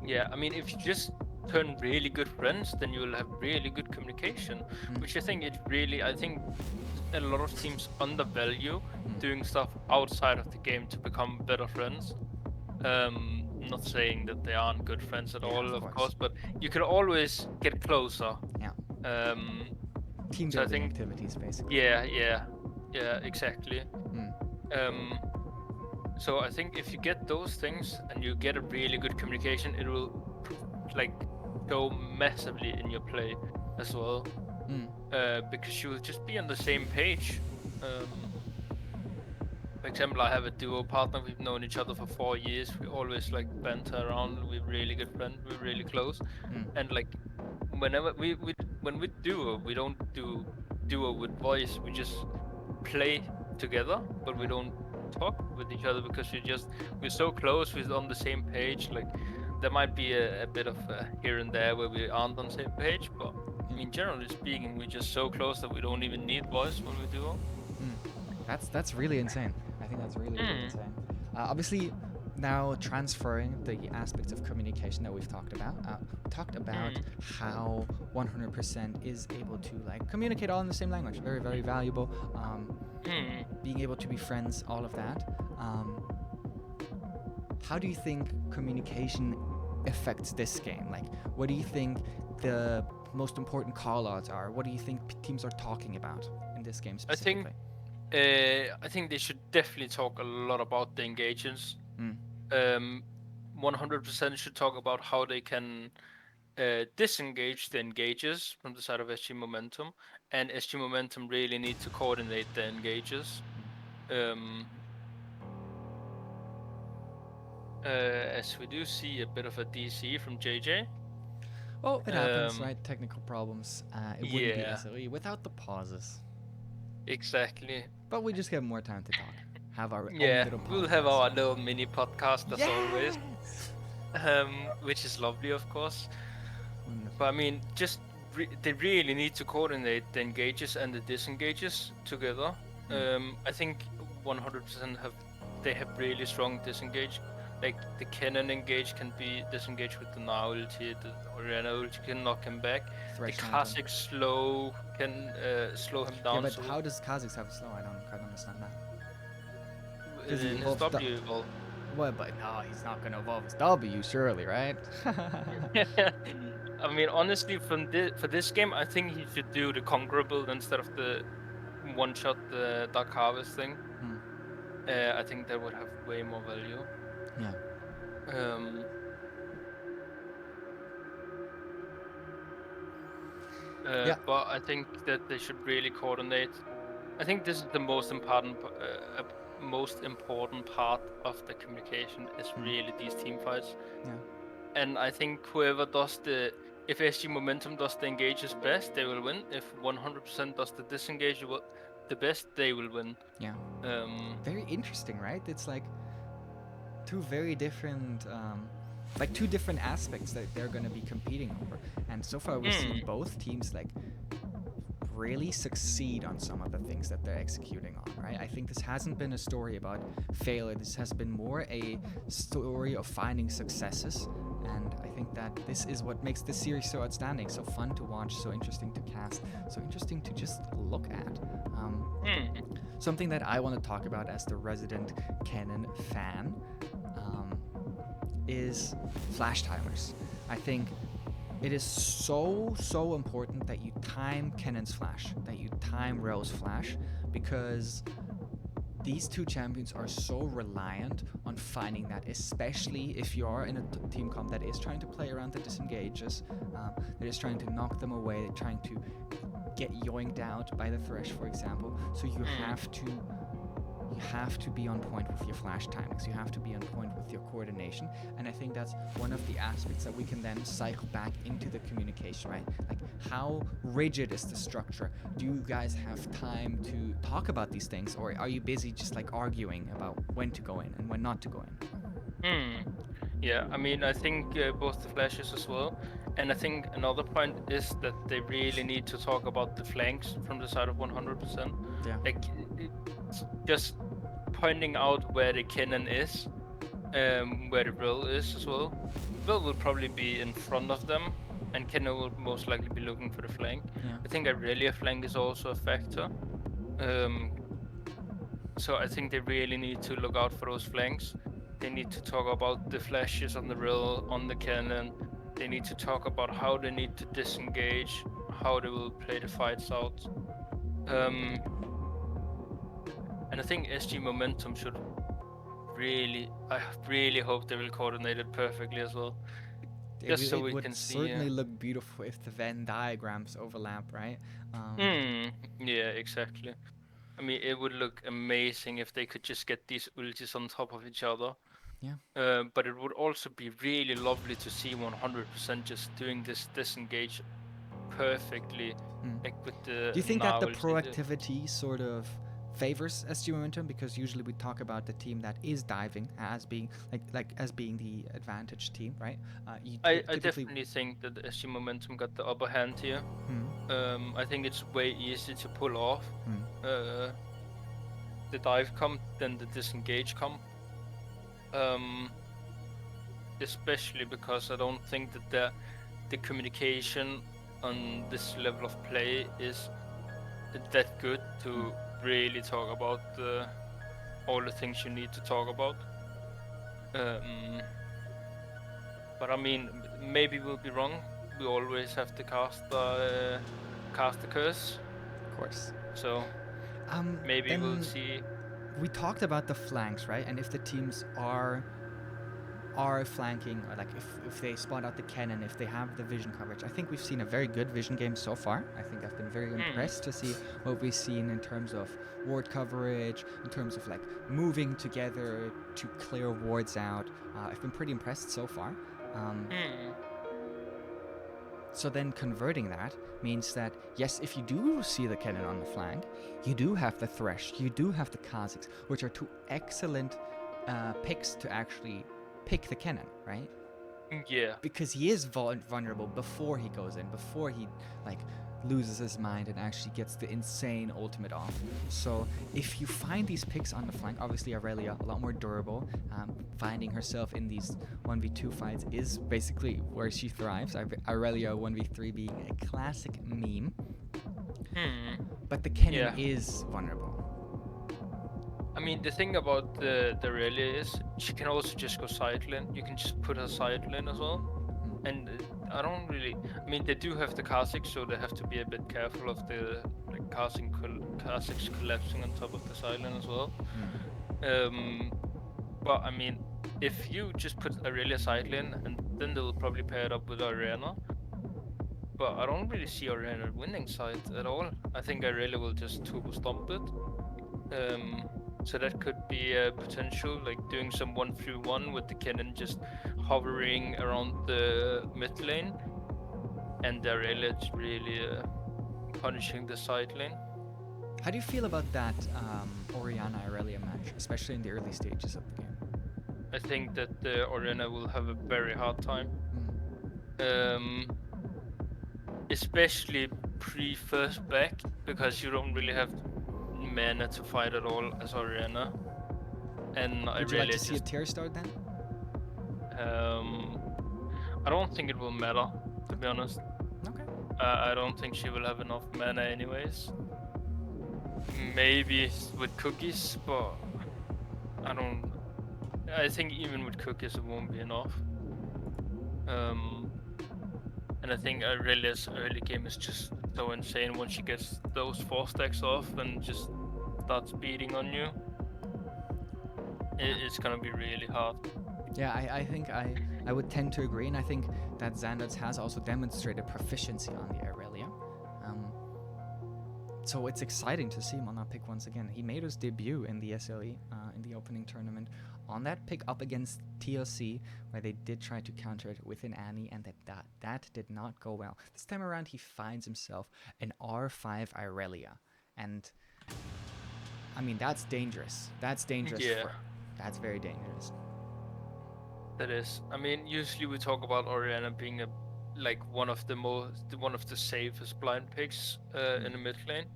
Yeah, I mean, if you just turn really good friends, then you will have really good communication, which I think I think a lot of teams undervalue doing stuff outside of the game to become better friends. Not saying that they aren't good friends at Yeah, all, of of course. course, but you can always get closer. Yeah, Um, team so I building think, activities basically. yeah, exactly. Mm. Um, so I think if you get those things and you get a really good communication, it will like show massively in your play as well. Mm. Because you will just be on the same page. For example, I have a duo partner. We've known each other for 4 years. We always like banter around. We're really good friends. We're really close. And like whenever when we duo, we don't do duo with voice. We just play together, but we don't talk with each other because we're so close. We're on the same page. Like there might be a bit of here and there where we aren't on the same page, but I mean, generally speaking, we're just so close that we don't even need voice when we duo. That's really insane. I think that's really insane. Obviously, now transferring the aspects of communication that we've talked about, how 100% is able to like communicate all in the same language. Very, very valuable. Being able to be friends, all of that. How do you think communication affects this game? Like, what do you think the most important call-outs are? What do you think teams are talking about in this game specifically? I think they should definitely talk a lot about the engages. 100% should talk about how they can disengage the engages from the side of SG Momentum, and SG Momentum really need to coordinate the engages. As we do see a bit of a DC from JJ. Well, it happens, right? Technical problems. It wouldn't be Yeah. SLE without the pauses. Exactly. But we just get more time to talk. Have our own Yeah, little podcast. we'll have our little mini podcast as always, Yes! which is lovely, of course. Wonderful. But I mean, they really need to coordinate the engages and the disengages together. I think 100% they have really strong disengage. Like the Kennen engage can be disengaged with the Na ulti, the Orianna ulti can knock him back. Thresh the Mountain. Kha'Zix slow can slow him down. Yeah, but so how does Kha'Zix have slow? I don't quite understand that. in he his evolved W evolve. Well, but no, he's not gonna evolve his W, surely, right? I mean, honestly, for this game, I think he should do the Conqueror build instead of the one-shot the Dark Harvest thing. I think that would have way more value. Yeah. But I think that they should really coordinate. I think this is the most important part of the communication is really these team fights. Yeah. And I think if SG Momentum does the engages best, they will win. If 100% does the disengage the best, they will win. Yeah. Very interesting, right? It's like two very different, two different aspects that they're going to be competing over. And so far, we've seen both teams like really succeed on some of the things that they're executing on, right? I think this hasn't been a story about failure. This has been more a story of finding successes. And I think that this is what makes this series so outstanding, so fun to watch, so interesting to cast, so interesting to just look at. Something that I want to talk about as the resident Kennen fan is flash timers. I think it is so important that you time Kennen's flash, that you time Rell's flash, because these two champions are so reliant on finding that, especially if you are in a team comp that is trying to play around the disengages, that is trying to knock them away, trying to get yoinked out by the Thresh, for example. So you have to you have to be on point with your flash timings. You have to be on point with your coordination. And I think that's one of the aspects that we can then cycle back into the communication, right? Like, how rigid is the structure? Do you guys have time to talk about these things, or are you busy just like arguing about when to go in and when not to go in? Yeah, I mean, I think both the flashes as well. And I think another point is that they really need to talk about the flanks from the side of 100%. Yeah. Like, it's just pointing out where the cannon is, where the Brill is as well. Brill will probably be in front of them, and Cannon will most likely be looking for the flank. Yeah. I think Aurelia flank is also a factor. So I think they really need to look out for those flanks. They need to talk about the flashes on the Brill, on the cannon. They need to talk about how they need to disengage, how they will play the fights out. And I think SG Momentum should I really hope they will coordinate it perfectly as well. Just so we would can see. certainly look beautiful if the Venn diagrams overlap, right? Yeah, exactly. I mean, it would look amazing if they could just get these ultis on top of each other. Yeah. But it would also be really lovely to see 100% just doing this disengage perfectly, like with the. Do you think that the ulti. proactivity sort of favors SG Momentum, because usually we talk about the team that is diving as being as being the advantage team, right? I definitely think that the SG Momentum got the upper hand here. I think it's way easier to pull off the dive comp than the disengage comp. Especially because I don't think that the communication on this level of play is that good to really talk about all the things you need to talk about. But I mean, maybe we'll be wrong. We always have to cast the curse. Of course. So maybe we'll see. We talked about the flanks, right? And if the teams are flanking, or like if they spot out the cannon, if they have the vision coverage. I think we've seen a very good vision game so far. I think I've been very impressed to see what we've seen in terms of ward coverage, in terms of like moving together to clear wards out. I've been pretty impressed so far. So then converting that means that, yes, if you do see the cannon on the flank, you do have the Thresh, you do have the Kha'Zix, which are two excellent picks to actually pick the cannon, right? Yeah. Because he is vulnerable before he goes in, before he like loses his mind and actually gets the insane ultimate off. So if you find these picks on the flank, obviously Aurelia a lot more durable. Finding herself in these 1v2 fights is basically where she thrives. Aurelia 1v3 being a classic meme. But the cannon is vulnerable. I mean, the thing about the Aurelia is she can also just go side lane. You can just put her side lane as well. And I don't really. I mean, they do have the Kha'Zix, so they have to be a bit careful of the Kha'Zix collapsing on top of the side lane as well. But I mean, if you just put Aurelia side lane, and then they'll probably pair it up with Orianna. But I don't really see Orianna winning side at all. I think Aurelia will just turbo stomp it. So that could be a potential, like doing some 1-3-1 with the cannon just hovering around the mid lane, and the Aurelia really punishing the side lane. How do you feel about that Orianna-Aurelia match, especially in the early stages of the game? I think that the Orianna will have a very hard time. Especially pre-first back, because you don't really have mana to fight at all as Orianna. And Would you like to see a tier start then? I don't think it will matter, to be honest. Okay. I don't think she will have enough mana anyways. Maybe with cookies, but I think even with cookies it won't be enough. And I think Aurelia's early game is just so insane once she gets those 4 stacks off and just starts beating on you. It's gonna be really hard. Yeah, I think I would tend to agree, and I think that Xander's has also demonstrated proficiency on the Aurelia. So it's exciting to see him on that pick once again. He made his debut in the SLE in the opening tournament on that pick up against TLC, where they did try to counter it with an Annie, and that did not go well. This time around, he finds himself an R5 Irelia, and I mean that's dangerous. That's dangerous. Yeah, That's very dangerous. that is. I mean, usually we talk about Oriana being like one of the safest blind picks in the mid lane.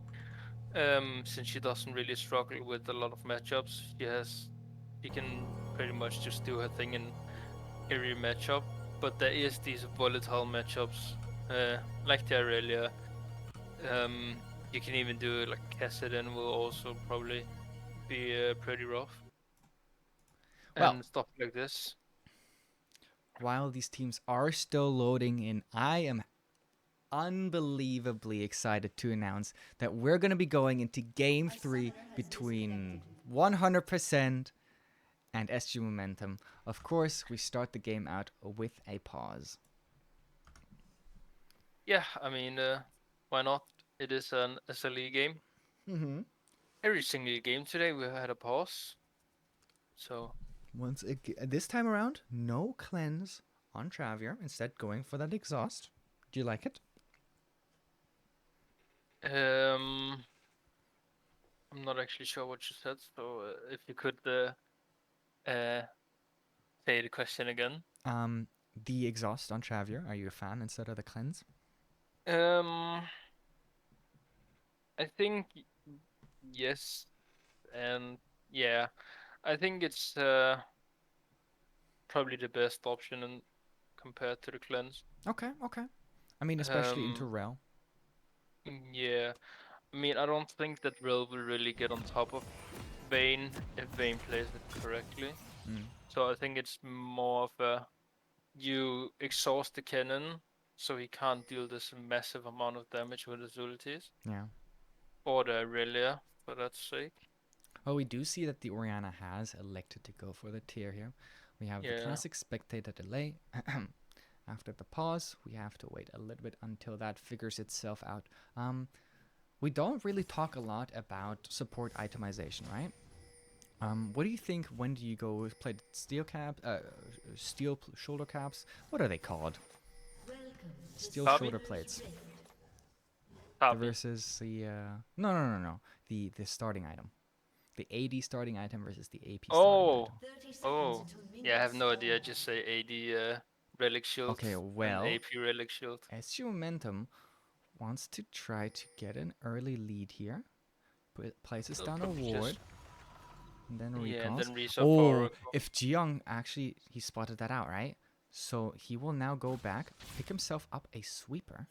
Since she doesn't really struggle with a lot of matchups, she can pretty much just do her thing in every matchup. But there is these volatile matchups, like the Aurelia. You can even do like Kassadin will also probably be pretty rough, Well, and stuff like this. while these teams are still loading in, I am unbelievably excited to announce that we're going to be going into game 3 between 100% and SG Momentum. Of course, we start the game out with a pause. Yeah, I mean, why not? It is an SLE game. Mm-hmm. Every single game today we had a pause. So This time around, no cleanse on Travier. Instead, going for that exhaust. Do you like it? I'm not actually sure what you said. So if you could say the question again. The exhaust on Travier. Are you a fan instead of the cleanse? Um, I think yes, and yeah, I think it's probably the best option compared to the cleanse. Okay. I mean, especially into Um, Rel. yeah, I mean, I don't think that Rill will really get on top of Vayne if Vayne plays it correctly. Mm. So I think it's more of a you exhaust the cannon so he can't deal this massive amount of damage with his ultis, Yeah. or the Aurelia for that sake. Well, we do see that the Orianna has elected to go for the tier here. We have the Yeah. classic spectator delay. After the pause, we have to wait a little bit until that figures itself out. We don't really talk a lot about support itemization, right? What do you think? When do you go play steel cap, shoulder caps? What are they called? Steel Tabi? shoulder plates. Tabi. Versus the no. The starting item. The AD starting item versus the AP starting item. Oh, yeah, I have no idea. I just say AD relic shield Okay, and well, AP relic shield. SG Momentum wants to try to get an early lead here. Places They'll down a probably ward. just And then yeah, and recalls. then resup Oh, Oracle. if Jiyoung actually, he spotted that out, right? So he will now go back, pick himself up a sweeper.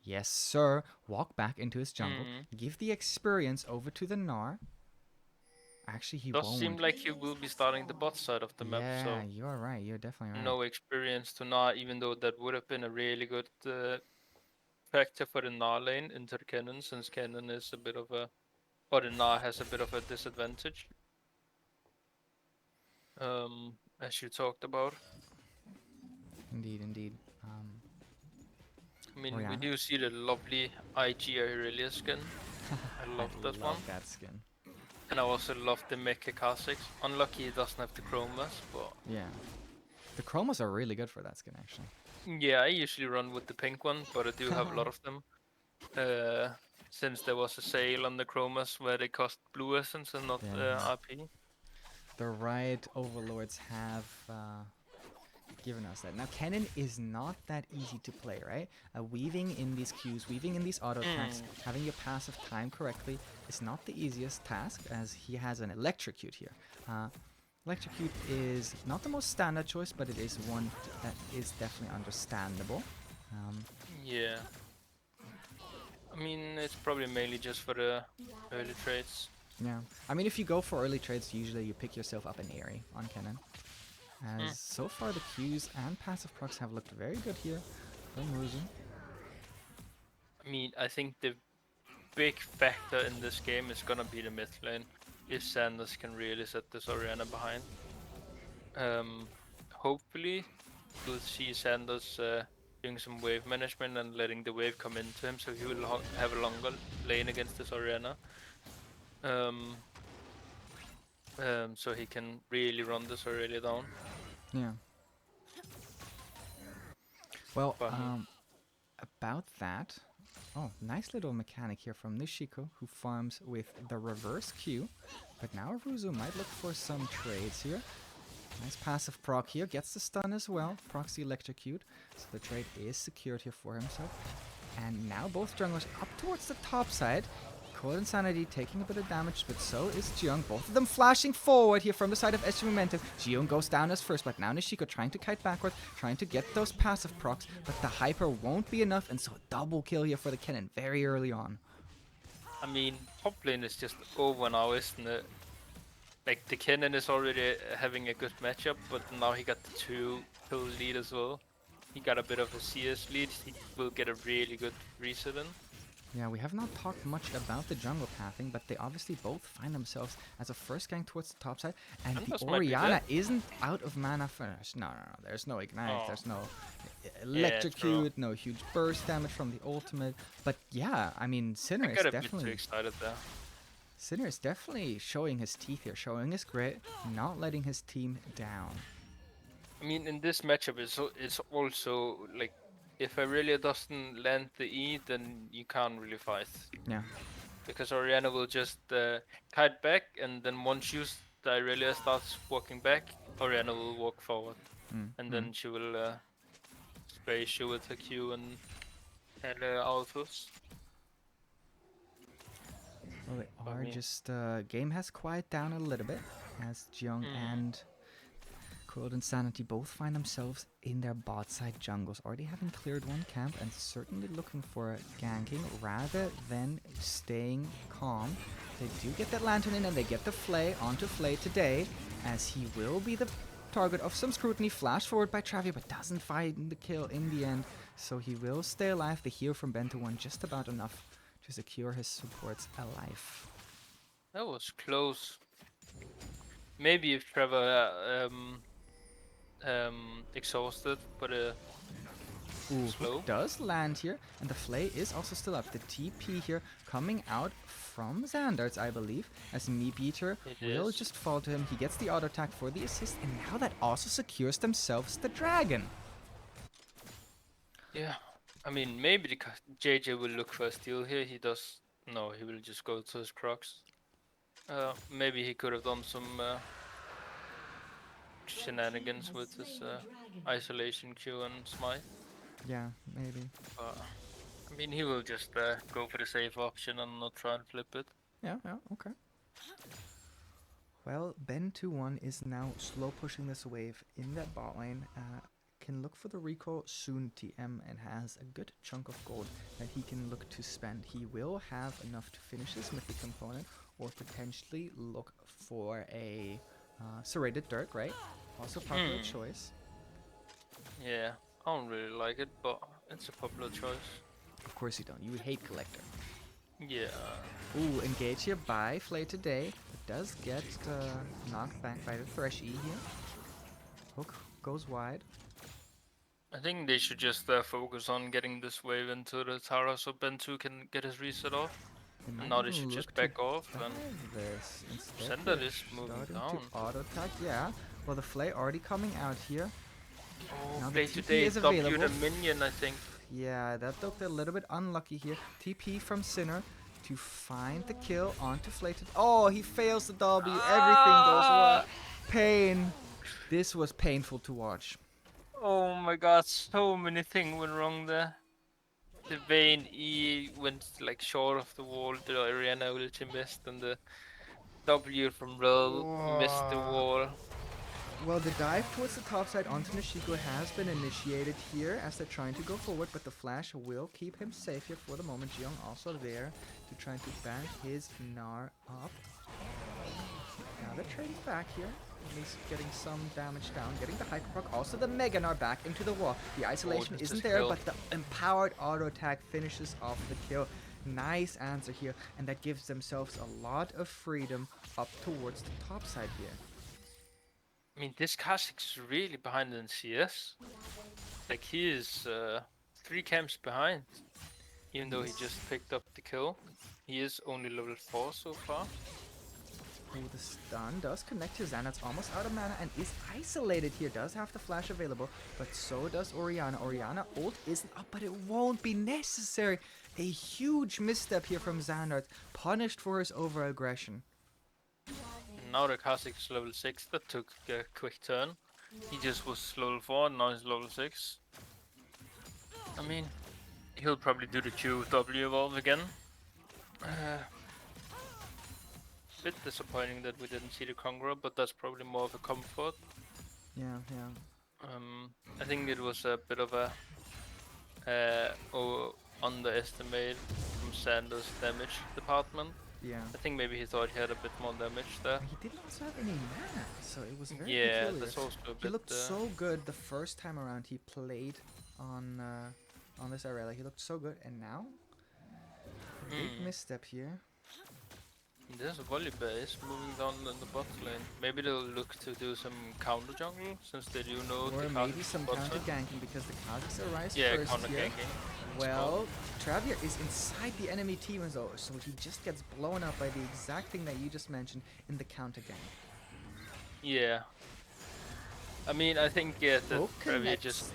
Yes, sir. Walk back into his jungle. Give the experience over to the Gnar. Actually, he Does won't. seem like he will be starting the bot side of the map, so Yeah, you're right. You're definitely right. no experience to Gnar, even though that would have been a really good factor for the Gnar lane into the cannon, since cannon is a bit of a, or the Gnar has a bit of a disadvantage. As you talked about. Indeed. I mean, we Orianna? do see the lovely IG Aurelia skin. I love that one. That skin. And I also love the Mecha Kha'Zix. Unlucky he doesn't have the Chromas, but Yeah. The chromas are really good for that skin, actually. yeah, I usually run with the pink one, but I do have a lot of them. Since there was a sale on the Chromas where they cost blue essence and not RP. The right overlords have given us that. Now, Kennen is not that easy to play, right? Weaving in these Qs, weaving in these auto attacks, having your passive time correctly is not the easiest task, as he has an Electrocute here. Electrocute is not the most standard choice, but it is one that is definitely understandable. Yeah. I mean, it's probably mainly just for the early trades. Yeah. I mean, if you go for early trades, usually you pick yourself up an Aerie on Kennen. As so far the Qs and passive procs have looked very good here from Muzu. I mean, I think the big factor in this game is gonna be the mid lane. If Sanders can really set this Orianna behind. Hopefully we'll see Sanders doing some wave management and letting the wave come into him, so he will have a longer lane against this Orianna. Um, so he can really run this Aurelia down. Yeah. Well, But about that. Oh, nice little mechanic here from Nishiko, who farms with the reverse Q. But now Ruzu might look for some trades here. Nice passive proc here, gets the stun as well. Procs the electrocute, so the trade is secured here for himself. And now both junglers up towards the top side. Cold Insanity taking a bit of damage, but so is Jiyoung. Both of them flashing forward here from the side of SG Momentum. Jiyoung goes down as first, but now Nishiko trying to kite backwards, trying to get those passive procs, but the hyper won't be enough, and so a double kill here for the Kennen very early on. I mean, top lane is just over now, isn't it? Like, the Kennen is already having a good matchup, but now he got the 2-kill lead as well. He got a bit of a CS lead, he will get a really good reset in. Yeah, we have not talked much about the jungle pathing, but they obviously both find themselves as a first gang towards the top side, and the Orianna isn't out of mana finish. No, there's no ignite, there's no electrocute, no huge burst damage from the ultimate. But yeah, I mean, Sinner is definitely too excited there. Sinner is definitely showing his teeth here, showing his grit, not letting his team down. I mean, in this matchup, it's also like, if Aurelia doesn't land the E, then you can't really fight. Yeah. Because Orianna will just kite back, and then once the Aurelia starts walking back, Orianna will walk forward. And then she will space you with her Q and autos. Well, they are just... game has quieted down a little bit, as Jiyoung and Cold Insanity both find themselves in their bot side jungles, already having cleared one camp and certainly looking for ganking rather than staying calm. They do get that lantern in and they get the Flay onto Flay today, as he will be the target of some scrutiny. Flash forward by Travi, but doesn't find the kill in the end, so he will stay alive. The heal from Bento won just about enough to secure his supports alive. That was close. Maybe if Trevor exhausted, but slow. Does land here, and the Flay is also still up. The TP here coming out from Xandarts, I believe, as Meat Eater will just fall to him. He gets the auto attack for the assist, and now that also secures themselves the dragon. Yeah, I mean, maybe the JJ will look for a steal here. He does. No, he will just go to his Crocs. Maybe he could have done some shenanigans with his isolation Q and smite. Yeah, maybe. I mean, he will just go for the safe option and not try and flip it. Yeah, okay. Well, Ben 2-1 is now slow pushing this wave in that bot lane. Can look for the recall soon TM and has a good chunk of gold that he can look to spend. He will have enough to finish this mythic component or potentially look for a serrated Dirk, right? Also popular choice. Yeah, I don't really like it, but it's a popular choice. Of course you don't. You hate Collector. Yeah. Ooh, engage here by Flay today. It does get knocked back by the Thresh E here. Hook goes wide. I think they should just focus on getting this wave into the Tara so Ben 2 can get his reset off. Now they should just back off and send that is moving down. Auto attack, yeah. Well, the Flay already coming out here. Oh, now Flay today is W'd a minion, I think. Yeah, that looked a little bit unlucky here. TP from Sinner to find the kill onto Flay. Oh, he fails the W. Everything goes wrong. Pain. This was painful to watch. Oh my god, so many things went wrong there. The Vayne E went like short of the wall, the Orianna ulti missed, and the W from Rel missed the wall. Well, the dive towards the top side onto Nishiko has been initiated here as they're trying to go forward, but the flash will keep him safe here for the moment. Jiyoung also there to try to back his Gnar up. Now they're trading back here. At least getting some damage down, getting the hyperproc, also the Mega Gnar back into the wall. The isolation isn't there, but the empowered auto attack finishes off the kill. Nice answer here, and that gives themselves a lot of freedom up towards the top side here. I mean, this Kha'Zix is really behind in CS. Like he is 3 camps behind, even though he Yes. just picked up the kill. He is only level 4 so far. Oh, the stun does connect to Xanath's almost out of mana and is isolated here. Does have the flash available, but so does Orianna. Orianna ult isn't up, but it won't be necessary. A huge misstep here from Xanath, punished for his over-aggression. Now the Kha'Zix is level 6. That took a quick turn. He just was level 4, now he's level 6. I mean, he'll probably do the QW evolve again. Bit disappointing that we didn't see the Conqueror, but that's probably more of a comfort. Yeah, yeah. I think it was a bit of a underestimate from Sanders' damage department. Yeah. I think maybe he thought he had a bit more damage there. He didn't also have any mana, so it was very Yeah, peculiar. that's also a He bit. looked so good the first time around he played on this Arella. He looked so good, and now a big misstep here. There's a Volibear is moving down in the bot lane. Maybe they'll look to do some counter jungle since they do know Or the maybe Kha'Zix some bot counter side. ganking because the Kha'Zix arise Yeah, first counter here. ganking. Well, Travier is inside the enemy team as well, so he just gets blown up by the exact thing that you just mentioned in the counter gank. Yeah. I mean, I think that Travier Connects, just.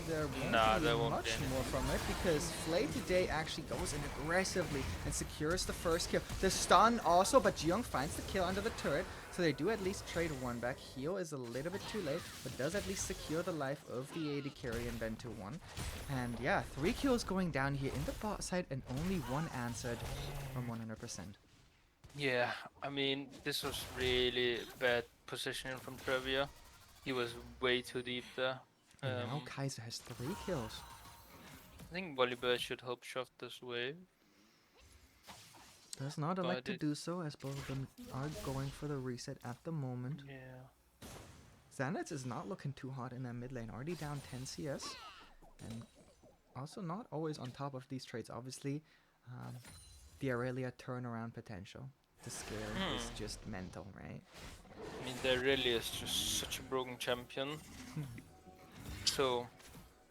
there won't Nah, be there won't much be any. more from it because Flay today actually goes in aggressively and secures the first kill. The stun also, but Jiyoung finds the kill under the turret, so they do at least trade one back. Heal is a little bit too late, but does at least secure the life of the AD carry and then to one. And yeah, 3 kills going down here in the bot side and only 1 answered from 100%. Yeah, I mean, this was really bad positioning from Travier. He was way too deep there. And now Kaiser has 3 kills. I think Volibear should help shove this wave. Does not elect to it- do so as both of them are going for the reset at the moment. Yeah. Xanath is not looking too hot in that mid lane, already down 10 CS. And also not always on top of these trades. Obviously, the Aurelia turnaround potential. The scale is just mental, right? I mean, there really is just such a broken champion. So,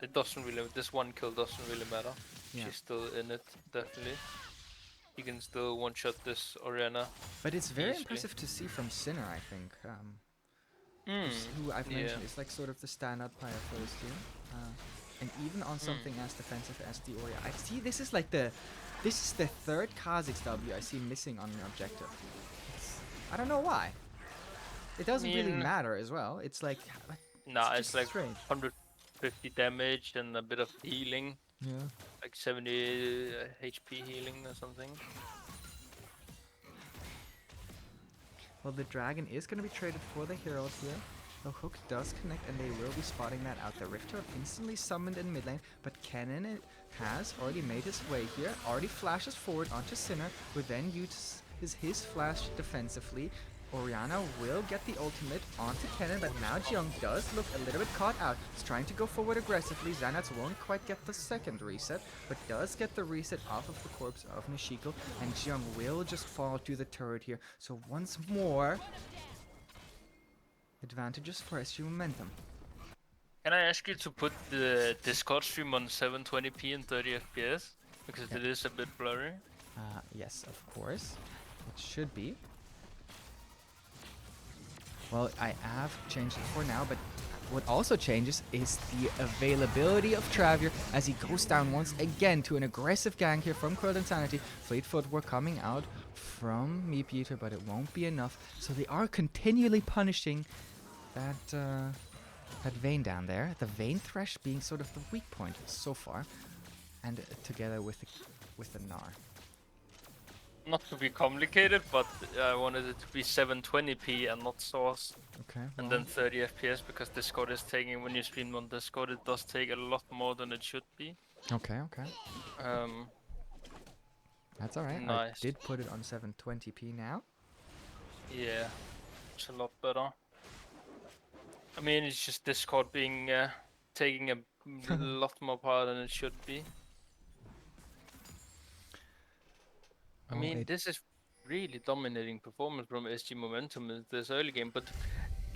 it doesn't really. This one kill doesn't really matter. Yeah. She's still in it, definitely. You can still one-shot this Orianna. But it's very easily. impressive to see from Sinner, I think. Who I've Yeah. mentioned is like sort of the standout player for this team. And even on something as defensive as the Orianna. I see this is like this is the 3rd Kha'Zix W I see missing on an objective. I don't know why. It doesn't really mean- matter as well. It's like Nah, it's it's just like strange. 150 damage and a bit of healing. Yeah. Like 70 HP healing or something. Well, the dragon is going to be traded for the herald here. The hook does connect, and they will be spotting that out. The Rift Herald instantly summoned in mid lane, but Kennen has already made his way here. Already flashes forward onto Sinner, who then uses his flash defensively. Orianna will get the ultimate onto Kennen, but now Jiyoung does look a little bit caught out. He's trying to go forward aggressively. Xanath won't quite get the second reset, but does get the reset off of the corpse of Nishiko, and Jiyoung will just fall to the turret here. So once more, advantages for SG Momentum. Can I ask you to put the Discord stream on 720p and 30 FPS? Because it is a bit blurry. Yes, of course. It should be. Well, I have changed it for now, but what also changes is the availability of Travier as he goes down once again to an aggressive gank here from Curled Insanity. Fleetfoot were coming out from Meatbeater, but it won't be enough. So they are continually punishing that Vayne down there. The Vayne Thresh being sort of the weak point so far, and together with the Gnar. Not to be complicated, but I wanted it to be 720p and not source. Okay. And well, then 30 FPS because Discord is taking, when you stream on Discord, it does take a lot more than it should be. Okay. That's alright. I Nice. did put it on 720p now. Yeah, it's a lot better. I mean, it's just Discord being taking a lot more power than it should be. I Well, mean, this is really dominating performance from SG Momentum in this early game, but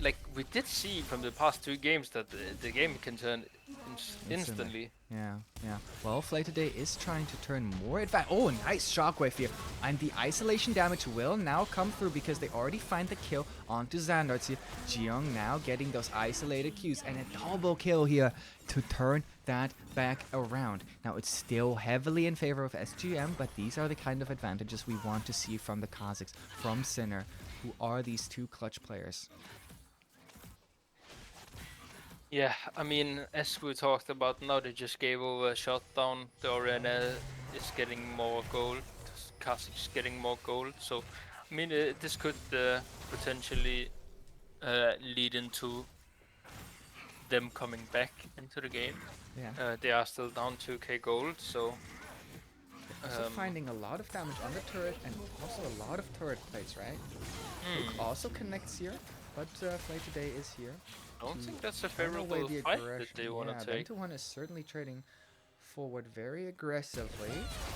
like we did see from the past 2 games that the game can turn Instantly. instantly. Yeah, yeah. Well, Flay today is trying to turn more advanced. Oh, nice shockwave here. And the isolation damage will now come through because they already find the kill onto Xandarts here. Jiyoung now getting those isolated Qs and a double kill here to turn that back around. Now, it's still heavily in favor of SGM, but these are the kind of advantages we want to see from the Kazakhs, from Sinner, who are these two clutch players. Yeah, I mean, as we talked about, now they just gave over a shutdown. The arena is getting more gold. Kazakh's getting more gold. So, I mean, this could potentially lead into them coming back into the game. Yeah. They are still down 2k gold, so Also finding a lot of damage on the turret and also a lot of turret plates, right? Luke also connects here, but Flay today is here. I don't think that's a Turn away favorable the fight that aggression. they want Yeah, to take. Bento1 is certainly trading forward very aggressively.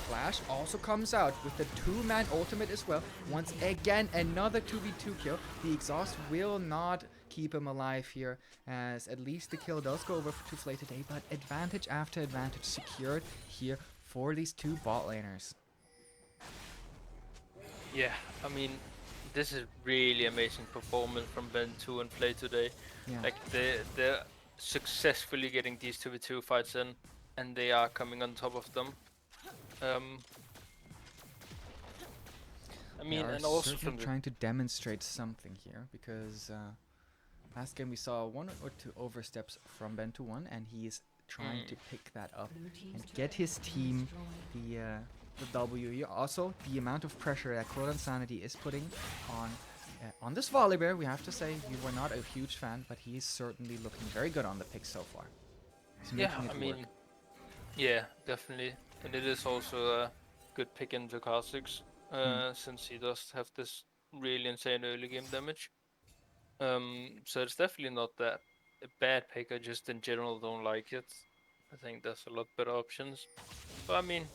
Flash also comes out with the 2-man ultimate as well. Once again, another 2v2 kill. The exhaust will not keep him alive here, as at least the kill does go over to Flay today, but advantage after advantage secured here for these two bot laners. Yeah, I mean, this is really amazing performance from Ben2 and Play today. Yeah. Like they're successfully getting these 2v2 fights in, and they are coming on top of them. I mean, They are and also certainly from the trying to demonstrate something here, because last game we saw 1 or 2 oversteps from Bento1, and he is trying to pick that up and get his team the W here. Also, the amount of pressure that Quote Insanity is putting on this Volibear, we have to say, you were not a huge fan, but he is certainly looking very good on the pick so far. He's making it work. Yeah, definitely, and it is also a good pick into Kha'Zix, since he does have this really insane early game damage. So it's definitely not that a bad pick. I just in general don't like it. I think there's a lot better options. But I mean,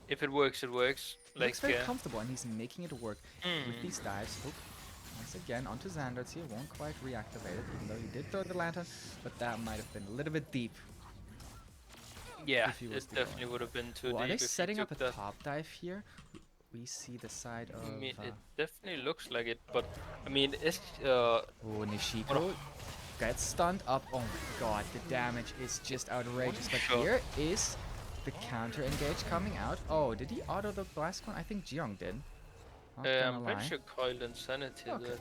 if it works, it works. He looks very comfortable, and he's making it work with these dives. Hook once again onto Xandarts here. Won't quite reactivate it, even though he did throw the lantern, but that might have been a little bit deep. Yeah, it definitely would have been too deep. Are they if setting up a that. top dive here? We see the side of... I mean, it definitely looks like it, but I mean, it's Oh, Nishiko gets stunned up. Oh my god, the damage is just outrageous. But here is the counter engage coming out. Oh, did he auto the last one? I think Jiyoung did. I'm pretty sure Coiled Insanity did.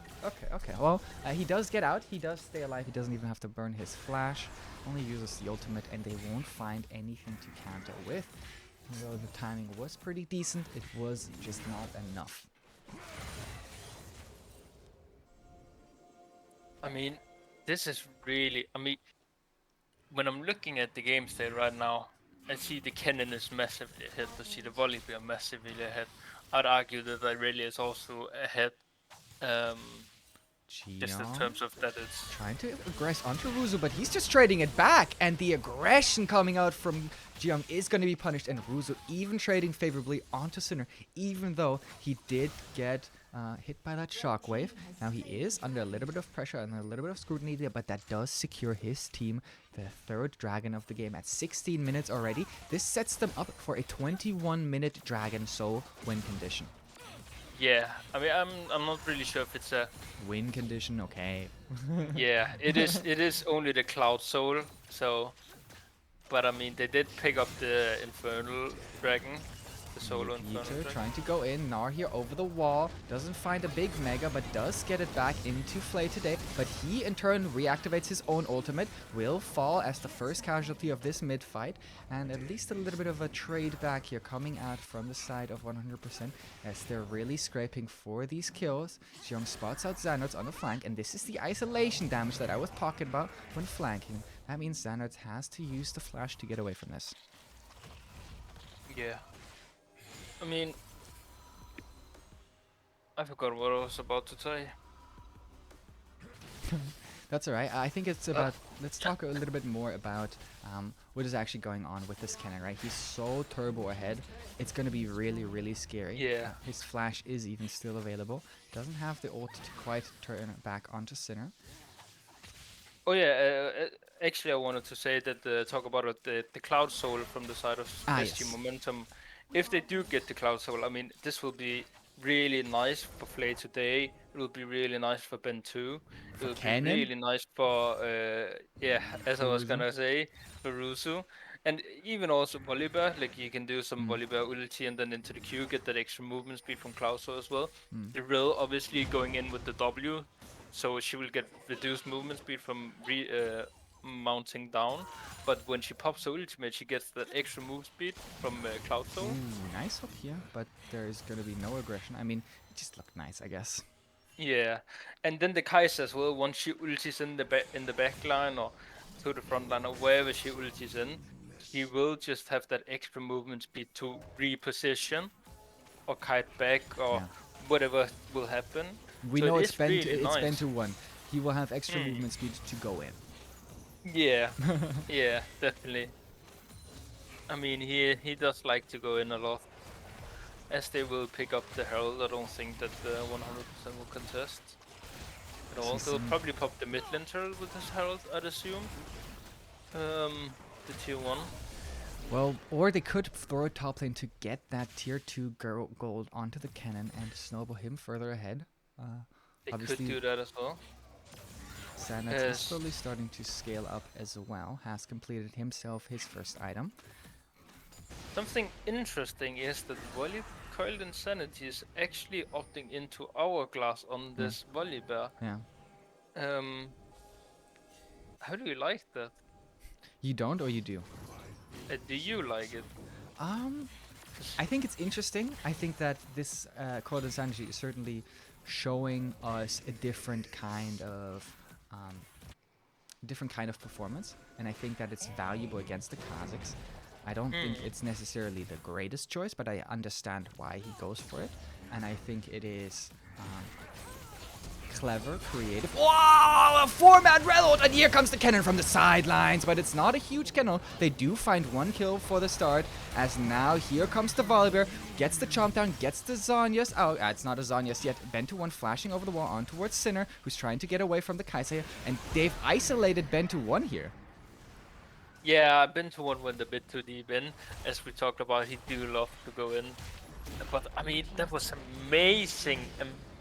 Okay. Well, he does get out. He does stay alive. He doesn't even have to burn his flash. Only uses the ultimate, and they won't find anything to counter with. Although the timing was pretty decent, it was just not enough. I mean, this is really... I mean, when I'm looking at the game state right now, I see the Kennen is massively ahead. I see the Volibear massively ahead. I'd argue that Irelia is also ahead. Just in terms of that it's... Trying to aggress onto Ruzu, but he's just trading it back. And the aggression coming out from Jiyoung is going to be punished. And Ruzu even trading favorably onto Sinner, even though he did get hit by that shockwave. Now he is under a little bit of pressure and a little bit of scrutiny there, but that does secure his team the 3rd dragon of the game at 16 minutes already. This sets them up for a 21-minute Dragon Soul win condition. Yeah, I mean, I'm not really sure if it's a win condition. Okay. Yeah, it is. It is only the Cloud Soul. So, but I mean, they did pick up the Infernal Dragon, the Solo Infernal Dragon. Trying to go in. Gnar here over the wall. Doesn't find a big Mega, but does get it back into Flay today. But he, in turn, reactivates his own ultimate. Will fall as the first casualty of this mid-fight. And at least a little bit of a trade back here coming out from the side of 100%. As they're really scraping for these kills. Jiyoung spots out Xandarts on the flank. And this is the isolation damage that I was talking about when flanking. That means Xandarts has to use the flash to get away from this. Yeah. I mean, I forgot what I was about to say. That's alright. I think it's about... let's talk a little bit more about what is actually going on with this Kennen, right? He's so turbo ahead. It's going to be really, really scary. Yeah. His flash is even still available. Doesn't have the ult to quite turn it back onto Sinner. Oh yeah, actually, I wanted to say that talk about the Cloud Soul from the side of Ah, SG yes. Momentum. If they do get the Cloud Soul, I mean, this will be really nice for Flay today. It will be really nice for Ben 2. It For will be Cannon, really nice for yeah, as I was Furuzu. gonna say, for Rusu, and even also Volibear. Like you can do some Mm, Volibear ulti and then into the Q, get that extra movement speed from Cloud Soul as well. mm. The Rill obviously going in with the W, so she will get reduced movement speed from mounting down. But when she pops her ultimate, she gets that extra move speed from Cloud Soul. Ooh, nice hook here, but there's gonna be no aggression. I mean, it just looked nice, I guess. Yeah, and then the Kai'Sa as well. Once she ultis in the back line or to the front line or wherever she ultis in, she will just have that extra movement speed to reposition or kite back or Yeah. whatever will happen. We So it know is really it's nice. Bento 1. He will have extra Mm. movement speed to go in. Yeah, yeah, definitely. I mean, he does like to go in a lot. As they will pick up the Herald, I don't think that the 100% will contest at See all. They'll some. probably pop the mid lane turret with this Herald, I'd assume. The tier 1. Well, or they could throw a top lane to get that tier 2 gold onto the cannon and snowball him further ahead. Uh, They could Obviously, do that as well. Sanat is As slowly starting to scale up as well, has completed himself his first item. something interesting is that Volley Coiled Insanity is actually opting into Hourglass on Yeah, this Volibear. yeah. Um, how do you like that? You don't or you do? Do you like it? Um, 'Cause- I think it's interesting. I think that this Code of Sanji is certainly showing us a um, different kind of performance, and I think that it's valuable against the Kazakhs. I don't think Hmm. it's necessarily the greatest choice, but I understand why he goes for it, and I think it is clever, creative. Wow, a four-man reload, and here comes the cannon from the sidelines, but it's not a huge cannon. They do find one kill for the start, as now here comes the Volibear, gets the chomp down, gets the Zhonya's. Oh, it's not a Zhonya's yet. Bento 1 flashing over the wall on towards Sinner, who's trying to get away from the Kai'Sa, and they've isolated Bento 1 here. Yeah, I've been to one went a bit too deep in. As we talked about, he do love to go in. But I mean, that was amazing,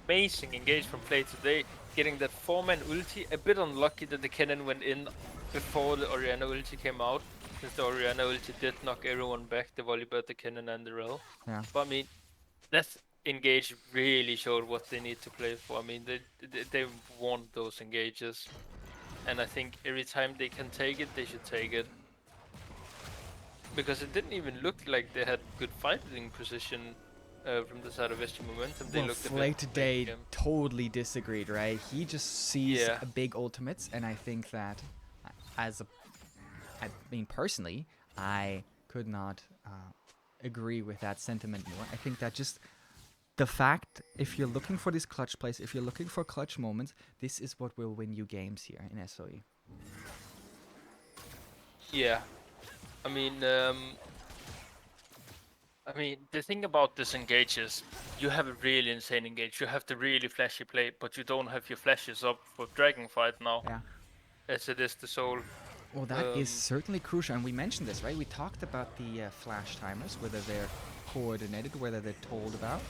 amazing engage from Play today. Getting that 4-man ulti. A bit unlucky that the cannon went in before the Orianna ulti came out. Since the Orianna ulti did knock everyone back, the Volibear, the cannon, and the Rel. Yeah. But I mean, that engage really showed what they need to play for. I mean, they want those engages. And I think every time they can take it, they should take it. Because it didn't even look like they had good fighting position from the side of SG Momentum. They Well, looked a bit Flay like today totally disagreed, right? He just sees yeah, big ultimates, and I think that as a I mean, personally, I could not agree with that sentiment more. I think that just the fact, if you're looking for these clutch plays, if you're looking for clutch moments, this is what will win you games here in SLE. yeah. I mean, the thing about this engage is you have a really insane engage. You have the really flashy play, but you don't have your flashes up for Dragon Fight now, Yeah. as it is the soul. Well, that is certainly crucial, and we mentioned this, right? We talked about the flash timers, whether they're coordinated, whether they're told about.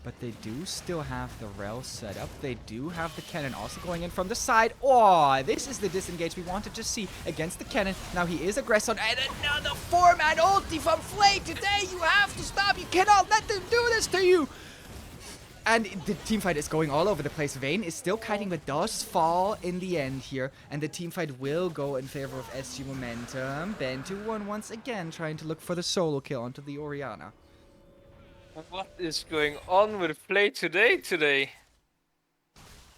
But they do still have the rel set up. They do have the cannon also going in from the side. Oh, this is the disengage we wanted to see against the cannon. Now he is aggressive. And another four-man ulti from Flay today. You have to stop. You cannot let them do this to you. And the teamfight is going all over the place. Vayne is still kiting, but does fall in the end here. And the teamfight will go in favor of SG Momentum. Bento 1 once again trying to look for the solo kill onto the Orianna. What is going on with Play today?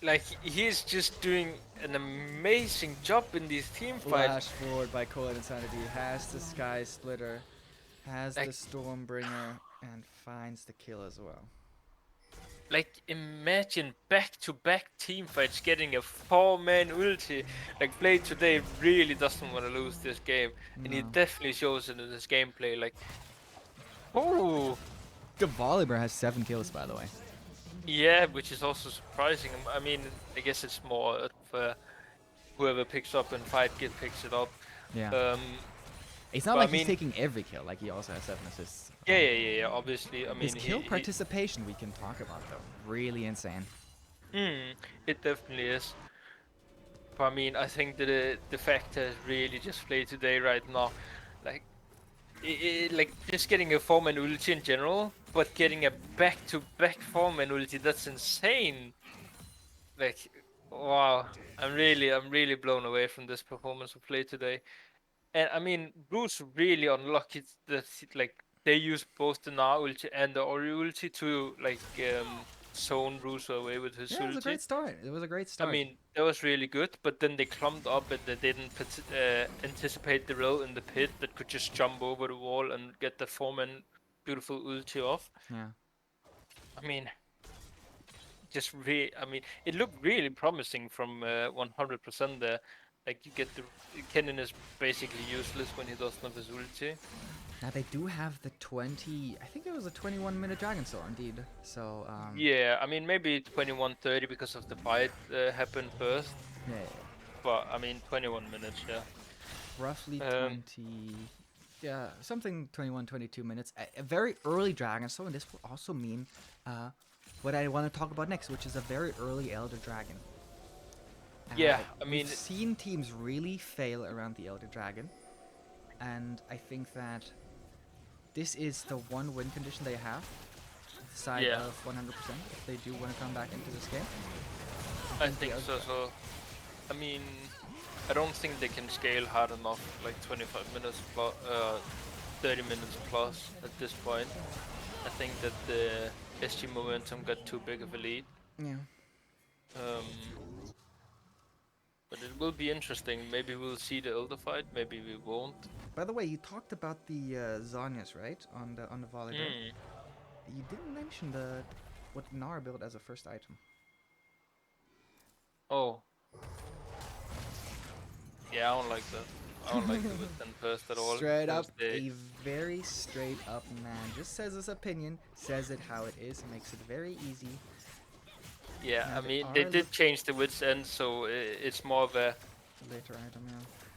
Like, he's just doing an amazing job in these team fights. Flash forward by Cold Insanity. Has the Sky Splitter. Has the Stormbringer. And finds the kill as well. Like, imagine back-to-back team fights getting a 4-man ulti. Like, Play today really doesn't want to lose this game. No. And he definitely shows it in his gameplay. Like, oh, The Volibear has 7 kills, by the way. yeah, which is also surprising. I mean, I guess it's more of whoever picks up and fight picks it up. Yeah. Um, It's not but I like he's mean, taking every kill. Like he also has 7 assists. yeah. Obviously, I His mean, kill he participation we can talk about though. Really insane. it definitely is. But I mean, I think that the fact has really just played today right now, like like just getting a 4-man ulti in general, but getting a back-to-back 4-man ulti, that's insane. Like, wow, I'm really blown away from this performance of play today. And I mean, Bruce really unlucky that like they used both the Na ulti and the Ori ulti to like zone Bruce away with his Yeah, it was a ulti. great start. It was a great I start. mean, that was really good, but then they clumped up and they didn't anticipate the roll in the pit that could just jump over the wall and get the 4-man beautiful ulti off. Yeah. I mean, I mean, it looked really promising from 100% there. Like you get the Kennen is basically useless when he doesn't have his ulti. Now they do have the 20. I think it was a 21-minute Dragon Soul indeed. So Yeah, I mean maybe 21:30 because of the fight happened first, yeah, but I mean 21 minutes, yeah. roughly Um, 20. Yeah, something 21, 22 minutes. A very early Dragon Soul, and this will also mean uh, what I want to talk about next, which is a very early Elder Dragon. yeah, I We've mean, seen teams really fail around the Elder Dragon, and I think that this is the one win condition they have, side yeah, of 100% if they do want to come back into this game. I I think the think Elder so. So I mean, I don't think they can scale hard enough, like 25 minutes plus, 30 minutes plus at this point. I think that the SG momentum got too big of a lead. Yeah. Um, but it will be interesting. Maybe we'll see the Elder fight. Maybe we won't. By the way, you talked about the Zanyas, right? On the Validator. Hmm. You didn't mention the what Nara built as a first item. Oh, yeah, I don't like that. I don't like the within first at all Straight because up, they, a very straight up man. Just says his opinion, says it how it is, makes it very easy. yeah, Now I they mean, they are did change the wits end, so it's more of a, later item,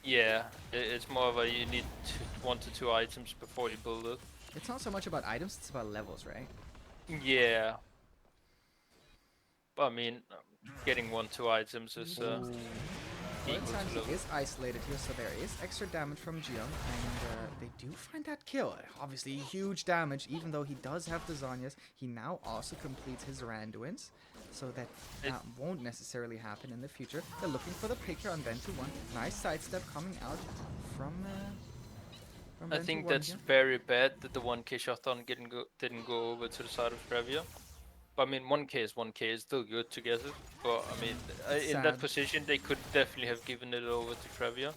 yeah. yeah, it's more of a you need 1 to 2 items before you build it. It's not so much about items, it's about levels, right? Yeah, but I mean, getting 1, 2 items is Ooh. Well, equal times to he level. is isolated here, so there is extra damage from Jiyoung, and they do find that kill. Obviously, huge damage, even though he does have the Zanyas. He now also completes his Randuins, so that It, that won't necessarily happen in the future. They're looking for the pick here on Ventu 1. Nice sidestep coming out from I Ventu think 1 that's here. very bad that the 1K shotgun didn't go over to the side of Trevia. But I mean, 1K is 1K. It's still good to get it. But I mean, It's in that sad. position, they could definitely have given it over to Trevia.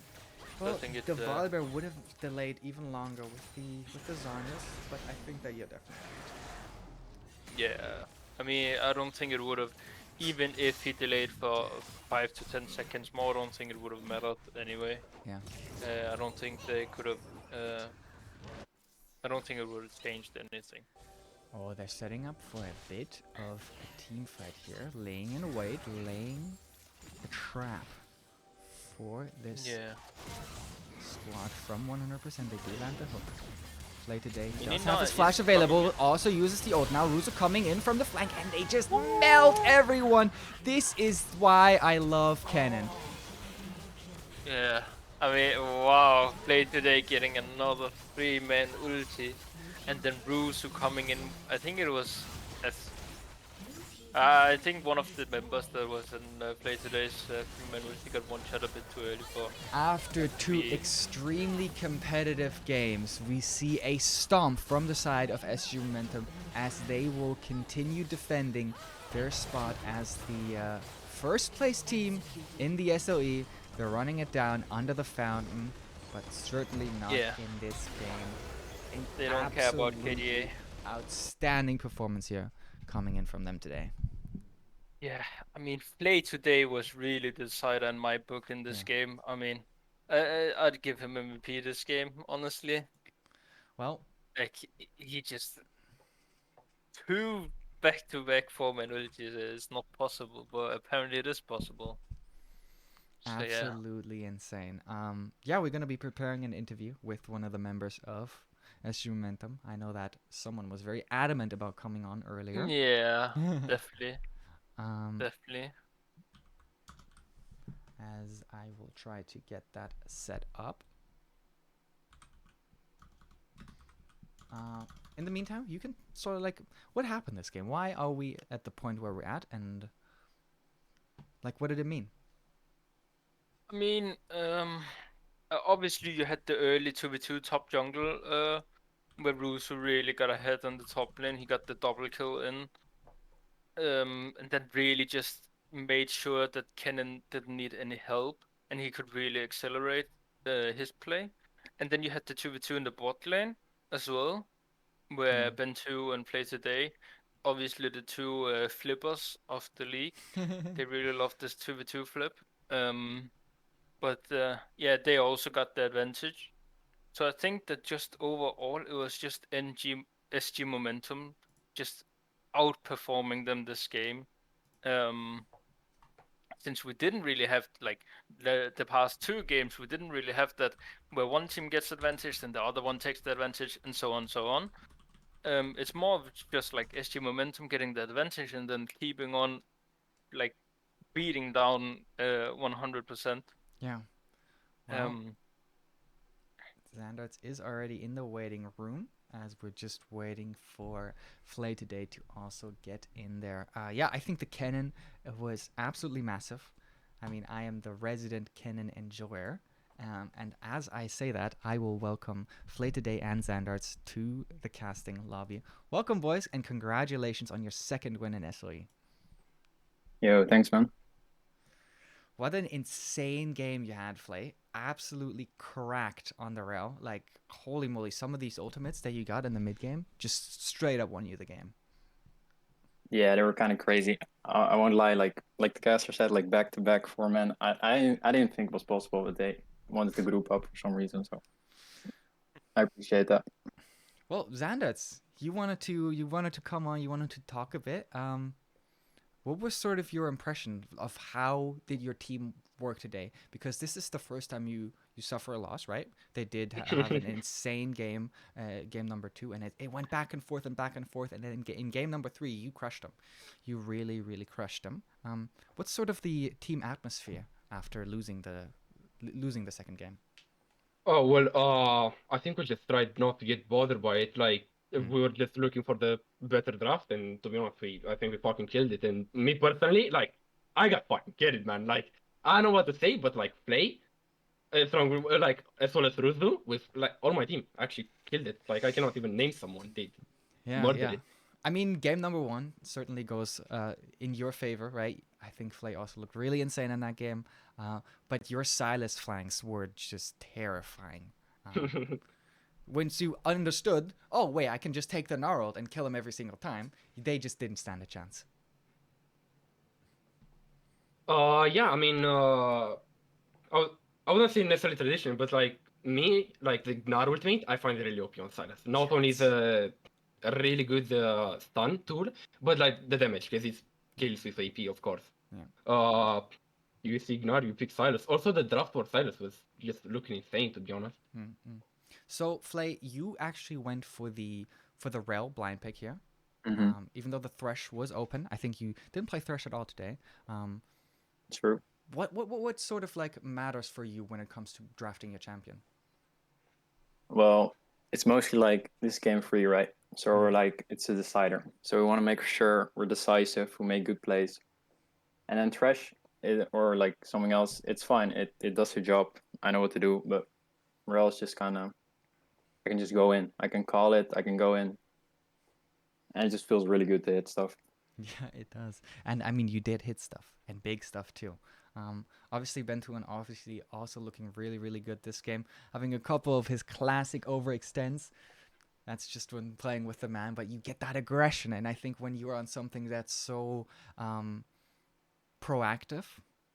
So I Well, think it. the Volibear would have delayed even longer with the Zanyas, but I think that you're definitely Yeah. I mean, I don't think it would have. Even if he delayed for 5 to 10 seconds more, I don't think it would have mattered anyway. yeah. I don't think they could have. I don't think it would have changed anything. Oh, they're setting up for a bit of a team fight here, laying in wait, laying a trap for this Yeah. squad from 100%. They do land the hook. Play today. He does have Minina his flash is coming available. in. Also uses the ult. Now Ruzu coming in from the flank, and they just melt everyone. This is why I love Kennen. Yeah. I mean, wow. Play today getting another 3-man ulti. And then Rusu coming in. I think it was. As I think one of the members that was in play today's 3-man ulti got one shot a bit too early for After that to two be. extremely competitive games, we see a stomp from the side of SG Momentum as they will continue defending their spot as the first place team in the SLE. They're running it down under the fountain, but certainly not Yeah. in this game. An They don't care about absolutely KDA. outstanding performance here coming in from them today. Yeah. I mean, play today was really the decider in my book in this Yeah. game. I mean, I'd give him MVP this game, honestly. Well, Like, he just. Two back-to-back 4-man ultis is not possible, but apparently it is possible. So yeah. Absolutely insane. Yeah, we're gonna be preparing an interview with one of the members of SG Momentum. I know that someone was very adamant about coming on earlier. Yeah, definitely, um, definitely. as I will try to get that set up. Uh, in the meantime, you can sort of like, what happened this game? Why are we at the point where we're at, and like, what did it mean? I mean, obviously you had the early 2v2 top jungle, where Rusu really got ahead on the top lane. He got the double kill in, and that really just made sure that Kennen didn't need any help, and he could really accelerate his play. And then you had the 2v2 in the bot lane as well, where Ben2 and Play Today, obviously the two flippers of the league, they really love this 2v2 flip. Um, but yeah, they also got the advantage. So I think that just overall, it was just SG momentum just outperforming them this game. Um, since we didn't really have like the past two games, we didn't really have that where one team gets advantage and the other one takes the advantage, and so on, so on. It's more of just like SG momentum getting the advantage and then keeping on like beating down 100%. Yeah. Well, Um, Xandarts is already in the waiting room as we're just waiting for Flay today to also get in there. Yeah, I think the Kennen was absolutely massive. I mean, I am the resident Kennen enjoyer. And as I say that, I will welcome Flay today and Xandarts to the casting lobby. Welcome, boys, and congratulations on your second win in SLE. Yo, thanks, man. What an insane game you had, Flay. Absolutely cracked on the rail. Like, holy moly, some of these ultimates that you got in the mid game just straight up won you the game. Yeah, they were kind of crazy. I won't lie, like the caster said, like back to back four men. I didn't think it was possible, but they wanted to group up for some reason, so I appreciate that. Well, Xandarts, you wanted to come on, you wanted to talk a bit. What was sort of your impression of how did your team work today? Because this is the first time you suffer a loss, right? They did have an insane game, game number 2, and it went back and forth and back and forth, and then in game number 3, you crushed them. You really, really crushed them. What's sort of the team atmosphere after losing the second game? Oh well, I think we just tried not to get bothered by it. Like Mm. we were just looking for the better draft, and to be honest, I think we fucking killed it. And me personally, like I got fucking killed, man. Like I don't know what to say, but like Play, from like as well as Ruzu with like all my team actually killed it. Like I cannot even name someone. They Yeah, murdered yeah. it. I mean, game number 1 certainly goes in your favor, right? I think Flay also looked really insane in that game. But your Silas flanks were just terrifying. Once you understood, oh, wait, I can just take the Gnarled and kill him every single time, they just didn't stand a chance. Yeah, I mean, I, I wouldn't say necessarily tradition, but like me, like the Gnar ultimate, I find it really OP on Silas. Not only is Yes. a really good stun tool, but like the damage, because it kills with AP, of course. Yeah. Uh, you see Gnar, you pick Silas. Also, the draft for Silas was just looking insane, to be honest. Mm-mm. So, Flay, you actually went for the Rel blind pick here. Mm-hmm. Even though the Thresh was open, I think you didn't play Thresh at all today. Um, True. what sort of like matters for you when it comes to drafting your champion? Well, it's mostly like this game free, right? So we're Mhm. like it's a decider. So we want to make sure we're decisive, we make good plays, and then trash or like something else. It's fine. It does the job. I know what to do, but or else just kind of I can just go in. I can call it. I can go in, and it just feels really good to hit stuff. Yeah, it does. And I mean, you did hit stuff and big stuff too. Obviously, Bentuan obviously also looking really, really good this game, having a couple of his classic overextends. That's just when playing with the man, but you get that aggression. And I think when you're on something that's so proactive,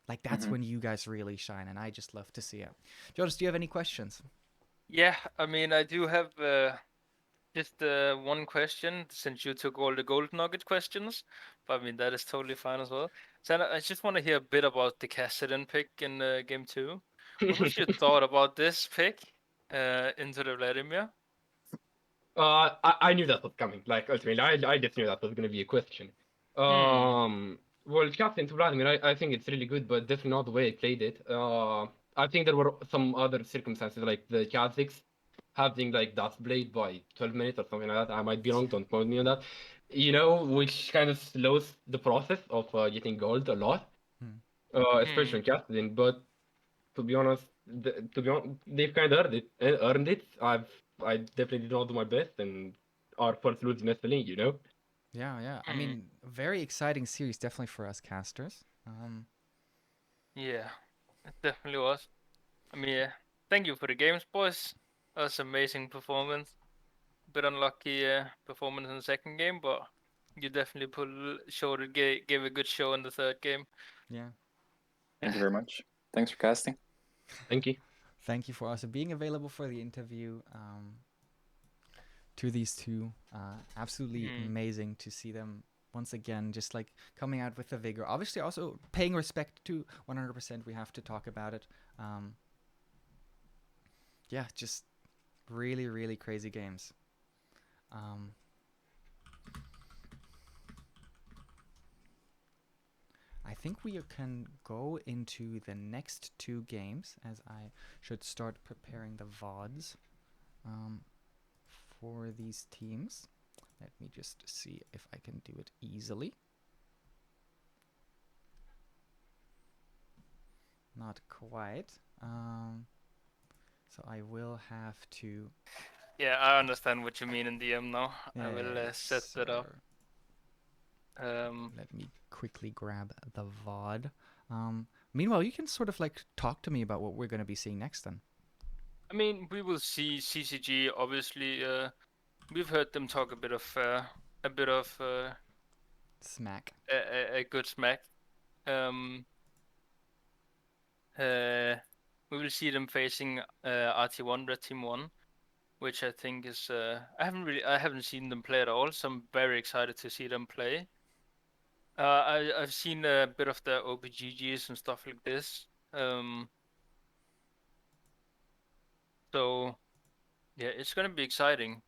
like that's Mm-hmm. when you guys really shine. And I just love to see it. Jonas, do you have any questions? Yeah, I mean, I do have Just one question, since you took all the gold nugget questions, but I mean that is totally fine as well. So I just want to hear a bit about the Cassidy pick in game 2. What was your thought about this pick into the Vladimir? I knew that was coming. Like ultimately, I just knew that was gonna be a question. Hmm. Well, Captain to Vladimir, I think it's really good, but definitely not the way I played it. I think there were some other circumstances, like the Kha'Zix having like Death Blade by 12 minutes or something like that. I might be wrong, don't quote me on that. You know, which kind of slows the process of getting gold a lot, Hmm. especially in Captain. But to be honest, they've kind of earned it. I definitely did not do my best, and our first losing SLE, you know. Yeah, yeah. I Hmm. mean, very exciting series, definitely for us casters. Yeah, it definitely was. I mean, thank you for the games, boys. That was amazing performance. Bit unlucky performance in the second game, but you definitely gave a good show in the third game. Yeah. Thank you very much. Thanks for casting. Thank you. Thank you for also being available for the interview. To these two, absolutely Hmm. amazing to see them once again, just like coming out with the vigor. Obviously, also paying respect to 100%. We have to talk about it. Yeah, just really, really crazy games. Um, I think we can go into the next two games as I should start preparing the VODs for these teams. Let me just see if I can do it easily. Not quite. So I will have to. Yeah, I understand what you mean in DM now. I will Yes, set that up. sir. Um, Let me quickly grab the VOD. Meanwhile, you can sort of like talk to me about what we're going to be seeing next then. I mean, we will see CCG. Obviously, we've heard them talk a bit of Smack. a good smack. Um, uh, we will see them facing RT1, Red Team 1, which I think is I haven't seen them play at all, so I'm very excited to see them play. I've seen a bit of the OPGGs and stuff like this. So yeah, it's gonna be exciting.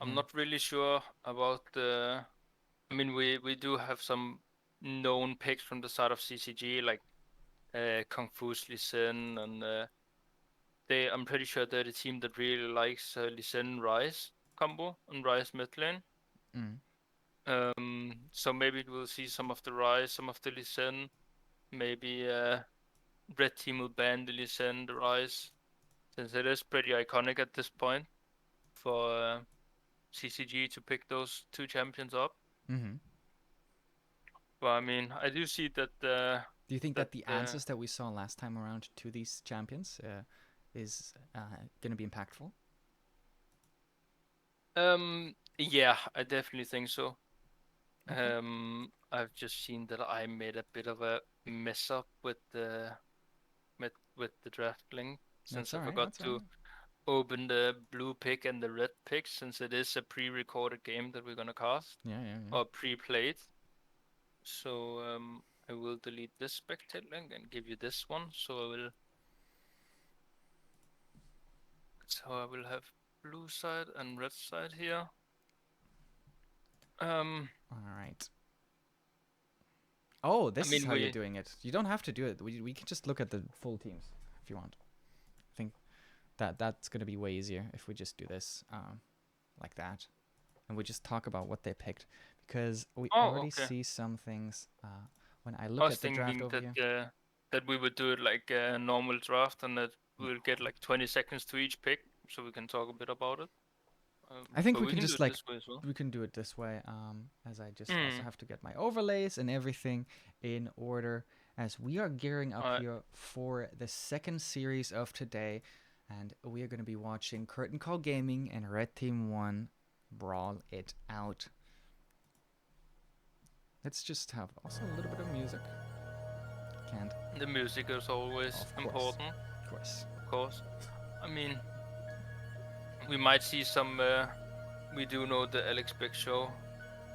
I'm Yeah. not really sure about the. I mean, we do have some known picks from the start of CCG, like Kung Fu's Lee Sin, and I'm pretty sure they're the team that really likes Lee Sin Ryze combo and Ryze mid lane. Mm. So maybe we'll see some of the Ryze, some of the Lee Sin. Maybe Red Team will ban the Lee Sin, the Ryze, since it is pretty iconic at this point for CCG to pick those two champions up. Mm-hmm. But I mean, I do see that Do you think that that the answers that we saw last time around to these champions is going to be impactful? yeah, I definitely think so. Okay. I've just seen that I made a bit of a mess up with the draft link, That's since I all right. forgot That's all to right. open the blue pick and the red pick, since it is a pre-recorded game that we're gonna cast Yeah, yeah, yeah. or pre-played. So I will delete this spectate link and give you this one. So I will have blue side and red side here. All right. Oh, I this is mean how you're we doing it. You don't have to do it. We can just look at the full teams if you want. I think that's going to be way easier if we just do this like that. And we just talk about what they picked. Because we Oh, already okay. see some things when I I look was at the draft thinking overview. that we would do it like a normal draft and that we'll get like 20 seconds to each pick, so we can talk a bit about it. I think But we we can can do just it like this way as well. we can do it this way. As I just also Hmm. have to get my overlays and everything in order as we are gearing up Alright. here for the second series of today, and we are going to be watching Curtain Call Gaming and Red Team One brawl it out. Let's just have also a little bit of music. Can't, The music is always of course, important, of course. of course. I mean, we might see some we do know the Alex Big Show.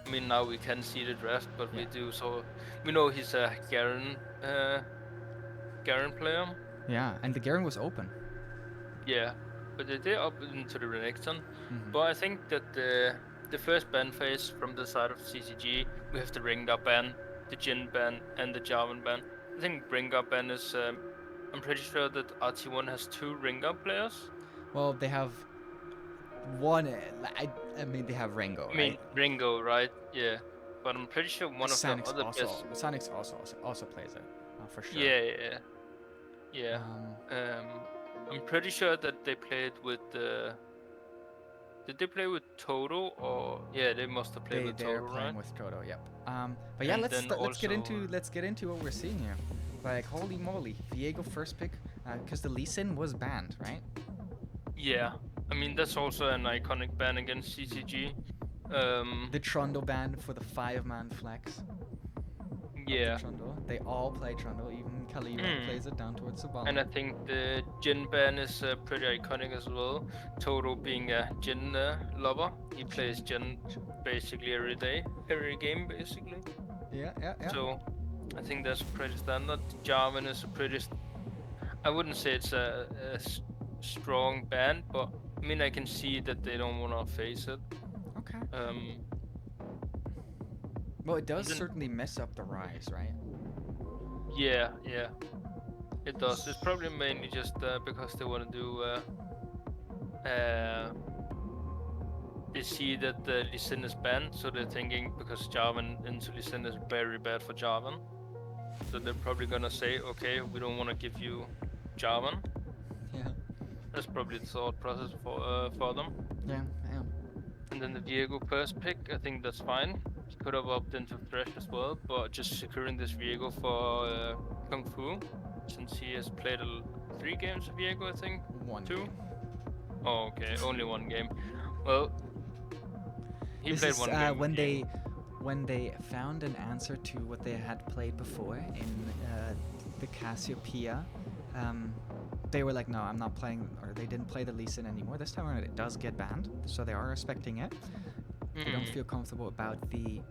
I mean, now we can see the draft, but we Yeah. do so. We know he's a Garen player. Yeah, and the Garen was open. Yeah, but they're up into the Renekton. Mhm. But I think that the first ban phase from the side of CCG, we have the Rengar ban, the Jhin ban, and the Jarvan ban. I think Rengar ban is. I'm pretty sure that RT1 has 2 Rengar players. Well, they have one. I mean, they have Rengo, I right? mean, Ringo, right? Yeah. But I'm pretty sure one of the Sanix other also. players. Sanix also plays it, for sure. Yeah, yeah, yeah. Um, I'm pretty sure that they played with the. Did they play with Toto or yeah? They must have played with they're Toto, playing right? with Toto. Yep. But yeah, And let's then get into also- what we're seeing here. Like, holy moly, Viego first pick, because the Lee Sin was banned, right? Yeah, I mean that's also an iconic ban against CCG. The Trundle ban for the 5-man flex. Yeah, The Trundle. They all play Trundle. Even Kalima plays it down towards the bottom. and I think the Jin ban is pretty iconic as well. Toto being a Jin lover, he plays Jin basically every day, every game basically. Yeah. So I think that's pretty standard. Jarvan is a pretty. I wouldn't say it's a strong ban, but I mean I can see that they don't want to face it. Okay. Um, Well, it does then- certainly mess up the rise, right? yeah, it does. It's probably mainly just because they want to do. They see that the Lee Sin is banned, so they're thinking because Jarvan into Lee Sin is very bad for Jarvan, so they're probably gonna say, okay, we don't want to give you Jarvan. Yeah. That's probably the thought process for them. Yeah. And then the Viego first pick, I think that's fine. He could have opted into Thresh as well, but just securing this Viego for Kung Fu, since he has played 3 games of Viego, I think. One. 2? game. Oh, okay, only 1 game. Well, he This played is 1 game. when with they when they found an answer to what they had played before in the Cassiopeia. They were like, no, I'm not playing, or they didn't play the Lee Sin anymore. This time around, it does get banned, so they are respecting it. They don't feel comfortable about the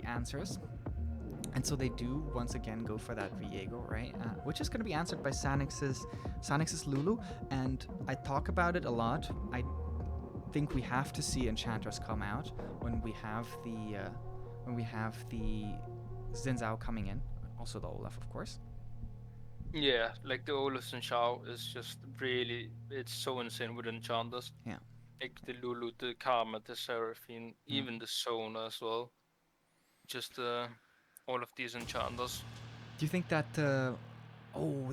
answers, and so they do once again go for that Viego, right? Which is going to be answered by Sanix's Lulu, and I talk about it a lot. I think we have to see Enchantress come out when we have the Xin Zhao coming in, also the Olaf, of course. Yeah, like the Olaf and Shao is just really, it's so insane with enchanters. Yeah. Like the Lulu, the Karma, the Seraphine, even the Sona as well. Just all of these enchanters. Do you think that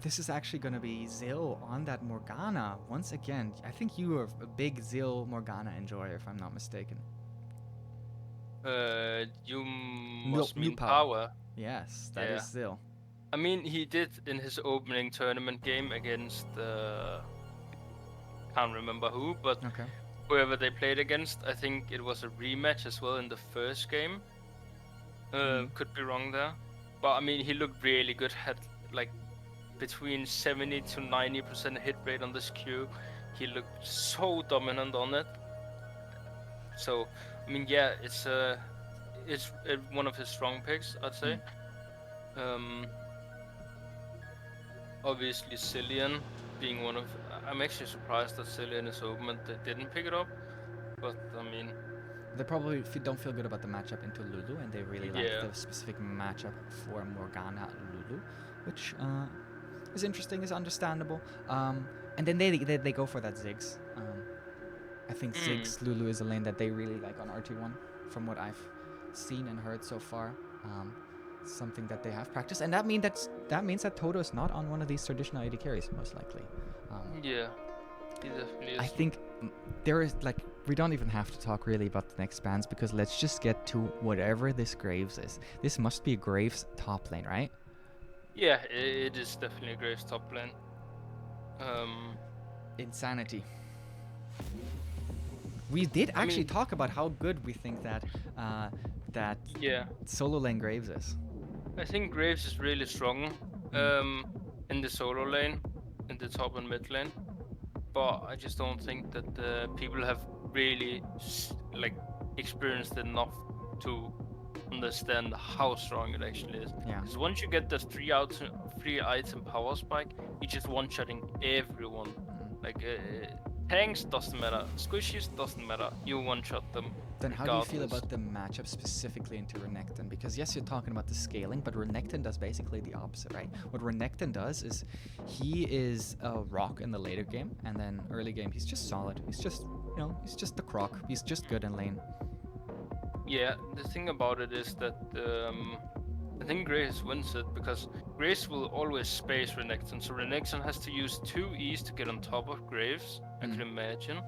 this is actually going to be Zil on that Morgana once again? I think you are a big Zil Morgana enjoyer, if I'm not mistaken. You must new mean power. power. Yes, that is Yeah. Zil. I mean, he did in his opening tournament game against can't remember who, but Okay. whoever they played against. I think it was a rematch as well in the first game. Could be wrong there, but I mean, he looked really good. Had like between 70 to 90% hit rate on this Q. He looked so dominant on it. So, I mean, yeah, it's one of his strong picks, I'd say. Obviously, Cillian being one of. I'm actually surprised that Cillian is open and they didn't pick it up. But I mean, They probably don't feel good about the matchup into Lulu, and they really like Yeah. the specific matchup for Morgana Lulu, which is interesting, is understandable. And then they go for that Ziggs. I think Ziggs Lulu is a lane that they really like on RT1, from what I've seen and heard so far. Something that they have practiced, and that means that Toto is not on one of these traditional AD carries, most likely. yeah, he definitely is. I think there is, like, we don't even have to talk really about the next bans, because let's just get to whatever this Graves is. This must be Graves top lane, right? Yeah, it is definitely a Graves top lane. Insanity. We did I actually mean- talk about how good we think that Yeah, solo lane Graves is. I think Graves is really strong in the solo lane, in the top and mid lane. But I just don't think that the people have really like experienced enough to understand how strong it actually is. Yeah. Because once you get the free item power spike, you're just one-shotting everyone. Mhm. Like tanks doesn't matter, squishies doesn't matter. You one-shot them. Then how do you feel regardless. about the matchup specifically into Renekton? Because yes, you're talking about the scaling, but Renekton does basically the opposite, right? What Renekton does is he is a rock in the later game, and then early game he's just solid. He's just, he's just the croc. He's just good in lane. Yeah, the thing about it is that I think Grace wins it because Grace will always space Renekton, so Renekton has to use 2 E's to get on top of Graves, I can imagine.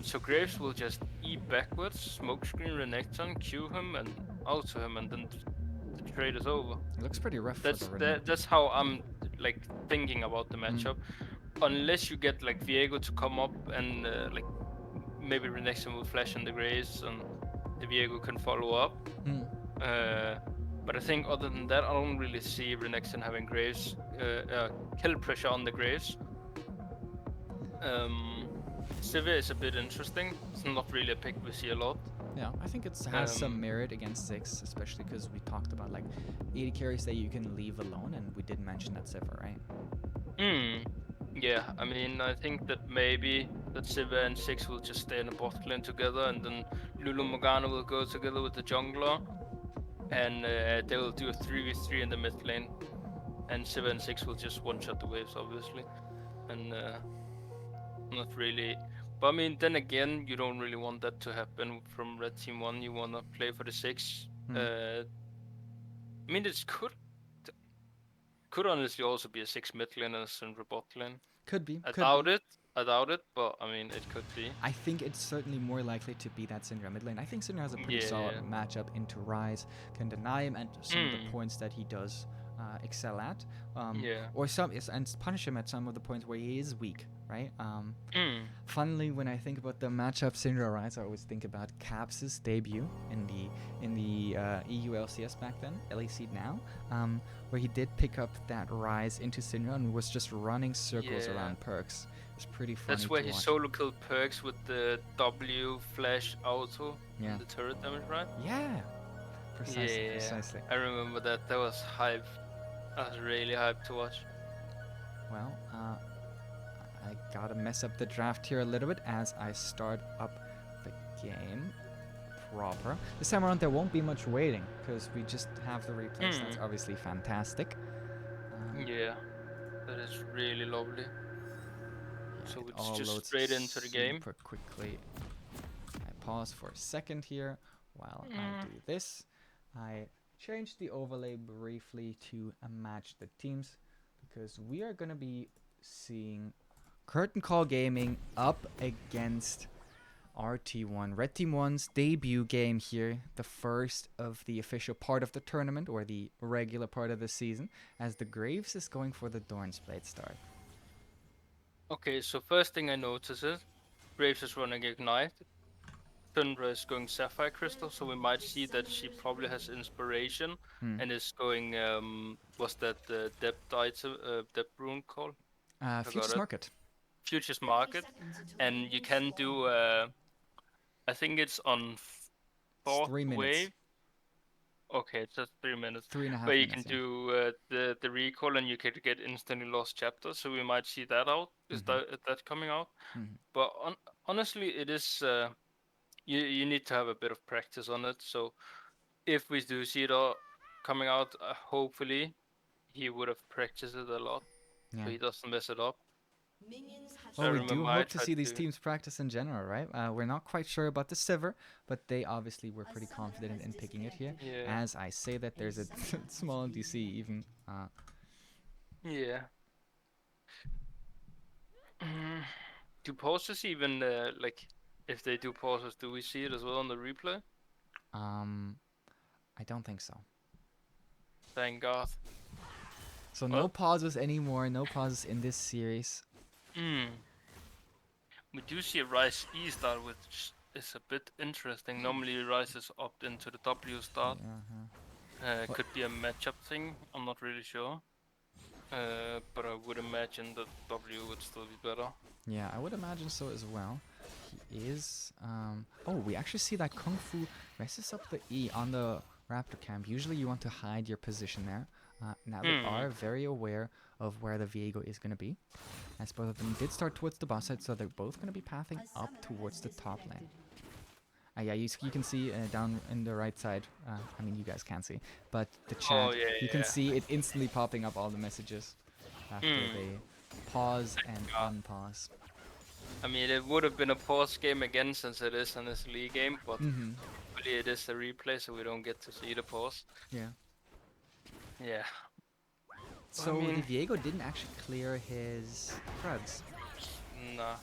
So Graves will just E backwards, smokescreen Renekton, Q him and auto him, and then the trade is over. It looks pretty rough for the Renekton. That's how I'm like thinking about the matchup. Unless you get like Viego to come up and like maybe Renekton will flash in the Graves and the Viego can follow up. But I think other than that, I don't really see Renekton having Graves kill pressure on the Graves. Sivir is a bit interesting. It's not really a pick we see a lot. Yeah, I think it has some merit against 6, especially because we talked about like 80 carries that you can leave alone, and we did mention that Sivir, right? Yeah, I mean, I think that maybe that Sivir and 6 will just stay in the bot lane together, and then Lulu Morgana will go together with the jungler, and they will do a 3v3 in the mid lane, and Sivir and 6 will just one-shot the waves, obviously, and not really. But I mean, then again, you don't really want that to happen from Red Team 1. You want to play for the 6. I mean, this could honestly also be a 6 mid lane and a Syndra bot lane. Could be. I doubt it, but I mean, it could be. I think it's certainly more likely to be that Syndra mid lane. I think Syndra has a pretty solid matchup into Ryze, can deny him, and some of the points that he does excel at. Or and punish him at some of the points where he is weak, right? Funnily, when I think about the matchup Syndra Ryze, I always think about Caps' debut in the EU LCS back then, LEC now, where he did pick up that Ryze into Syndra and was just running circles around perks. It's pretty funny. That's where to he watch. solo killed perks with the W flash auto and the turret damage, right? Yeah. Precisely. I remember that. That was hype. I was really hyped to watch. Well, I gotta mess up the draft here a little bit as I start up the game proper. This time around there won't be much waiting because we just have the replays. That's obviously fantastic. Yeah, that is really lovely. Yeah, So it it's all just loads straight into the game. super quickly. I pause for a second here while I do this. I change the overlay briefly to match the teams because we are going to be seeing Curtain Call Gaming up against RT1. Red Team 1's debut game here, the first of the official part of the tournament, or the regular part of the season, as the Graves is going for the Dorn's Blade start. Okay, so first thing I notice is Graves is running Ignite. Syndra is going Sapphire Crystal, so we might see that she probably has Inspiration and is going, what's that Depth item, Depth rune called? Futures Market. Futures Market, and you can do, I think it's on 4th 3 minutes. wave. Okay, it's just 3 minutes. 3.5 minutes. Where you can do the recall and you can get instantly lost chapters, so we might see that out. Is that coming out? But honestly, it is. You need to have a bit of practice on it. So if we do see it all coming out, hopefully he would have practiced it a lot, so he doesn't mess it up. Well, we do hope to see these teams practice in general, right? We're not quite sure about the Sivir, but they obviously were pretty confident in picking it here. Yeah. As I say that, there's a small DC even. Yeah. Do pauses even like if they do pauses, do we see it as well on the replay? I don't think so. Thank God. So no pauses anymore. No pauses in this series. We do see a Ryze E start, which is a bit interesting. Normally Ryze is opt into the W start. Could be a matchup thing. I'm not really sure. But I would imagine that W would still be better. Yeah, I would imagine so as well. is... oh, we actually see that Kung Fu messes up the E on the Raptor camp. Usually you want to hide your position there. Now they are very aware of where the Viego is going to be. As both of them did start towards the boss side, so they're both going to be pathing up towards the top lane. Yeah, you can see down in the right side, I mean you guys can't see, but the chat, you can see it instantly popping up all the messages after they pause and unpause. I mean, it would have been a pause game again since it is an SLE game, but hopefully it is a replay so we don't get to see the pause. Yeah. Yeah. So I mean, the Viego didn't actually clear his crowds. Nah.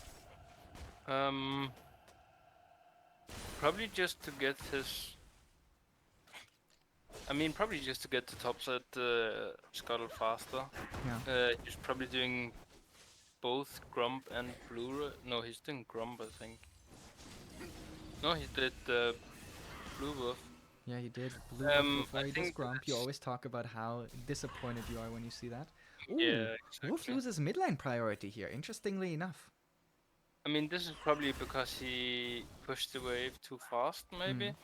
Probably just to get his... I mean, probably just to get the topside scuttle faster. Yeah. He's probably doing both Grump and Blue... No, he's doing Grump, I think. No, he did Blue Buff. Yeah, he did. Blue buff before I he does think Grump. You that's- always talk about how disappointed you are when you see that. Ooh, Yeah, Wolf exactly. loses mid lane priority here, interestingly enough. I mean, this is probably because he pushed the wave too fast, maybe.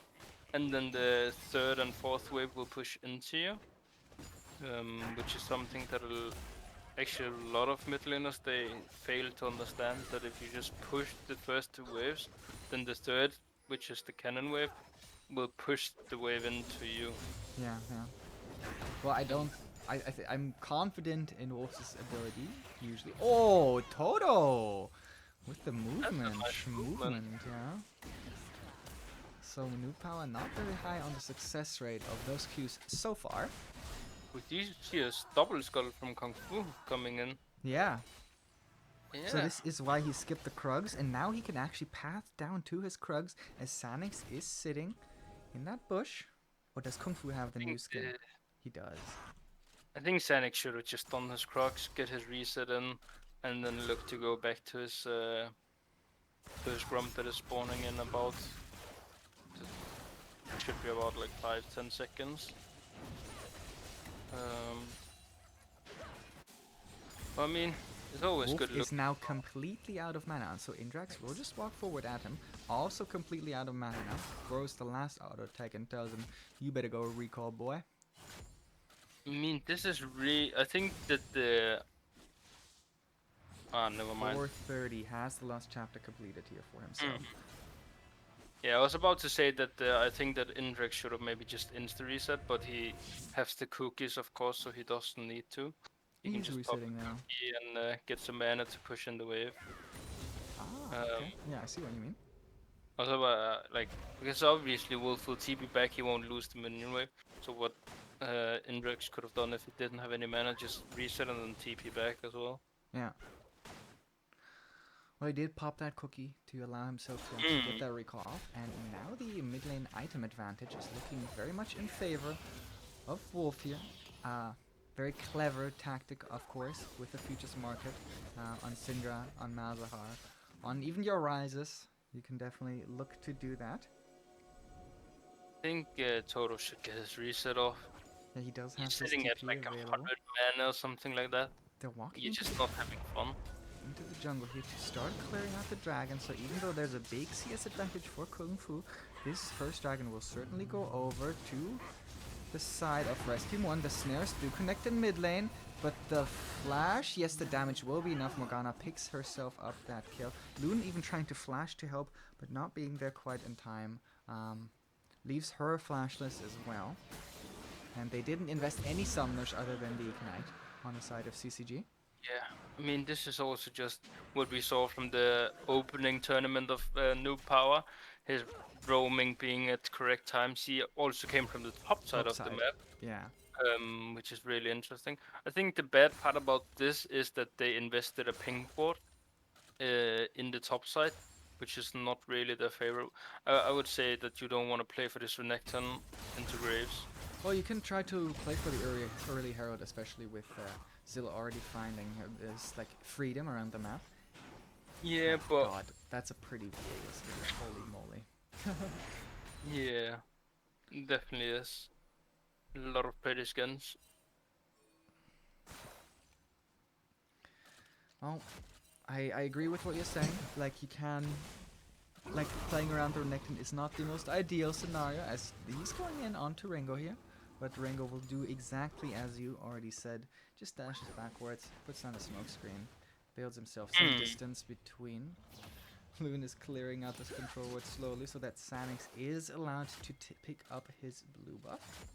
And then the third and fourth wave will push into you. Which is something that'll... Actually, a lot of mid laners, they fail to understand that if you just push the first two waves, then the third, which is the cannon wave, will push the wave into you. Yeah, yeah. Well, I don't... I'm confident in Wolf's ability, usually. Oh, Toto! With the movement. nice movement. Yeah. So, Noob Power not very high on the success rate of those Qs so far. We do see a double skull from Kung Fu coming in. Yeah. Yeah. So this is why he skipped the Krugs, and now he can actually path down to his Krugs as Sanix is sitting in that bush. Or does Kung Fu have the new skin? He does. I think Sanic should have just done his Crocs, get his reset in, and then look to go back to his Grump that is spawning in about... Should be about like 5-10 seconds. I mean, it's always Wolf good look. is now completely out of mana, so Indrax will just walk forward at him. Also completely out of mana now. Throws the last auto attack and tells him, you better go recall, boy. I mean, this is I think that the... Ah, never mind. 430 has the last chapter completed here for himself. Yeah, I was about to say that I think that Indrex should have maybe just insta-reset, but he has the cookies, of course, so he doesn't need to. He can He's just pop resetting a now. cookie and get some mana to push in the wave. Ah, okay. Yeah, I see what you mean. Also, like, because obviously Wolf will TP back, he won't lose the minion wave. So what Indrex could have done if he didn't have any mana, just reset and then TP back as well. Yeah. Well, he did pop that cookie to allow himself to actually get that recall off, and now the mid lane item advantage is looking very much in favor of Wolf here. Very clever tactic, of course, with the futures market on Syndra, on Malzahar, on even your rises. You can definitely look to do that. I think Toto should get his reset off. Yeah, he does have He's his sitting at TP like 100 available. mana or something like that. They're walking You're into just the, not having fun. into the jungle here to start clearing out the dragon. So even though there's a big CS advantage for Kung Fu, this first dragon will certainly go over to the side of Rescue 1. The snares do connect in mid lane, but the flash, yes, the damage will be enough. Morgana picks herself up that kill. Loon even trying to flash to help, but not being there quite in time. Leaves her flashless as well. And they didn't invest any summoners other than the Ignite on the side of CCG. Yeah, I mean, this is also just what we saw from the opening tournament of Noob Power. His roaming being at correct times. He also came from the top side of the map, Yeah. which is really interesting. I think the bad part about this is that they invested a ping ward in the top side, which is not really their favorite. I would say that you don't want to play for this Renekton into Graves. Well, you can try to play for the early Herald, especially with Zilla already finding this like freedom around the map. Yeah, Oh but God, that's a pretty Viego skin. Holy moly. yeah, definitely is a lot of pretty skins. Well, I agree with what you're saying. Like, you can playing around the Renekton is not the most ideal scenario, as he's going in onto Rengo here. But Rengo will do exactly as you already said. Just dashes backwards, puts down a smoke screen, builds himself some distance between. Loon is clearing out this control ward slowly so that Sanix is allowed to pick up his blue buff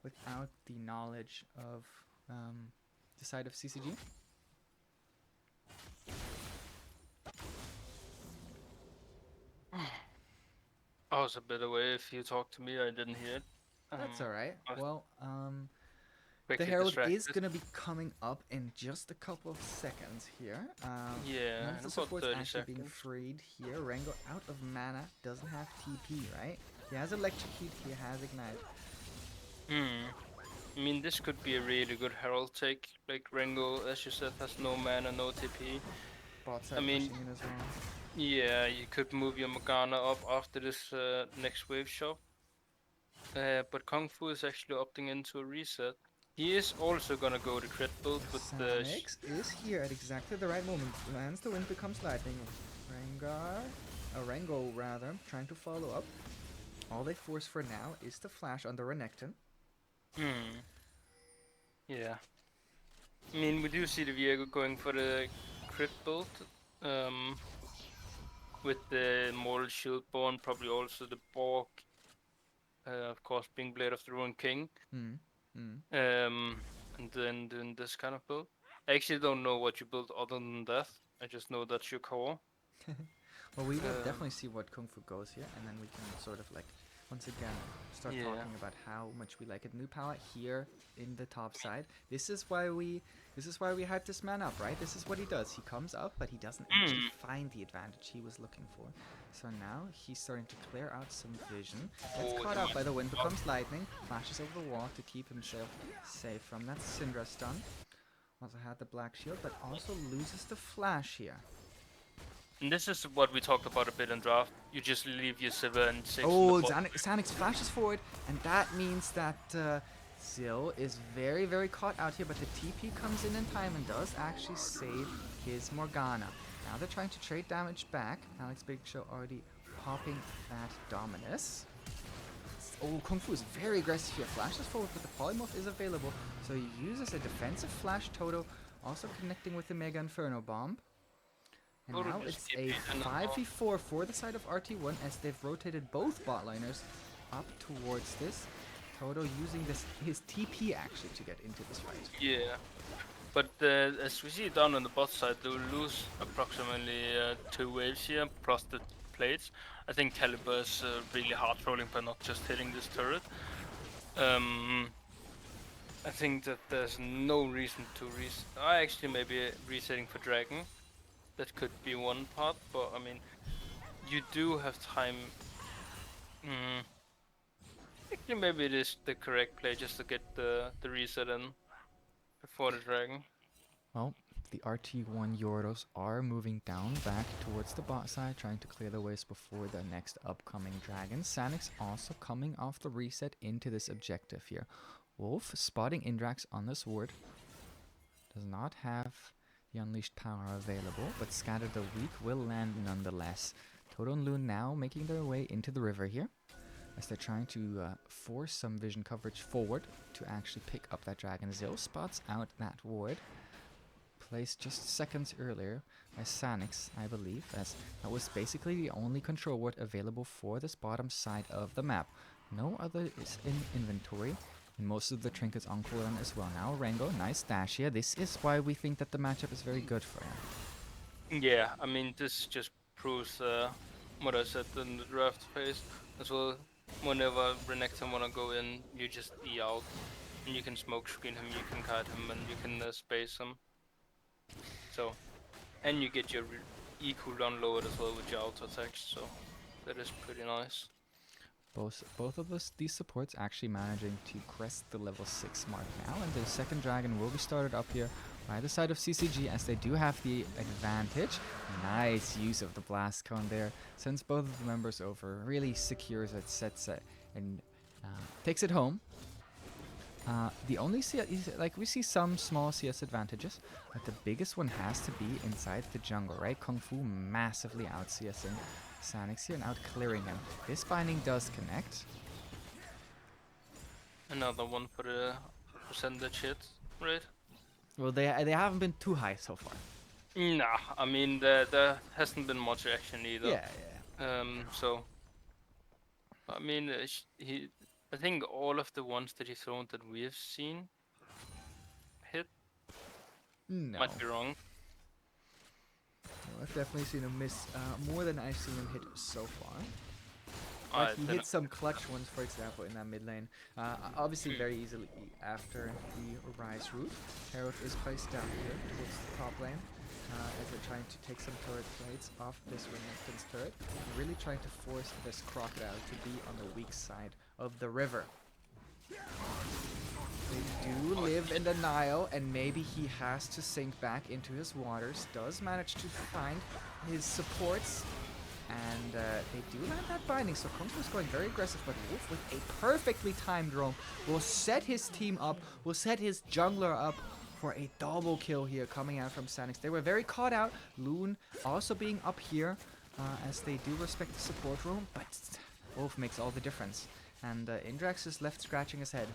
without the knowledge of the side of CCG. I was a bit away. If you talked to me, I didn't hear it. That's alright. I was Well, the quickly Herald is distracted. going to be coming up in just a couple of seconds here. Yeah, None of in the about supports 30 actually being seconds. freed here. Rengo out of mana, doesn't have TP, right? He has Electrocute, he has Ignite. I mean, this could be a really good Herald take. Like Rengo, as you said, has no mana, no TP. Bot side mean, pushing in as well. Yeah, you could move your Morgana up after this next wave shot. But Kung Fu is actually opting into a reset. He is also gonna go the crit build with the. Sanix is here at exactly the right moment. Lands the wind, becomes lightning. Rengo rather, trying to follow up. All they force for now is the flash on the Renekton. Yeah. I mean, we do see the Viego going for the crit build. With the Mortal Shieldborn, probably also the Borg. Of course, being Blade of the Ruined King. And then doing this kind of build. I actually don't know what you build other than that. I just know that's your core. Well, we will definitely see what Kung Fu goes here, and then we can sort of like, once again, start talking about how much we like it. New palette here in the top side. This is why we hype this man up, right? This is what he does. He comes up, but he doesn't actually find the advantage he was looking for. So now he's starting to clear out some vision. Gets caught out by the wind, becomes lightning, flashes over the wall to keep himself safe from that Syndra stun. Also had the black shield, but also loses the flash here. And this is what we talked about a bit in draft. You just leave your 7 and 6. Oh, Sanix flashes forward, and that means that Zill is very, very caught out here, but the TP comes in time and does actually save his Morgana. Now they're trying to trade damage back. Alex Big Show already popping that Dominus. Oh, Kung Fu is very aggressive here. Flashes forward, but the Polymorph is available, so he uses a defensive flash Toto, also connecting with the Mega Inferno Bomb. And Toto now just it's a TP'd in 5v4 for the side of RT1 as they've rotated both bot liners up towards this. Toto using his TP actually to get into this fight. Yeah. But as we see down on the bot side, they will lose approximately 2 waves here, plus the plates. I think Caliber is really hard trolling by not just hitting this turret. I think that there's no reason to actually maybe resetting for Dragon. That could be one part, but I mean, you do have time. Actually, maybe it is the correct play just to get the reset in before the Dragon. Well, the RT1 Yordos are moving down back towards the bot side, trying to clear the ways before the next upcoming dragon. Sanix also coming off the reset into this objective here. Wolf spotting Indrax on this ward. Does not have the unleashed power available, but Scatter the Weak will land nonetheless. Toto and Loon now making their way into the river here, as they're trying to force some vision coverage forward to actually pick up that dragon. Zill spots out that ward, placed just seconds earlier by Sanix, I believe, as that was basically the only control ward available for this bottom side of the map. No other is in inventory, and most of the trinkets on cooldown as well. Now Rengo, nice dash here. This is why we think that the matchup is very good for him. Yeah, I mean, this just proves what I said in the draft phase as well. Whenever Renekton wanna go in, you just E out, and you can smoke screen him, you can kite him, and you can space him. So, and you get your E cooldown lowered as well with your auto attacks, so that is pretty nice. Both of these supports actually managing to crest the level 6 mark now, and the second dragon will be started up here by the side of CCG as they do have the advantage. Nice use of the blast cone there, sends both of the members over, really secures it, sets it, and takes it home. The only CS, like we see some small CS advantages, but the biggest one has to be inside the jungle, right? Kung Fu massively out CSing Sanix here now clearing him. This binding does connect. Another one for the percentage hit, right? Well, they haven't been too high so far. Nah, I mean there hasn't been much action either. Yeah. So I mean I think all of the ones that he's thrown that we have seen hit. No. Might be wrong. I've definitely seen him miss more than I've seen him hit so far. Alright, Like he then hit some clutch ones, for example, in that mid lane. Obviously, very easily after the Rise route. Herald is placed down here towards the top lane as they're trying to take some turret plates off this Renekton's turret. And really trying to force this Crocodile to be on the weak side of the river. They do live in the Nile, and maybe he has to sink back into his waters. Does manage to find his supports. And they do land that binding, so Kungfu's going very aggressive, but Wolf with a perfectly timed roam will set his team up, will set his jungler up for a double kill here coming out from Sanix. They were very caught out, Loon also being up here as they do respect the support room, but Wolf makes all the difference. And Indrax is left scratching his head.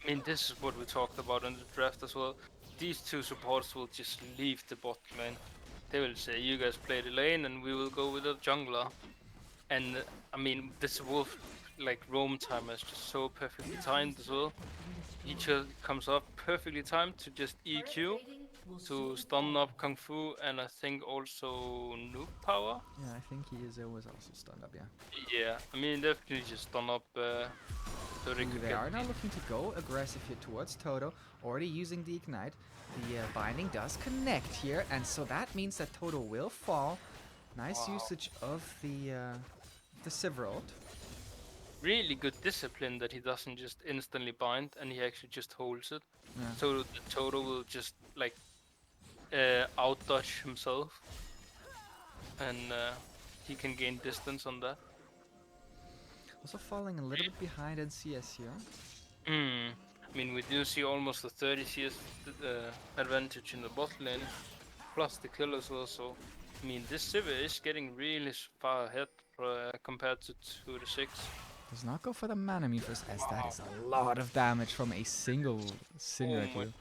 I mean, this is what we talked about in the draft as well. These two supports will just leave the bot lane. They will say, you guys play the lane and we will go with a jungler. And I mean, this Wolf like roam time is just so perfectly timed as well. He just comes up perfectly timed to just EQ, to stun up Kung Fu, and I think also Nuke Power. Yeah, I think he was also stunned up, yeah. Yeah, I mean, definitely just stun up so they could They get are now looking to go aggressive here towards Toto, already using the Ignite. The binding does connect here, and so that means that Toto will fall. Nice usage of the Sivir ult. really good discipline that he doesn't just instantly bind and he actually just holds it. Yeah. So the Toto will just like out dodge himself, and he can gain distance on that. Also falling a little bit behind in CS here. I mean, we do see almost a 30 CS advantage in the bot lane, plus the kill as well. So, I mean, this Sivir is getting really far ahead compared to the 6. Does not go for the mana meters, as that is a lot of damage from a single Syndra my- kill.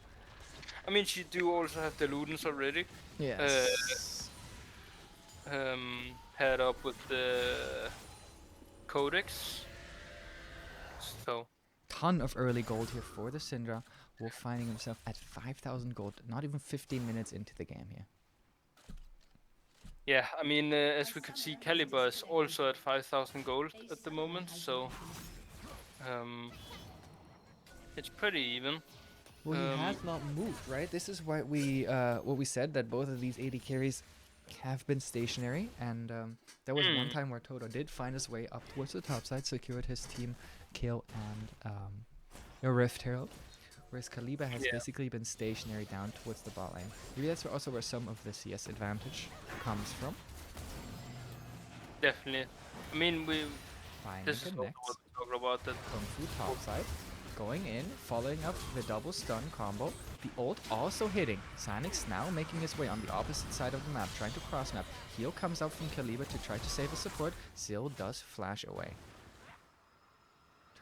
I mean, she do also have the Ludens already. Yes. Paired up with the Codex. So, Ton of early gold here for the Syndra. Wolf finding himself at 5,000 gold, not even 15 minutes into the game here. yeah, I mean, as we could see, Caliber is also at 5,000 gold at the moment, so it's pretty even. Well, he has not moved, right? This is why what we said, that both of these AD carries have been stationary, and there was one time where Toto did find his way up towards the top side, secured his team kill and a Rift Herald, whereas Kaliba has basically been stationary down towards the bot lane. Maybe that's also where some of the CS advantage comes from. Definitely. I mean, Finding this is also connects. what we talked about, that Kung Fu top side, going in, following up the double stun combo. The ult also hitting. Sanix now making his way on the opposite side of the map, trying to cross map. Heal comes out from Kaliba to try to save his support. Zill does flash away.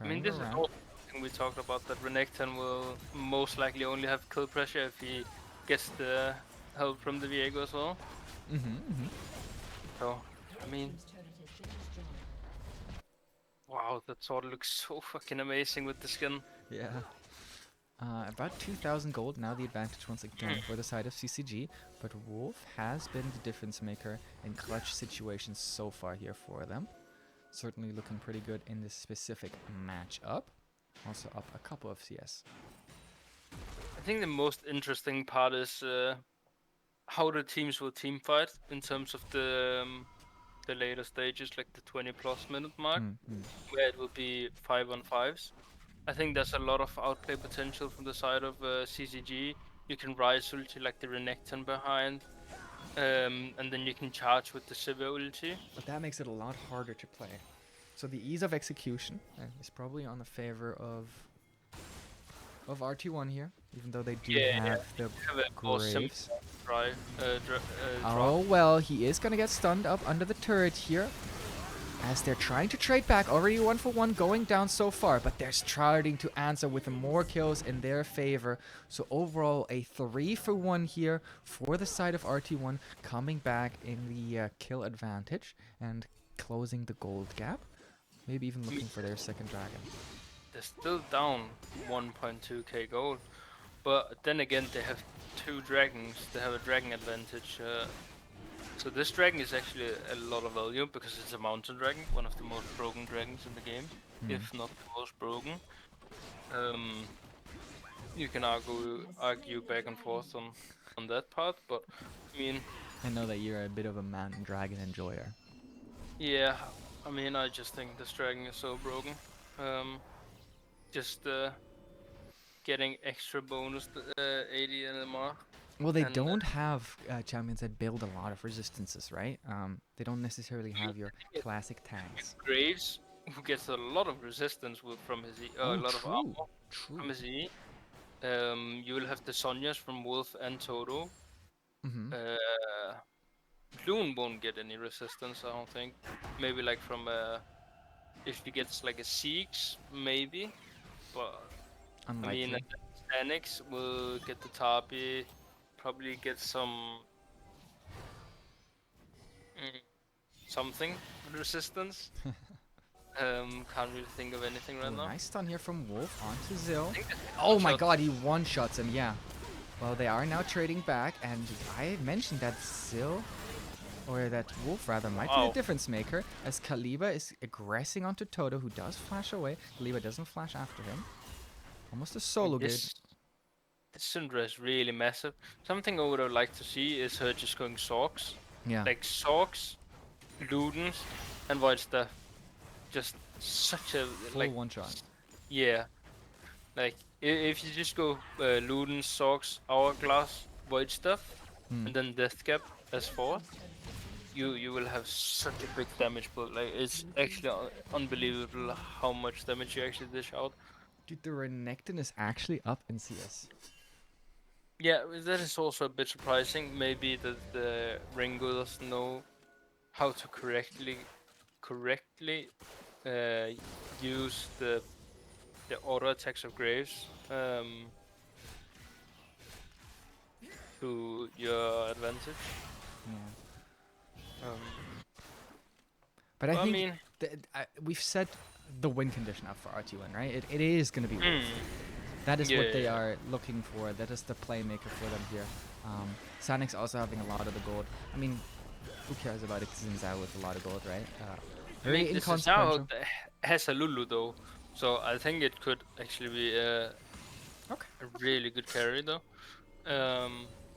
I mean, this is also something we talked about, that Renekton will most likely only have kill pressure if he gets the help from the Viego as well. So, I mean, wow, that sword looks so fucking amazing with the skin. Yeah. About 2,000 gold, now the advantage once again for the side of CCG, but Wolf has been the difference maker in clutch situations so far here for them. Certainly looking pretty good in this specific matchup. Also up a couple of CS. I think the most interesting part is how the teams will team fight in terms of the later stages, like the 20+ minute mark, where it will be 5-on-5s. I think there's a lot of outplay potential from the side of CCG. You can rise ulti like the Renekton behind, and then you can charge with the Sivir ulti. But that makes it a lot harder to play. So the ease of execution is probably on the favor of RT1 here, even though they do have the Have a more Graves. simple dry. Oh, well, he is going to get stunned up under the turret here. As they're trying to trade back, already 1-for-1 going down so far, but they're starting to answer with more kills in their favor. So overall, a 3-for-1 here for the side of RT1, coming back in the kill advantage and closing the gold gap. Maybe even looking for their second dragon. They're still down 1.2k gold, but then again they have 2 dragons. They have a dragon advantage. So this dragon is actually a lot of value because it's a mountain dragon, one of the most broken dragons in the game, if not the most broken. You can argue back and forth on that part, but I mean, I know that you're a bit of a mountain dragon enjoyer. yeah, I mean, I just think this dragon is so broken. Just getting extra bonus 80 NMR. Well, they And, don't have champions that build a lot of resistances, right? They don't necessarily have your classic tanks. Graves, who gets a lot of resistance from his a lot of armor from his E. You will have the Sonyas from Wolf and Toto. Mm-hmm. Loon won't get any resistance, I don't think. Maybe like from if he gets like a Siege, maybe. But Unlikely. I mean, Stanix will get the Tarpy, probably get some something resistance. Can't really think of anything right now. Nice stun here from Wolf onto Zill. I think that's Oh my one-shot. god, he one-shots him, yeah. Well, they are now trading back, and I mentioned that Zill, or that Wolf rather, might be Wow. the difference maker, as Kaliba is aggressing onto Toto, who does flash away. Kaliba doesn't flash after him. Almost a solo game. This Syndra is really massive. Something I would have liked to see is her just going Sorks. Yeah. Like Sorks, Ludens, and Void Staff. Just such a Full like one-shot. yeah. Like if you just go Ludens, Sorks, Hourglass, Void Staff, and then Death Cap as fourth, you will have such a big damage pool. Like it's actually unbelievable how much damage you actually dish out. Dude, the Renekton is actually up in CS. Yeah, that is also a bit surprising. Maybe that the Ringo doesn't know how to correctly use the auto attacks of Graves to your advantage. Yeah. Um, But I well, I think mean, we've set the win condition up for RT1, right? It is going to be Wolf. mm, That is Yeah, what they yeah. are looking for. That is the playmaker for them here. Sanix also having a lot of the gold. I mean, who cares about Xin Zhao with a lot of gold, right? Very this is inconsequential. now has a Lulu though, so I think it could actually be Okay. a really good carry though.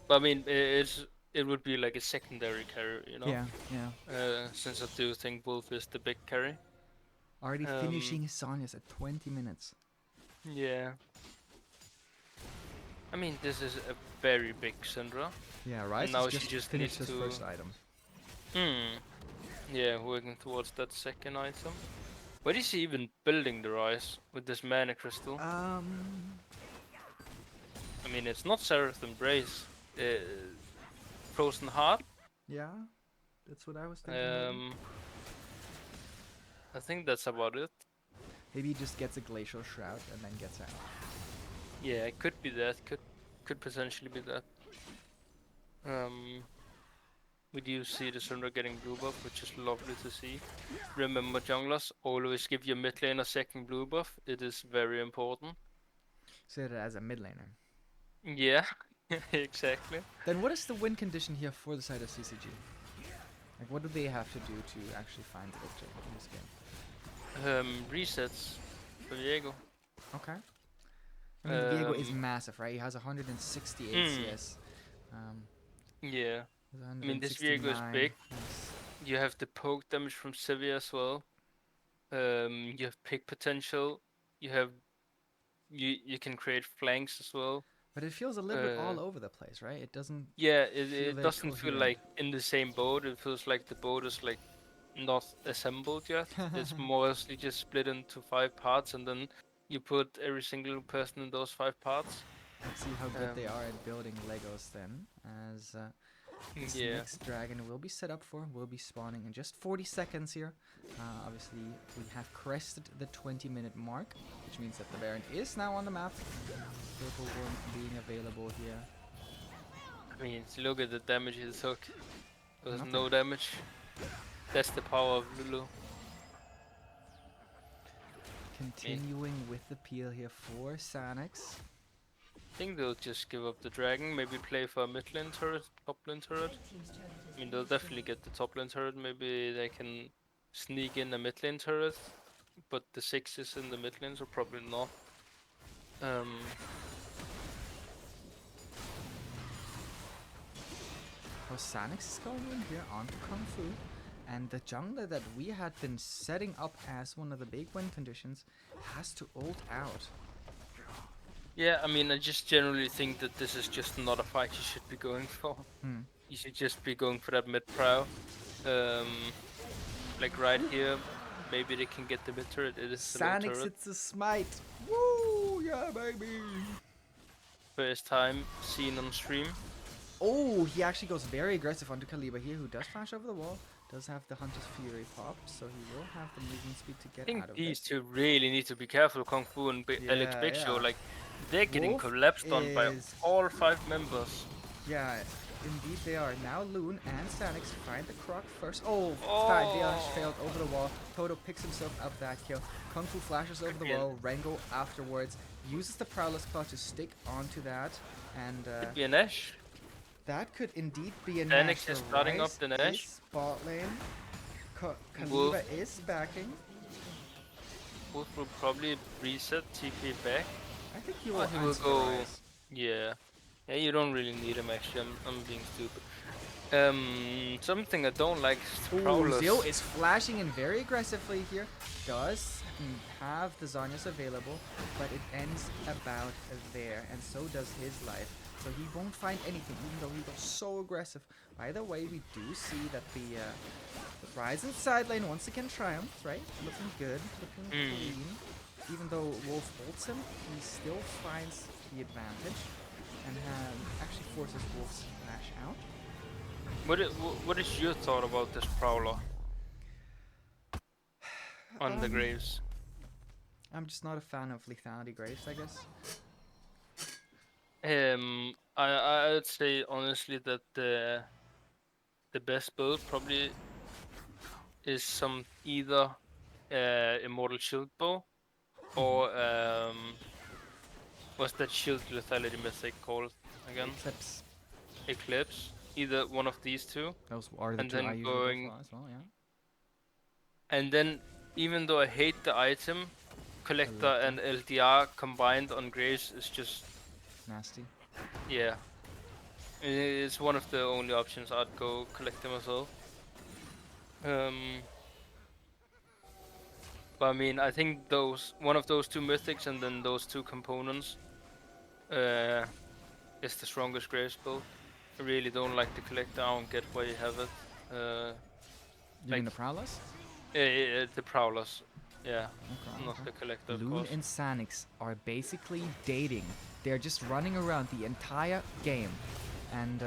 But I mean, it would be like a secondary carry, you know. Yeah, yeah. Since I do think Wolf is the big carry. Already finishing his Sonyas at 20 minutes. Yeah. I mean, this is a very big Syndra. Yeah, right? now He's she just finished needs his to- first item. Yeah, working towards that second item. What is he even building the Rise with this mana crystal? I mean, it's not Seraph Embrace. Frozen Heart. Yeah, that's what I was thinking. I think that's about it. Maybe he just gets a Glacial Shroud and then gets out. Yeah, it could be that. Could potentially be that. We do see the Syndra getting blue buff, which is lovely to see. Remember, junglers, always give your mid lane a second blue buff. It is very important. Say that as a mid laner. Yeah, exactly. Then what is the win condition here for the side of CCG? Like, what do they have to do to actually find the victory in this game? Resets for Diego. Okay. I mean, Diego is Um, massive, right? He has 168 CS. Yeah. He's I mean, this Diego is 169. big. Yes. You have the poke damage from Sivir as well. You have pick potential. You have you can create flanks as well. But it feels a little bit all Uh, over the place, right? It doesn't. Yeah, Feel it very doesn't feel coherent. like in the same boat. It feels like the boat is like not assembled yet. It's mostly just split into 5 parts, and then you put every single person in those 5 parts. Let's see how good they are at building Legos then, as this Yeah. next dragon will be set up will be spawning in just 40 seconds here. Obviously, we have crested the 20-minute mark, which means that the Baron is now on the map. Purple Worm being available here. I mean, look at the damage he took. There was Nothing. no damage. That's the power of Lulu. Continuing with the peel here for Sanix. I think they'll just give up the dragon, maybe play for a mid lane turret, top lane turret. I mean, they'll definitely get the top lane turret. Maybe they can sneak in a mid lane turret, but the 6 is in the mid lane, so probably not. How Sanix is going in here onto Kung Fu. And the jungler that we had been setting up as one of the big win conditions has to ult out. Yeah, I mean, I just generally think that this is just not a fight you should be going for. You should just be going for that mid prow. Like right here, maybe they can get the mid turret. It is the low Sanix, turret. it's a smite. Woo! Yeah, baby. First time seen on stream. Oh, he actually goes very aggressive onto Kaliba here, who does flash over the wall. Does have the Hunter's Fury pop, so he will have the movement speed to I get think out of these it. two really need to be careful, Kung Fu and Alex Yeah, Big Show. yeah. Like, they're getting Wolf collapsed on by is- all 5 members. Yeah, indeed they are. Now Loon and Sanix find the Croc first. Oh, Oh. 5 damage failed over the wall. Toto picks himself up that kill. Kung Fu flashes over the Again. wall. Rengo afterwards uses the Prowler's Claw to stick onto that. And Could be an Ash. that could indeed be a Sanix Nash. is starting up Rise the Nash. is Bot lane. Kaliba Wolf. is backing. Wolf will probably reset TP back. I think he Oh, will, he will answer the go- Rise. Yeah. Yeah, you don't really need him actually. I'm being stupid. Something I don't like is the Ooh, Prowlers. Zio is flashing in very aggressively here. Does have the Zanyas available, but it ends about there, and so does his life. So he won't find anything, even though he goes so aggressive. By the way, we do see that the Ryzen side lane once again triumphs, right? Looking good, looking clean. Even though Wolf ults him, he still finds the advantage and actually forces Wolf's flash out. What is your thought about this Prowler on the Graves? I'm just not a fan of lethality Graves, I guess. I would say honestly that the best build probably is some either Immortal Shield Bow or what's that shield lethality mythic called again? Eclipse. Eclipse. Either one of these two. Those are the And two then I usually go going- for as well, yeah. And then even though I hate the item, Collector and LDR combined on Graves is just Nasty. yeah. It's one of the only options I'd go Collector myself. But I mean, I think one of those two mythics and then those two components is the strongest Graves build. I really don't like the Collector. I don't get why you have it. You mean the Like- Prowlers? The Prowlers, yeah, Okay, not the Collector. Of Loon course. and Sanix are basically dating. They're just running around the entire game. And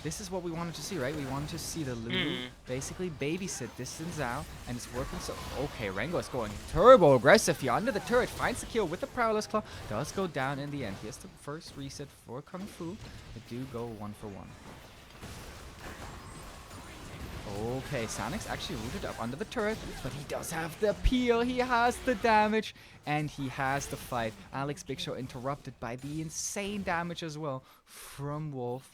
this is what we wanted to see, right? We wanted to see the Lulu basically babysit this Xin Zhao, and it's working so... Okay, Rengo is going turbo aggressive here under the turret, finds the kill with the Prowler's Claw, does go down in the end. Here's the first reset for Kung Fu. They do go 1-for-1. Okay, Sanix actually rooted up under the turret, but he does have the peel, he has the damage, and he has the fight. Alex Big Show interrupted by the insane damage as well from Wolf.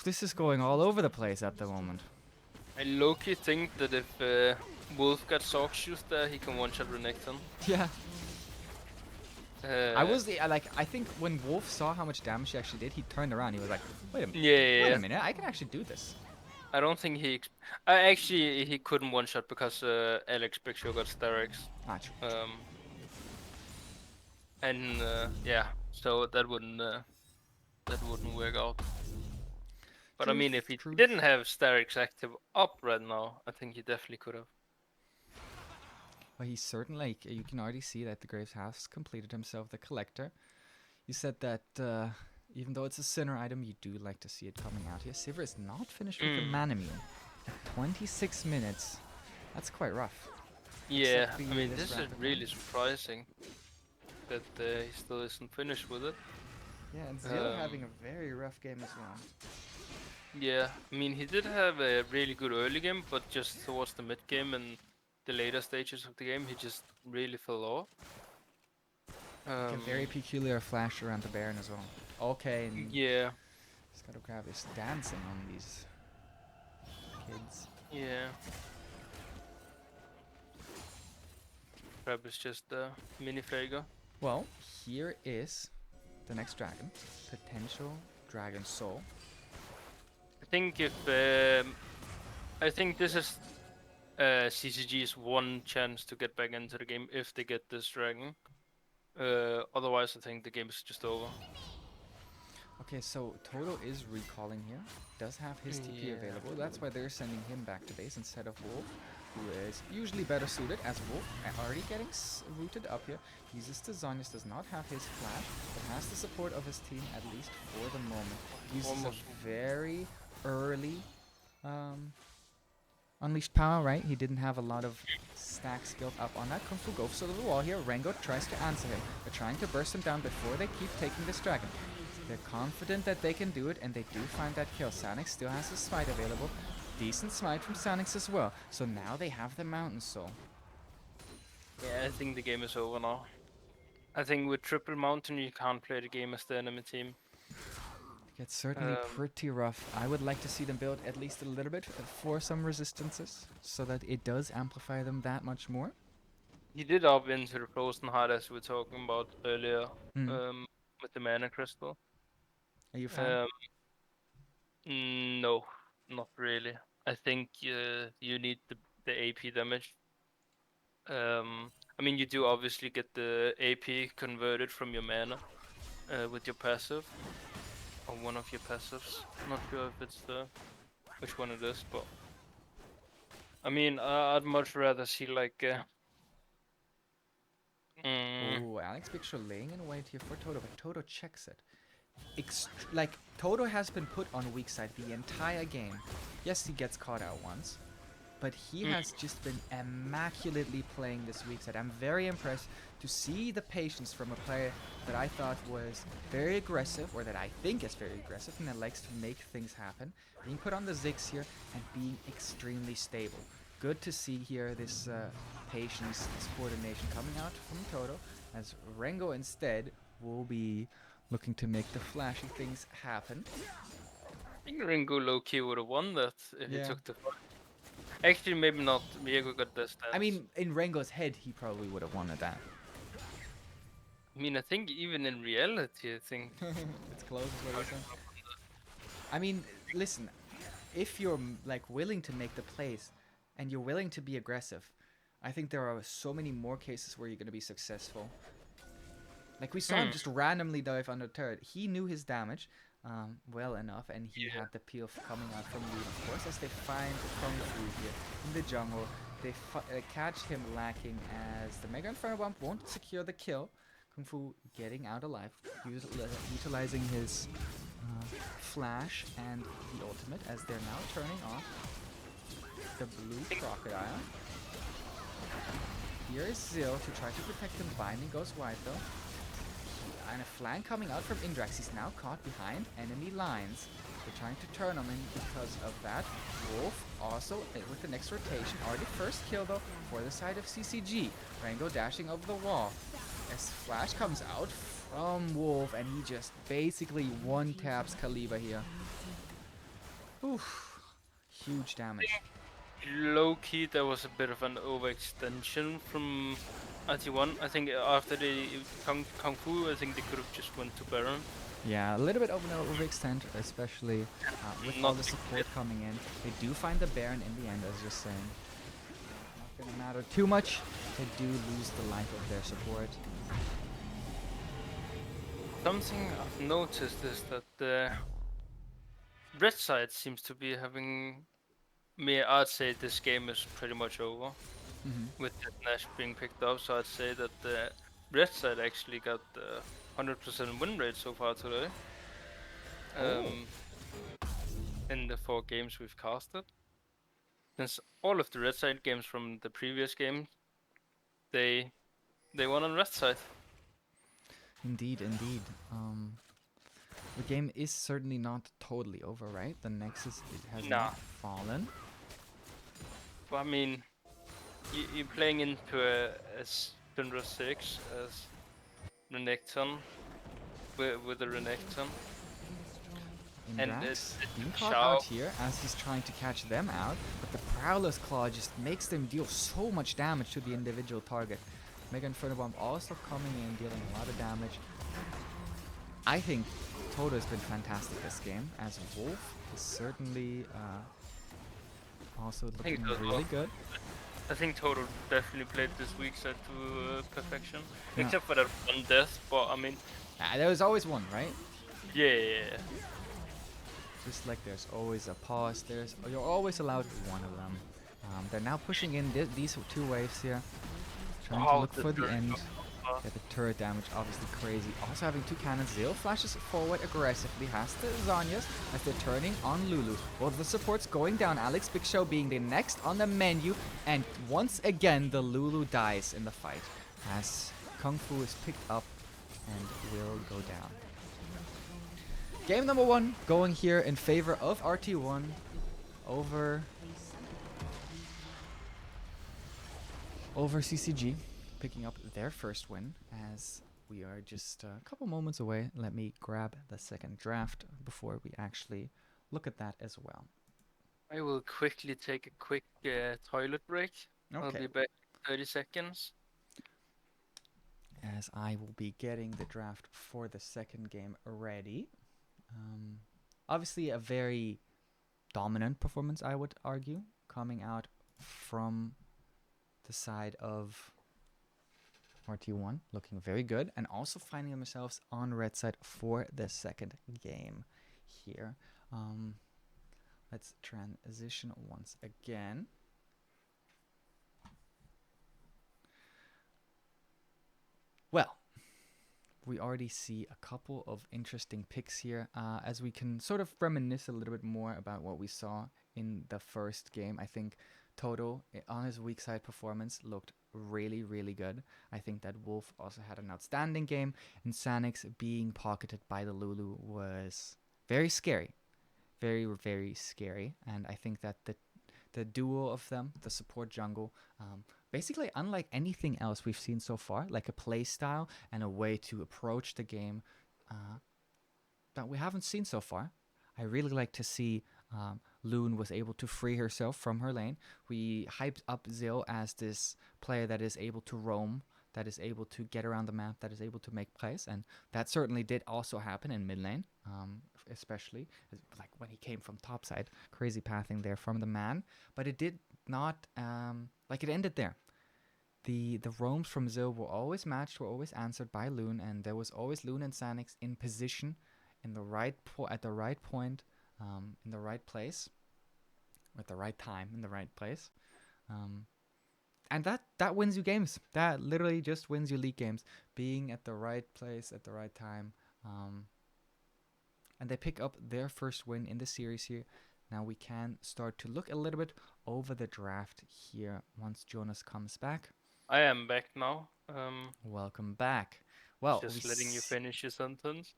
This is going all over the place at the moment. I low-key think that if Wolf got sock shoes there, he can one-shot Renekton. Yeah, Uh, I think when Wolf saw how much damage he actually did, he turned around. He was like, wait a minute. Yeah, Wait a minute, I can actually do this. I don't think he. Actually, he couldn't one-shot because Alex Big Show got Starix. Ah, true. Yeah, so that wouldn't work out. But I mean, if he Truth. didn't have Starix active up right now, I think he definitely could have. Well, he's certainly, you can already see that the Graves has completed himself the Collector. You said that even though it's a sinner item, you do like to see it coming out here. Sivir is not finished with the mana meal at 26 minutes. That's quite rough. Yeah, Except I the- mean, this this is rapid really one. surprising that he still isn't finished with it. Yeah, and Zero having a very rough game as well. Yeah, I mean, he did have a really good early game, but just towards the mid game and the later stages of the game, he just really fell off. Like a very peculiar flash around the Baron as well. Okay, and Yeah, he's gotta grab his dancing on these kids. yeah. Crab is just a mini Fager. Well, here is the next dragon. Potential Dragon Soul. I think if I think this is CCG's one chance to get back into the game if they get this dragon. Otherwise, I think the game is just over. Okay, so Toto is recalling here. Does have his TP Yeah. available. That's why they're sending him back to base instead of Wolf, who is usually better suited as Wolf. Already getting rooted up here. Uses the Zonius, does not have his flash, but has the support of his team at least for the moment. Uses Almost. a very early unleashed power, right? He didn't have a lot of stacks built up on that. Kung Fu goes to the wall here. Rengo tries to answer him. They're trying to burst him down before they keep taking this dragon. They're confident that they can do it, and they do find that kill. Sanix still has his smite available. Decent smite from Sanix as well. So now they have the Mountain Soul. Yeah, I think the game is over now. I think with triple mountain, you can't play the game as the enemy team. It's certainly Um, pretty rough. I would like to see them build at least a little bit for some resistances, so that it does amplify them that much more. He did up into the frozen heart as we were talking about earlier, Mm. with the mana crystal. Are you a fan? No, not really. I think you need the AP damage. I mean, you do obviously get the AP converted from your mana with your passive, or one of your passives. Not sure if it's which one it is, but I mean, I'd much rather see like. Oh, Alex Picture laying in wait here for Toto, but Toto checks it. Like, Toto has been put on weak side the entire game. Yes, he gets caught out once, but he has just been immaculately playing this weak side. I'm very impressed to see the patience from a player that I thought was very aggressive, or that I think is very aggressive, and that likes to make things happen. Being put on the Ziggs here and being extremely stable. Good to see here this patience, this coordination coming out from Toto, as Rengo instead will be looking to make the flashy things happen. I think Ringo low-key would have won that if he Yeah. took the fight. Actually, maybe not. Viego got the stats. I mean, in Rengo's head, he probably would have wanted that. I think even in reality, I think. It's close, is what you're saying. I mean, listen, if you're like willing to make the plays and you're willing to be aggressive, I think there are so many more cases where you're going to be successful. Like we saw him just randomly dive under turret. He knew his damage well enough, and he had the peel coming out from Lead, of course, as they find Kung Fu here in the jungle. They catch him lacking as the Mega Inferno Bump won't secure the kill. Kung Fu getting out alive, utilizing his flash and the ultimate as they're now turning off the blue crocodile. Here is Zill to try to protect him. Binding goes wide though. And a flank coming out from Indrax. He's now caught behind enemy lines. They're trying to turn him in because of that. Wolf also with the next rotation. Already first kill though for the side of CCG. Rango dashing over the wall. As Flash comes out from Wolf, and he just basically one-taps Kaliba here. Oof. Huge damage. Low-key, there was a bit of an overextension from RT1. I think after the Kung Fu, I think they could have just went to Baron. Yeah, a little bit of an overextend, especially with all the support coming in. They do find the Baron in the end, as you're saying. Not gonna matter too much. They do lose the life of their support. Something I've noticed is that the red side seems to be having me. I'd say this game is pretty much over with the Nash being picked up. So I'd say that the red side actually got 100% win rate so far today. Oh. In the 4 games we've casted. Since all of the red side games from the previous game, they won on red side. Indeed, indeed. The game is certainly not totally over, right? The Nexus has Nah. not fallen. But I mean, you're playing into a Syndra 6 as Renekton with a Renekton. And Indrax being caught Shao. out here as he's trying to catch them out, but the Prowler's Claw just makes them deal so much damage to the individual target. Mega Inferno Bomb also coming in, dealing a lot of damage. I think Toto has been fantastic this game, as Wolf is certainly also looking really good. I think Toto definitely played this week side to perfection. Yeah. Except for that one death, but I mean... There was always one, right? Yeah. Just like there's always a pause, you're always allowed one of them. They're now pushing in these 2 waves here, trying to look for the end. Yeah, the turret damage obviously crazy. Also having 2 cannons. Zil flashes forward aggressively, has the Zanyas as they're turning on Lulu. Well, the support's going down. Alex Big Show being the next on the menu, and once again the Lulu dies in the fight as Kung Fu is picked up and will go down. Game number 1 going here in favor of RT1 over CCG, picking up their first win as we are just a couple moments away. Let me grab the second draft before we actually look at that as well. I will quickly take a quick toilet break. Okay. I'll be back in 30 seconds. As I will be getting the draft for the second game ready. Obviously a very dominant performance, I would argue, coming out from the side of RT1, looking very good, and also finding themselves on red side for the second game here. Let's transition once again. Well, we already see a couple of interesting picks here as we can sort of reminisce a little bit more about what we saw in the first game. I think Toto on his weak side performance looked really, really good. I think that Wolf also had an outstanding game, and Sanix being pocketed by the Lulu was very scary. Very, very scary. And I think that the duo of them, the support jungle, basically unlike anything else we've seen so far, like a play style and a way to approach the game that we haven't seen so far. I really like to see Loon was able to free herself from her lane. We hyped up Zil as this player that is able to roam, that is able to get around the map, that is able to make plays, and that certainly did also happen in mid lane, especially like when he came from top side. Crazy pathing there from the man, but it did not like it ended there. The roams from Zil were always matched, were always answered by Loon, and there was always Loon and Sanix in position in the right at the right point, in the right place, at the right time, in the right place. And that wins you games. That literally just wins you league games. Being at the right place at the right time. And they pick up their first win in the series here. Now we can start to look a little bit over the draft here once Jonas comes back. I am back now. Welcome back. Well, just letting you finish your sentence.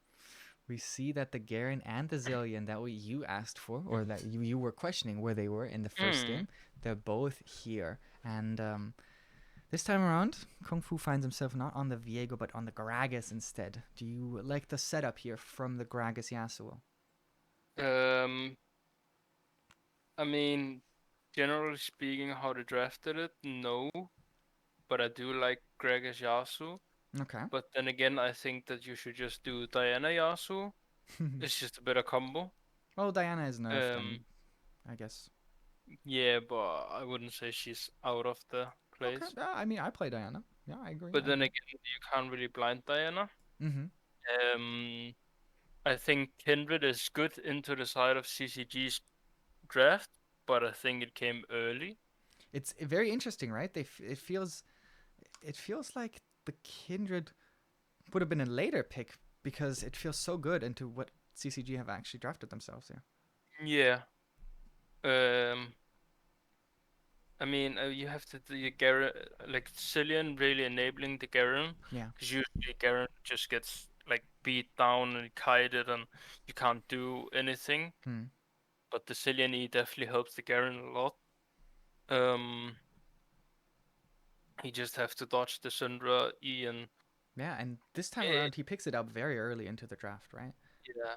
We see that the Garen and the Zillion that you asked for, or that you were questioning where they were in the first game, they're both here. And this time around, Kung Fu finds himself not on the Viego, but on the Gragas instead. Do you like the setup here from the Gragas Yasuo? I mean, generally speaking, how they drafted it, no. But I do like Gragas Yasuo. Okay. But then again, I think that you should just do Diana Yasuo. It's just a better combo. Oh, Diana is nerfed, I guess. Yeah, but I wouldn't say she's out of the place. Okay. I mean, I play Diana. Yeah, I agree. But then again, you can't really blind Diana. Mm-hmm. I think Kindred is good into the side of CCG's draft, but I think it came early. It's very interesting, right? It feels like the Kindred would have been a later pick because it feels so good into what CCG have actually drafted themselves here. Yeah. I mean, you have to do your Garen, like Cillian really enabling the Garen, Yeah. because usually Garen just gets like beat down and kited and you can't do anything. Hmm. But the Cillian E definitely helps the Garen a lot. Um, he just have to dodge the Syndra E and Yeah, and this time eh, around he picks it up very early into the draft, right? yeah.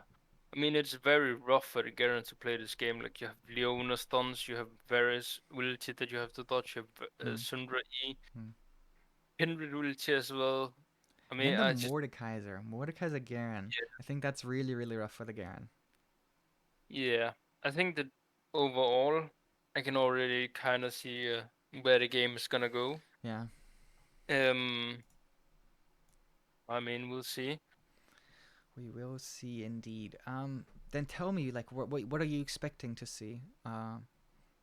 I mean, it's very rough for the Garen to play this game. Like you have Leona stuns, you have various ulti that you have to dodge, you have Hmm. Syndra E, Hmm. Kindred ulti as well. I And mean, then the I just Mordekaiser Garen. I think that's really, really rough for the Garen. yeah, I think that overall, I can already kind of see where the game is gonna go. Yeah. Um, I mean, we'll see. We will see indeed. Then tell me, like, what are you expecting to see?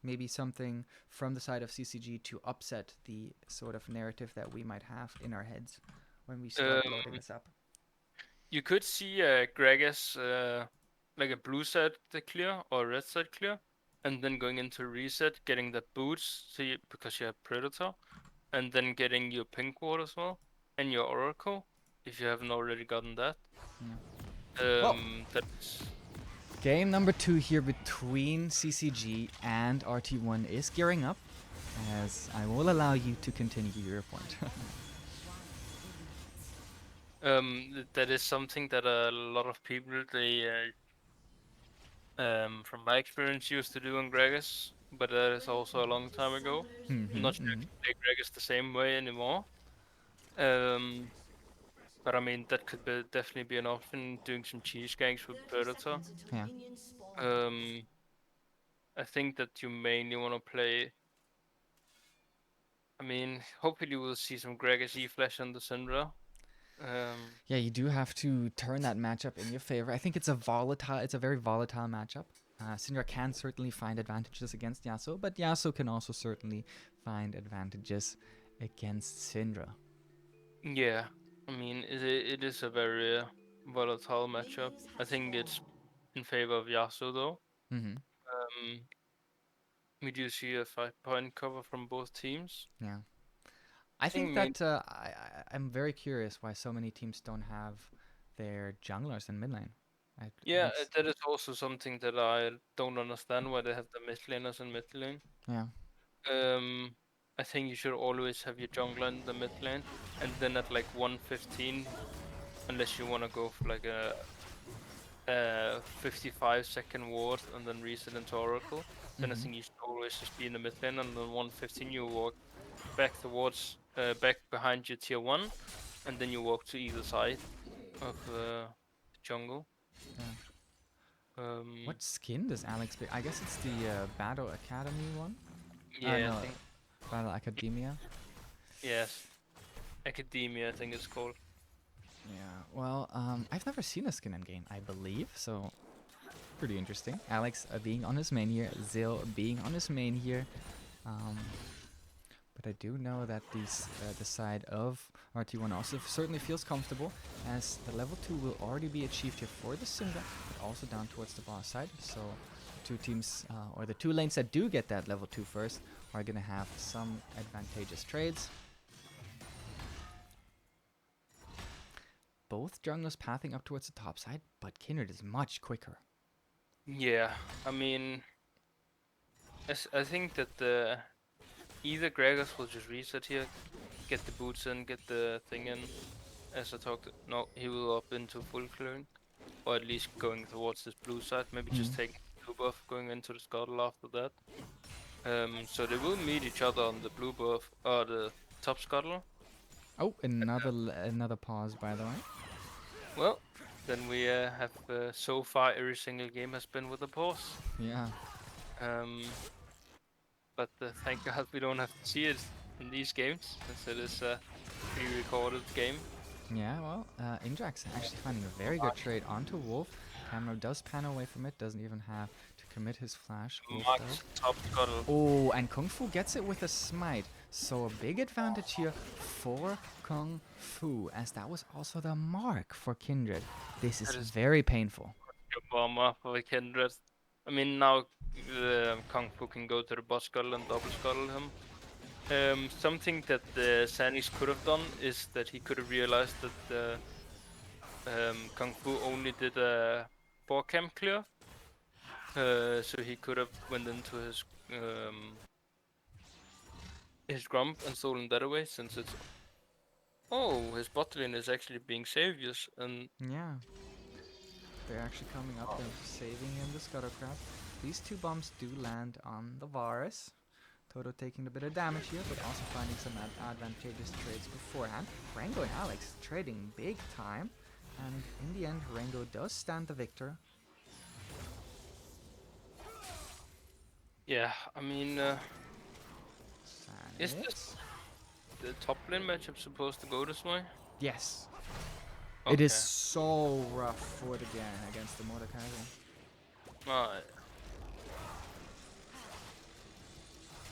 Maybe something from the side of CCG to upset the sort of narrative that we might have in our heads when we start loading Um, this up. you could see Gragas like a blue side clear or red side clear, and then going into reset, getting the boots, see because you have Predator, and then getting your pink ward as well, and your Oracle, if you haven't already gotten that. Well, That's game number 2 here between CCG and RT1 is gearing up, as I will allow you to continue your point. that is something that a lot of people they from my experience used to do in Gragas, but that is also a long time ago. I'm not sure if they play Gragas the same way anymore. Um, but I mean that could be definitely be an option doing some cheese gangs with Predator. Yeah. Um, I think that you mainly want to play. I mean, hopefully we'll see some Gragas E Flash on the Syndra. Yeah, you do have to turn that matchup in your favor. I think it's a very volatile matchup. Syndra can certainly find advantages against Yasuo, but Yasuo can also certainly find advantages against Syndra. Yeah, I mean it is a very volatile matchup. I think it's in favor of Yasuo though. Mm-hmm. Um, we do see a 5-point cover from both teams. Yeah. I think main that I'm very curious why so many teams don't have their junglers in mid lane. It yeah, makes that is also something that I don't understand why they have the mid laners in mid lane. yeah. Um, I think you should always have your jungler in the mid lane, and then at like 115, unless you want to go for like a 55-second ward and then reset into Oracle, then I Mhm. think you should always just be in the mid lane, and then 115 you walk back towards back behind your tier 1, and then you walk to either side of the jungle. Yeah. Um, What skin does Alex pick? I guess it's the Battle Academy one. yeah, No, I think Battle Academia. yes, Academia I think it's called. Yeah. Well, I've never seen a skin in game, I believe. So pretty interesting. Alex being on his main here, Zil being on his main here. But I do know that the side of RT1 also certainly feels comfortable, as the level 2 will already be achieved here for the Syndra, but also down towards the boss side. So two teams, or the two lanes that do get that level 2 first, are going to have some advantageous trades. Both junglers pathing up towards the top side, but Kindred is much quicker. Yeah, I mean, I think that either Gragas will just reset here, get the boots in, get the thing in. As I talked, no, he will up into full clearing, or at least going towards this blue side. Maybe just taking blue buff, going into the scuttle after that. So they will meet each other on the blue buff or the top scuttle. Oh, another pause, by the way. Well, then we have so far every single game has been with a pause. Yeah. But thank God we don't have to see it in these games, since it is a pre-recorded game. Yeah, well, Indrax actually finding a very good trade onto Wolf. Camera does pan away from it, doesn't even have to commit his flash. Wolf Max does. top scuttle. Oh, and Kung Fu gets it with a smite. So a big advantage here for Kung Fu, as that was also the mark for Kindred. This is That is very painful. a bomber for the Kindred. I mean, now Kung Fu can go to the bot scuttle and double scuttle him. Something that Sanix could have done is that he could have realized that Kung Fu only did a 4 camp clear. So he could have went into his grump and stolen that away, since it's his bot lane is actually being saviors, and Yeah. They're actually coming up and saving him the Scuttlecraft. These 2 bombs do land on the Varus. Toto taking a bit of damage here, but also finding some advantageous trades beforehand. Rango and Alex trading big time. And in the end, Rango does stand the victor. yeah, I mean, is Sanix. this the top lane matchup supposed to go this way? Yes. Okay. It is so rough for the Garen against the Mordekaiser. Alright.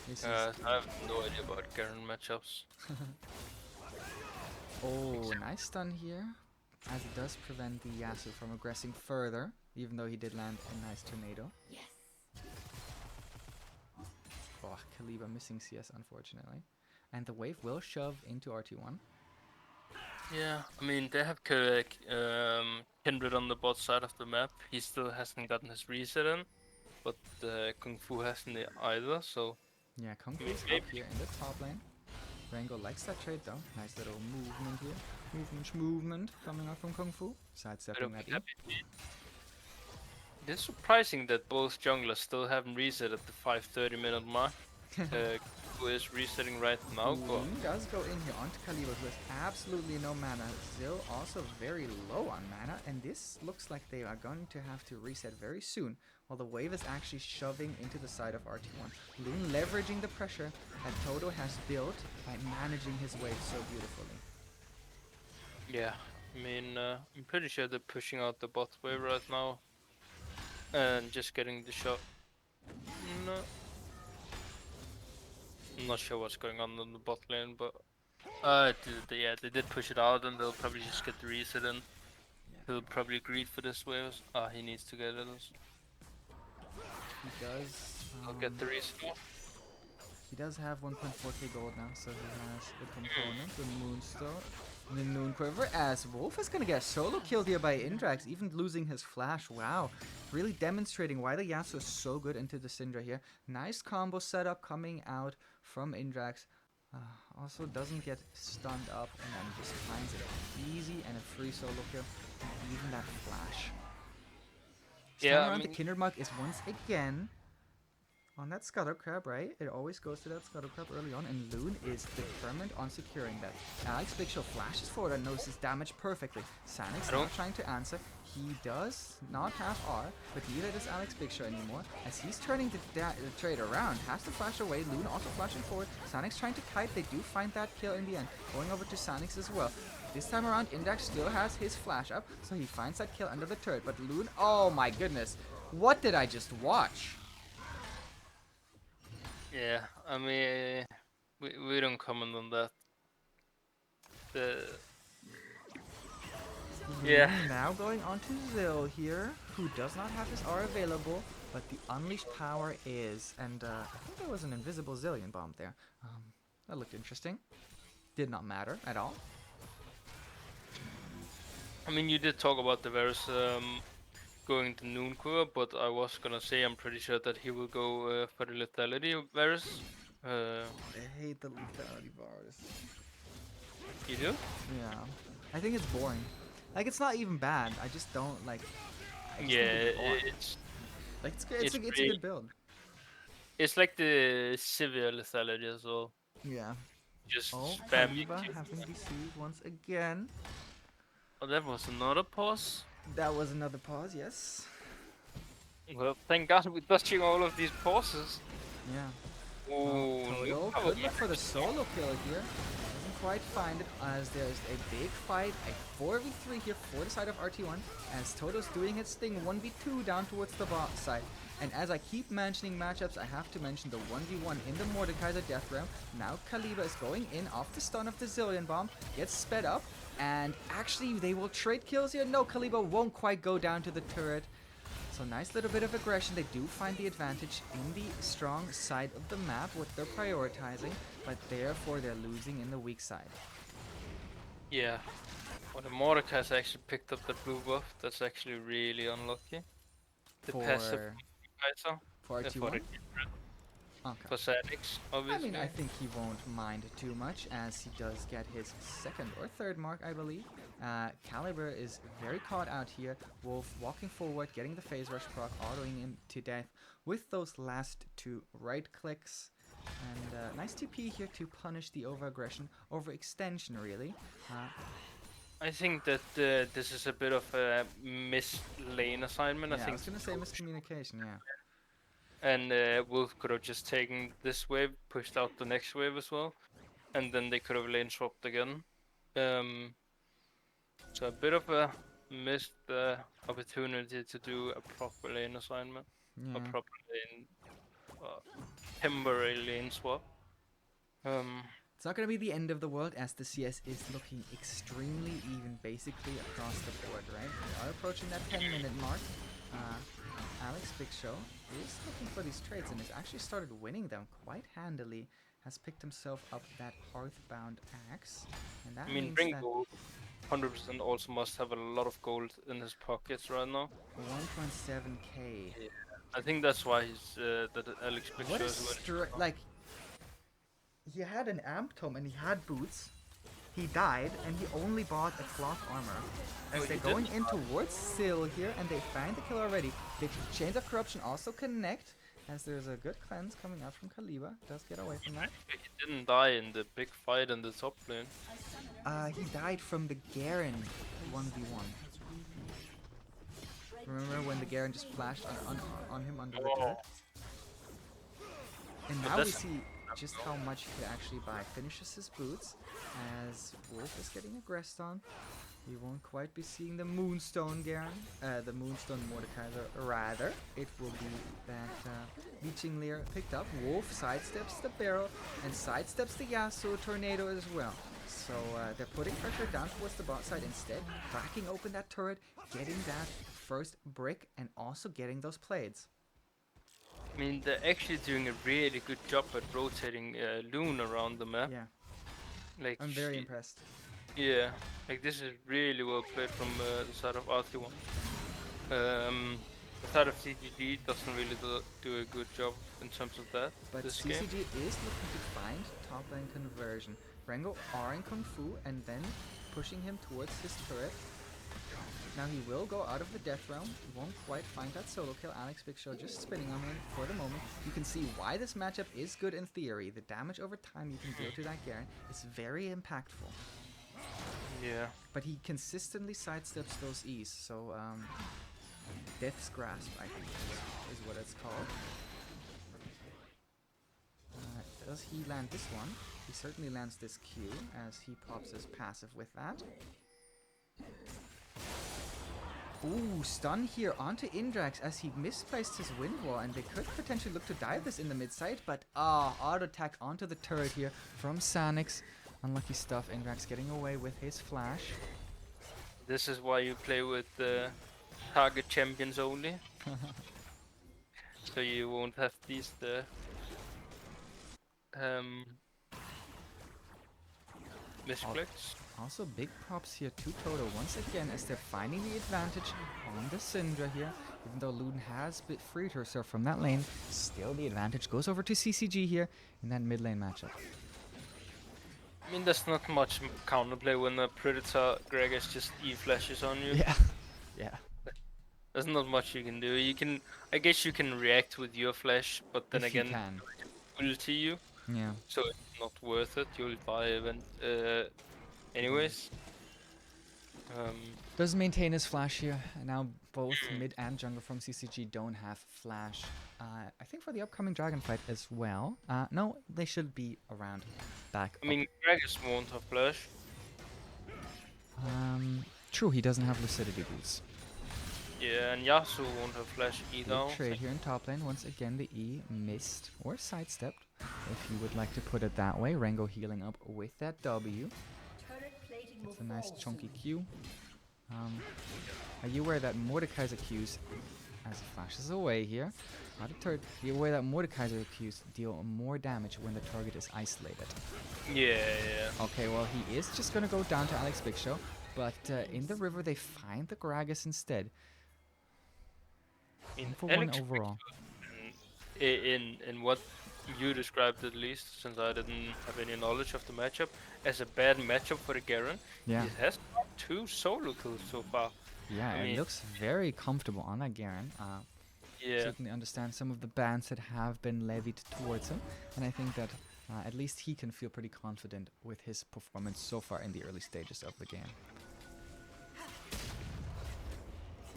This I is have no idea about Garen matchups. oh, nice stun here, as it does prevent the Yasuo from aggressing further, even though he did land a nice tornado. Yes. Oh, Kaliba missing CS, unfortunately. And the wave will shove into RT1. Yeah, I mean, they have Kindred on the bot side of the map. He still hasn't gotten his reset in, but Kung Fu hasn't either, so... Yeah, Kung Fu's up here in the top lane. Rango likes that trade though. Nice little movement here. Movement coming out from Kung Fu. Sidestepping that E. It is surprising that both junglers still haven't reset at the 5:30-minute mark. Who is resetting right now? But Loon does go in here onto Kaliba, who has absolutely no mana. Zill also very low on mana, and this looks like they are going to have to reset very soon, while the wave is actually shoving into the side of RT1. Loon leveraging the pressure that Toto has built by managing his wave so beautifully. yeah, I mean, I'm pretty sure they're pushing out the bot wave right now. And just getting the shot. No. I'm not sure what's going on in the bot lane, but yeah, they did push it out, and they'll probably just get the reset in. He'll probably greed for this wave. He needs to get it. He does. I'll get the reset. He does have 1.4k gold now, so he has the component, the Moonstone, the Moon Quiver, as Wolf is going to get a solo kill here by Indrax, even losing his flash. Wow, really demonstrating why the Yasuo is so good into the Syndra here. Nice combo setup coming out from Indrax. Also doesn't get stunned up, and then just finds it easy and a free solo kill, and even that flash. Yeah, Around the Kindred Mark is once again on that Scuttle Crab, right? It always goes to that Scuttle Crab early on, and Loon is determined on securing that. Alex Big Show flashes forward and knows his damage perfectly. Sanix not trying to answer. He does not have R, but neither does Alex Big Show anymore, as he's turning the trade around. Has to flash away. Loon also flashing forward. Sanix trying to kite. They do find that kill in the end. Going over to Sanix as well. This time around, Indax still has his flash up, so he finds that kill under the turret. But Loon, oh my goodness, what did I just watch? Yeah, I mean, we don't comment on that. Yeah. Now going on to Zill here, who does not have his R available, but the unleashed power is. And I think there was an invisible Zillion bomb there. That looked interesting. Did not matter at all. I mean, you did talk about the Varus going to Noon Quiver, but I was gonna say I'm pretty sure that he will go for the lethality of Varus. I hate the lethality Varus. You do? Yeah. I think it's boring. Like, it's not even bad. I just don't like. Yeah, it's like it's a good build. It's like the severe lethality as well. Yeah. Just spam. spamming. Having deceived once again. Oh, that was another pause. That was another pause, yes. Well, thank God we're dodging all of these pauses. Yeah. Oh, Toto could look for the solo kill here. Doesn't quite find it, as there's a big fight, a 4v3 here for the side of RT1, as Toto's doing his thing, 1v2 down towards the bot side. And as I keep mentioning matchups, I have to mention the 1v1 in the Mordekaiser Death Realm. Now Kaliba is going in off the stun of the Zillion Bomb, gets sped up, and actually they will trade kills here. No, Kaliba won't quite go down to the turret. So nice little bit of aggression. They do find the advantage in the strong side of the map, what they're prioritizing, but therefore they're losing in the weak side. Yeah. Well, the Mordekaiser actually picked up the blue buff. That's actually really unlucky. The passive Mordekaiser. For For R2-1? the Okay. for Sadix, I obviously. mean, I think he won't mind too much as he does get his second or third mark, I believe. Caliber is very caught out here. Wolf walking forward, getting the phase rush proc, autoing him to death with those last two right clicks. And nice TP here to punish the overextension really. I think that this is a bit of a missed lane assignment. Yeah, I I think was gonna say miscommunication, yeah. and Wolf could have just taken this wave, pushed out the next wave as well, and then they could have lane swapped again. So a bit of a missed opportunity to do a proper lane assignment, a Yeah. proper lane, temporary lane swap. It's not going to be the end of the world as the CS is looking extremely even basically across the board, right? We are approaching that 10-minute mark. Alex Big Show is looking for these trades and has actually started winning them quite handily. Has picked himself up that Hearthbound axe. And that I mean, means Bring that Gold 100% also must have a lot of gold in his pockets right now. 1.7k. I think that's why he's that Alex Big What Show a is like, he had an amp tome and he had boots. He died and he only bought a cloth armor. As Oh, they're he going didn't in towards Syl here and they find the kill already. The Chains of Corruption also connect as there's a good cleanse coming out from Kaliba. Does get away from that. He didn't die in the big fight in the top lane. He died from the Garen 1v1. Remember when the Garen just flashed on him under the turret? And But now we that's- see just how much he could actually buy. Finishes his boots as Wolf is getting aggressed on. We won't quite be seeing the Moonstone Garen, the Moonstone Mordekaiser rather. It will be that Leeching Leer picked up. Wolf sidesteps the barrel and sidesteps the Yasuo Tornado as well. So they're putting pressure down towards the bot side instead, cracking open that turret, getting that first brick and also getting those plates. I mean, they're actually doing a really good job at rotating Loon around the map. Yeah, Like, I'm very impressed. Yeah, like this is really well played from the side of RT1. The side of CGG doesn't really do a good job in terms of that But this CCG game. is looking to find top lane conversion. Rengo are in Kung Fu and then pushing him towards his turret. Now he will go out of the Death Realm. Won't quite find that solo kill. Alex Big Show just spinning on him for the moment. You can see why this matchup is good in theory. The damage over time you can deal to that Garen is very impactful. Yeah. But he consistently sidesteps those E's, so Death's Grasp, I think, is what it's called. Does he land this one? He certainly lands this Q as he pops his passive with that. Ooh, stun here onto Indrax as he misplaced his wind wall, and they could potentially look to dive this in the mid side, but auto attack onto the turret here from Sanix. Unlucky stuff, Indrax getting away with his flash. This is why you play with target champions only. So you won't have these misclicks. Also big props here to Toto once again as they're finding the advantage on the Syndra here. Even though Luden has freed herself from that lane, still the advantage goes over to CCG here in that mid lane matchup. I mean, there's not much counterplay when the Predator Gregors just E-flashes on you. Yeah, yeah. There's not much you can do. I guess you can react with your flash, but then If you again, can. ulti you, Yeah. so it's not worth it. You'll die anyways. Does maintain his flash here. And now both mid and jungle from CCG don't have flash. I think for the upcoming dragon fight as well. No, they should be around back. I mean, Gregors won't have flash. True, he doesn't have lucidity boots. Yeah, and Yasuo won't have flash either. I Big don't trade think. here in top lane. Once again, the E missed or sidestepped, if you would like to put it that way. Rengo healing up with that W. It's a nice chunky Q. Are you aware that Mordekaiser Qs, as it flashes away here, not a turret, are you aware that Mordekaiser Qs deal more damage when the target is isolated? Yeah, yeah. Okay, well, he is just gonna go down to Alex Big Show, but in the river they find the Gragas instead. I mean, 1 for 1 Alex overall. in what you described at least, since I didn't have any knowledge of the matchup, as a bad matchup for the Garen. Yeah. It has got 2 solo kills so far. Yeah, I it mean- looks very comfortable on that Garen. Yeah. Certainly understand some of the bans that have been levied towards him, and I think that at least he can feel pretty confident with his performance so far in the early stages of the game.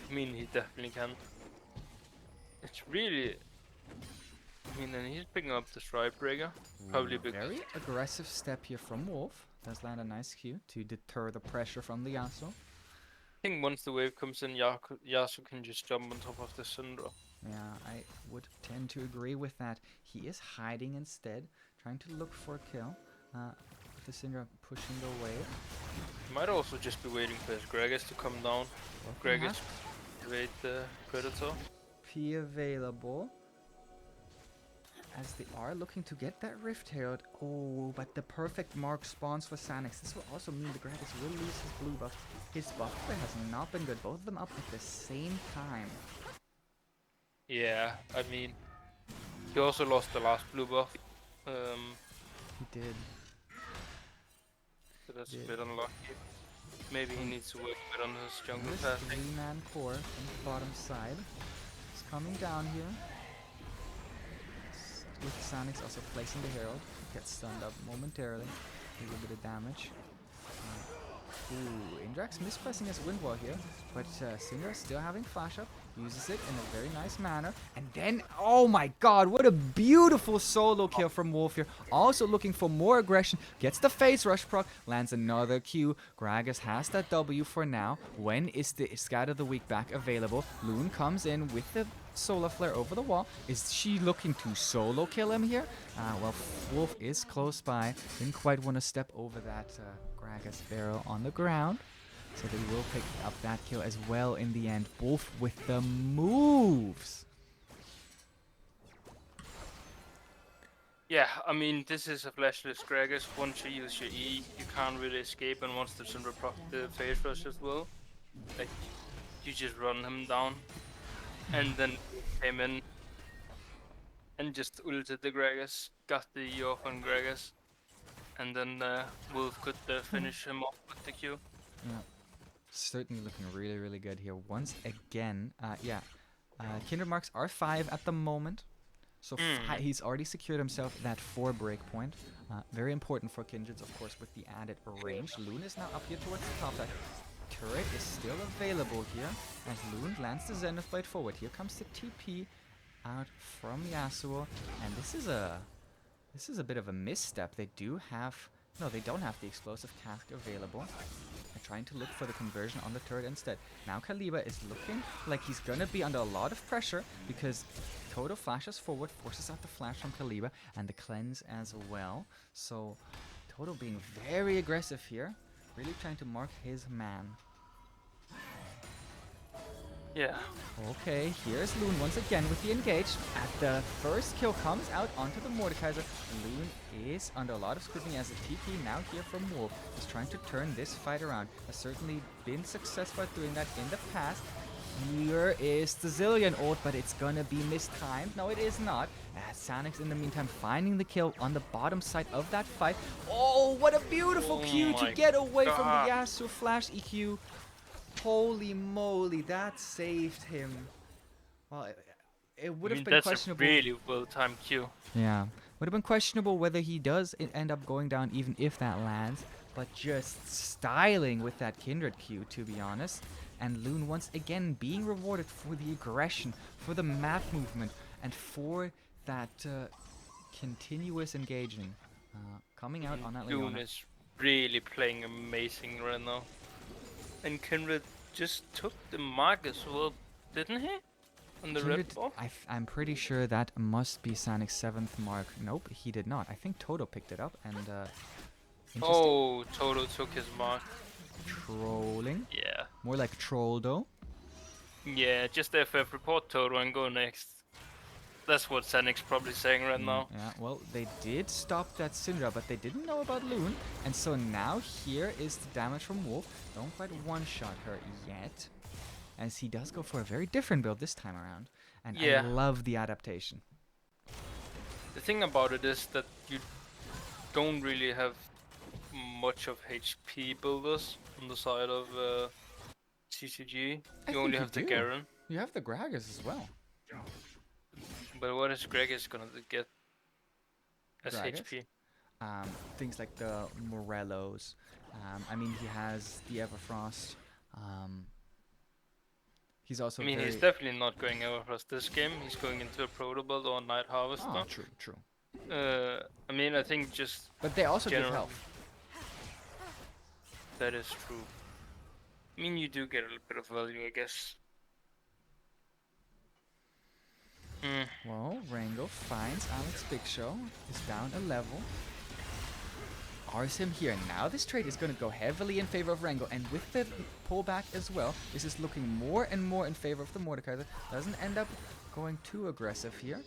I mean, he definitely can. It's really. I mean, and he's picking up the Stride Breaker. Probably because. Very aggressive step here from Wolf. Does land a nice Q to deter the pressure from the Yasuo. I think once the wave comes in, Yasuo can just jump on top of the Syndra. Yeah, I would tend to agree with that. He is hiding instead, trying to look for a kill. With the Syndra pushing the wave. He might also just be waiting for his Gragas to come down. Gragas evade the Predator. P available. As they are looking to get that Rift Herald. Oh, but the perfect mark spawns for Sanix. This will also mean the Gragas will lose his blue buff. His buff play has not been good. Both of them up at the same time. Yeah, I mean, he also lost the last blue buff. He did. So that's Yeah. a bit unlucky. Maybe he needs to work a bit on his jungle This passing. 3-man core from the bottom side. It's coming down here. With Sanix also placing the Herald. Gets stunned up momentarily. A little bit of damage. Ooh, Indrax mispressing his wind wall here, but Syndra still having flash up, uses it in a very nice manner, and then, oh my god, what a beautiful solo kill from Wolf here, also looking for more aggression, gets the face rush proc, lands another Q, Gragas has that W for now. When is the Scat of the Week back available? Loon comes in with the solar flare over the wall. Is she looking to solo kill him here? Well, Wolf is close by, didn't quite want to step over that Gragas barrel on the ground, so they will pick up that kill as well in the end. Wolf with the moves. Yeah, I mean, this is a flashless Gragas. Once you use your E, you can't really escape, and once the Syndra proc the face rush as well, like, you just run him down, and then came in and just ulted the Gragas, got the E off on Gragas, and then Wolf could finish him off with the Q. Yeah, certainly looking really, really good here. Once again, Kindred marks are 5 at the moment. So he's already secured himself that 4 breakpoint. Very important for Kindreds, of course, with the added range. Loon is now up here towards the top side. Turret is still available here as Loon lands the Zenith Blade forward. Here comes the TP out from Yasuo, and this is a bit of a misstep. They don't have the explosive cask available. They're trying to look for the conversion on the turret instead. Now Kaliba is looking like he's gonna be under a lot of pressure because Toto flashes forward, forces out the flash from Kaliba and the cleanse as well. So Toto being very aggressive here, really trying to mark his man. Yeah. Okay, here's Loon once again with the engage. At the first kill comes out onto the Mordekaiser. Loon is under a lot of scrutiny as a TP now here from Wolf. He's trying to turn this fight around. Has certainly been successful at doing that in the past. Here is the Zillion ult, but it's gonna be mistimed. No, it is not. As Sanix in the meantime finding the kill on the bottom side of that fight. Oh, what a beautiful Oh Q to my get away from the God. Yasuo flash EQ. Holy moly, that saved him. Well, it would I have mean, been that's questionable. a really well-timed Q. Yeah, would have been questionable whether he does end up going down even if that lands. But just styling with that Kindred Q, to be honest. And Loon once again being rewarded for the aggression, for the map movement, and for that continuous engaging. Coming out on that Loon Leona. is really playing amazing right now. And Kindred just took the mark as well. Didn't he? On the Kindred, red ball? I'm pretty sure that must be Sonic's 7th mark. Nope, he did not. I think Toto picked it up and interesting. Oh, Toto took his mark. Trolling. Yeah. More like Trolldo. Yeah, just FF report Toto and go next. That's what Sanik's probably saying right now. Yeah, well, they did stop that Syndra, but they didn't know about Loon. And so now here is the damage from Wolf. Don't quite one-shot her yet, as he does go for a very different build this time around. And I Yeah. love the adaptation. The thing about it is that you don't really have much of HP builders on the side of CCG. I You only think have the you do. Garen. You have the Gragas as well. But what is Gregis gonna get as Gragas? HP? Things like the Morellos. I mean, he has the Everfrost. He's also I mean, very... he's definitely not going Everfrost this game. He's going into a Proto Build or Night Harvester. Oh, true, true. I mean, I think just But they also give general- health. that is true. I mean, you do get a little bit of value, I guess. Hmm. Well, Rango finds Alex Big Show. Is down a level. R's him here. Now this trade is going to go heavily in favor of Rango. And with the pullback as well, this is looking more and more in favor of the Mordekaiser. Doesn't end up going too aggressive here,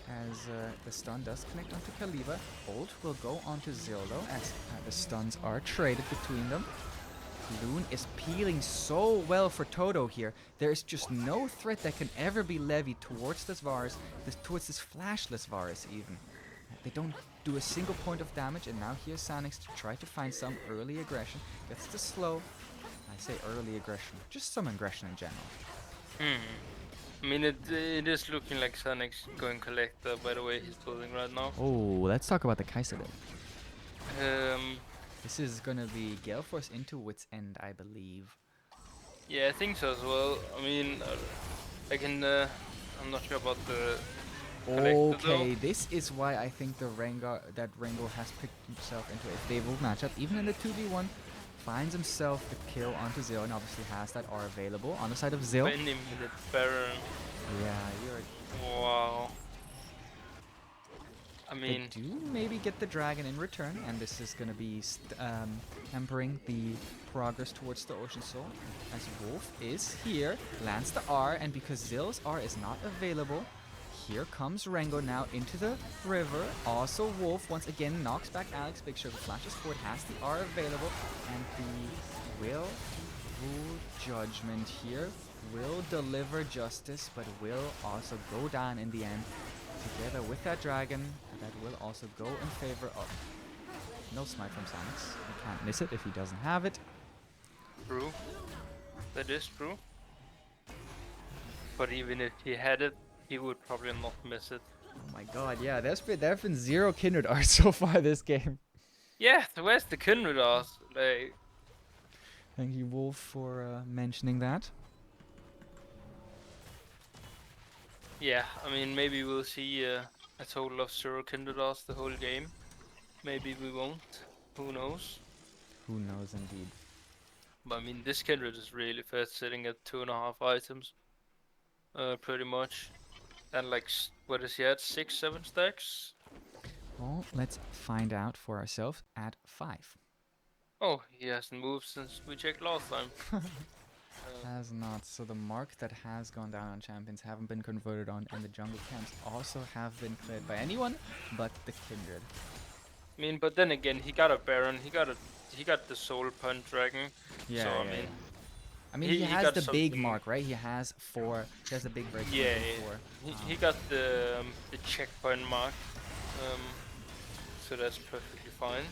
as the stun does connect onto Kaliba. Ult will go onto Zillo, as the stuns are traded between them. Loon is peeling so well for Toto here. There is just no threat that can ever be levied towards this Varus, towards this flashless Varus even. They don't do a single point of damage, and now here's Sanix to try to find some early aggression. Gets the slow. I say early aggression, just some aggression in general. Hmm. I mean, it is looking like Sanik's going Collector by the way he's building right now. Oh, let's talk about the Kaiser then. This is gonna be Gale Force into Wit's End, I believe. Yeah, I think so as well. I mean, I can. I'm not sure about the. Okay, this is why I think Rango has picked himself into a favorable matchup. Even in the 2v1, finds himself the kill onto Zil, and obviously has that R available on the side of Zil. 20-minute Baron. Yeah, you're... Wow. I They mean, do maybe get the dragon in return, and this is going to be hampering the progress towards the Ocean Soul. As Wolf is here, lands the R, and because Zill's R is not available, here comes Rango now into the river. Also Wolf once again knocks back Alex Big Show, flashes forward, has the R available, and the will rule judgment here will deliver justice, but will also go down in the end. Together with that dragon, that will also go in favor of... No smite from Sanix. You can't miss it if he doesn't have it. true. That is true. But even if he had it, he would probably not miss it. Oh my god, yeah, there have been 0 Kindred art so far this game. Yeah, where's the Kindred Ars? Like, Thank you, Wolf, for mentioning that. yeah, I mean, maybe we'll see a total of 0 Kindred Ars the whole game. Maybe we won't. Who knows? Who knows, indeed. But I mean, this Kindred is really fast, sitting at 2.5 items. Pretty much. And like, what is he at? 6-7 stacks? Well, let's find out for ourselves at 5. Oh, he hasn't moved since we checked last time. Has not. So the mark that has gone down on champions haven't been converted on, and the jungle camps also have been cleared by anyone but the Kindred. I mean, but then again, he got a Baron, he got the Soul Punt Dragon. Yeah, so, yeah, I mean, I mean, he he has got the big something- mark, right? He has 4. He has a big break. yeah, Four. he got the checkpoint mark. So that's perfectly fine.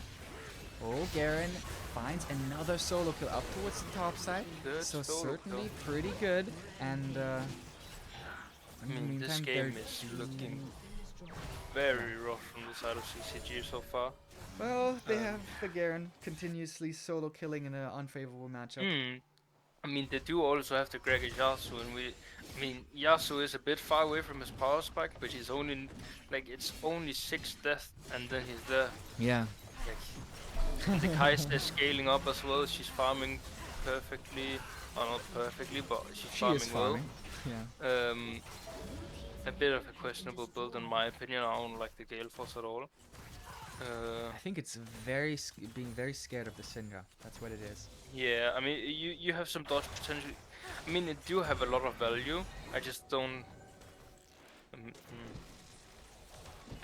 Oh, Garen finds another solo kill up towards the top side. Good So solo certainly kill. pretty good. And I in the mean, this meantime, game they're is looking very rough from the side of CCG so far. well, they have the Garen continuously solo killing in an unfavorable matchup. I mean, they do also have the Gregor Yasuo, and I mean, Yasuo is a bit far away from his power spike, but he's only, like, it's only 6 deaths, and then he's there. Yeah. Like, the Kai'Sa is scaling up as well. She's farming perfectly, or not perfectly, but she's She farming is well. farming. Yeah. A bit of a questionable build in my opinion. I don't like the Gale Force at all. I think it's being very scared of the Syndra. That's what it is. Yeah, I mean, you have some dodge potential. I mean, it do have a lot of value. I just don't.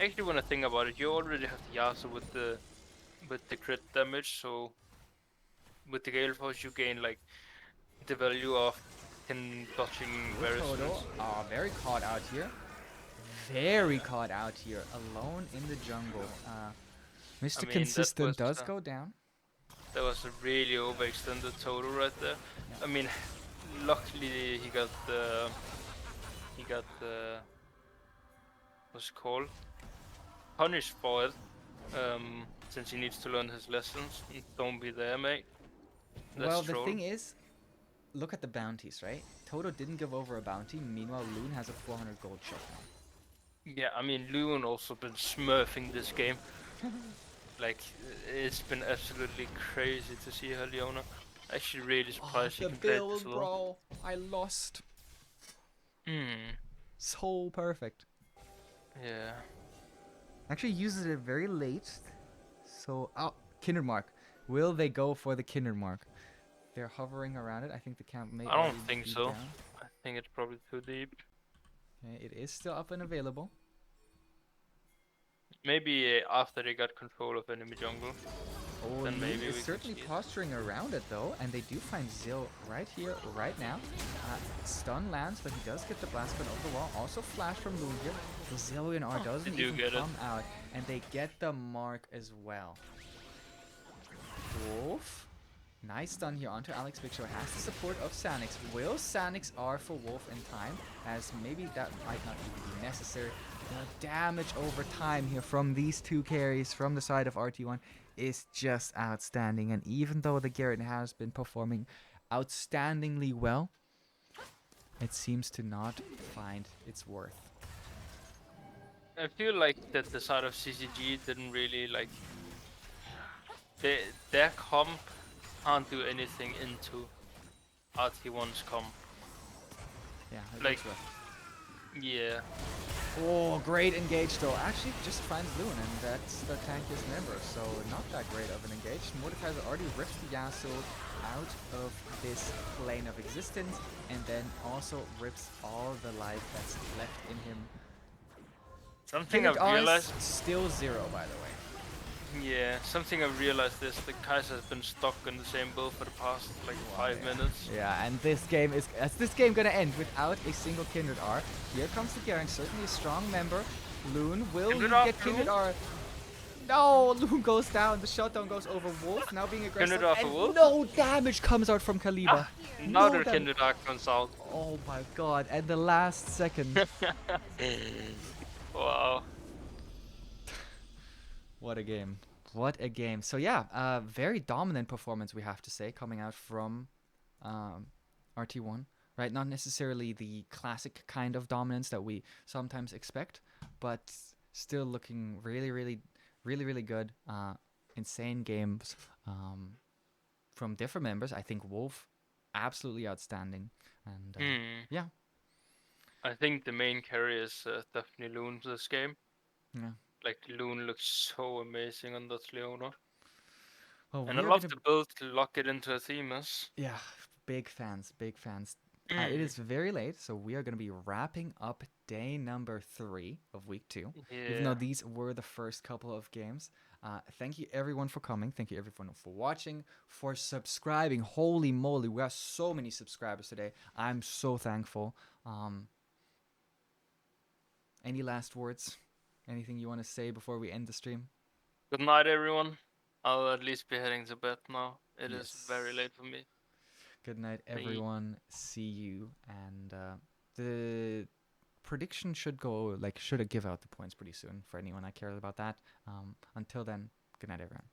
Actually, when I think about it, you already have the Yasuo with the crit damage. So with the Gale Force, you gain like the value of him dodging Good various Toto. things. Very caught out here. Very caught out here. Alone in the jungle. Mr. I mean, Consistent does go down. that was a really overextended total right there. Yeah. I mean, luckily he got the what's it called, punished for it. Since he needs to learn his lessons. Don't be there, mate. That's Well, the troll. thing is, look at the bounties, right? Toto didn't give over a bounty. Meanwhile, Loon has a 400 gold check now. Yeah, I mean, Luon also been smurfing this game. Like, it's been absolutely crazy to see her, Leona. Actually, really surprised she can play it this well. bro. I lost. So perfect. Yeah. Actually uses it very late. So, Kindred Mark. Will they go for the Kindred Mark? They're hovering around it. I think the camp may I already don't think be so. down. I think it's probably too deep. Okay, it is still up and available. Maybe after they got control of enemy jungle. Oh, Then Loon maybe is we could certainly see it. posturing around it though, and they do find Zill right here, right now. Stun lands, but he does get the blast gun over the wall. Also flash from Loon here. The Zillion R doesn't do even get it. come out, and they get the mark as well. Wolf. Nice stun here onto Alex Big Show. Has the support of Sanix. Will Sanix R for Wolf in time? As maybe that might not even be necessary. The damage over time here from these two carries from the side of RT1 is just outstanding. And even though the Garrett has been performing outstandingly well, it seems to not find its worth. I feel like that the side of CCG didn't really like. Their comp can't do anything into RT1's comp. Yeah, it Like- looks rough. Yeah. Oh, great engage though. Actually, just finds Loon, and that's the tankiest member, so not that great of an engage. Mordekaiser already rips the Yasuo out of this plane of existence, and then also rips all the life that's left in him. Something I've realized. Still 0, by the way. Yeah, something I've realized is the Kaiser has been stuck in the same build for the past like 5 minutes. Yeah, and this game is gonna end without a single Kindred R. Here comes the Garen, certainly a strong member. Loon will Kindred you R get through? Kindred R. No, Loon goes down. The shutdown goes over Wolf. Now being aggressive. Kindred R for And Wolf? no damage comes out from Kaliba. Now No the dam- Kindred Arc comes out. Oh my god! At the last second. Wow. What a game. What a game. So yeah, very dominant performance we have to say coming out from RT1. Right, not necessarily the classic kind of dominance that we sometimes expect, but still looking really good. Insane games from different members. I think Wolf, absolutely outstanding. And yeah. I think the main carry is definitely Loon for this game. Yeah. Like, Loon looks so amazing on that Leona. Well, And we I are love gonna- the build to lock it into a Themis. Yeah, big fans, big fans. It is very late, so we are going to be wrapping up day number 3 of week 2. Even though Yeah. these were the first couple of games. Thank you everyone for coming. Thank you everyone for watching, for subscribing. Holy moly, we have so many subscribers today. I'm so thankful. Any last words? Anything you want to say before we end the stream? Good night, everyone. I'll at least be heading to bed now. It is very Yes. late for me. Good night, everyone. See you. And the prediction should give out the points pretty soon for anyone that cares about that. Until then, good night, everyone.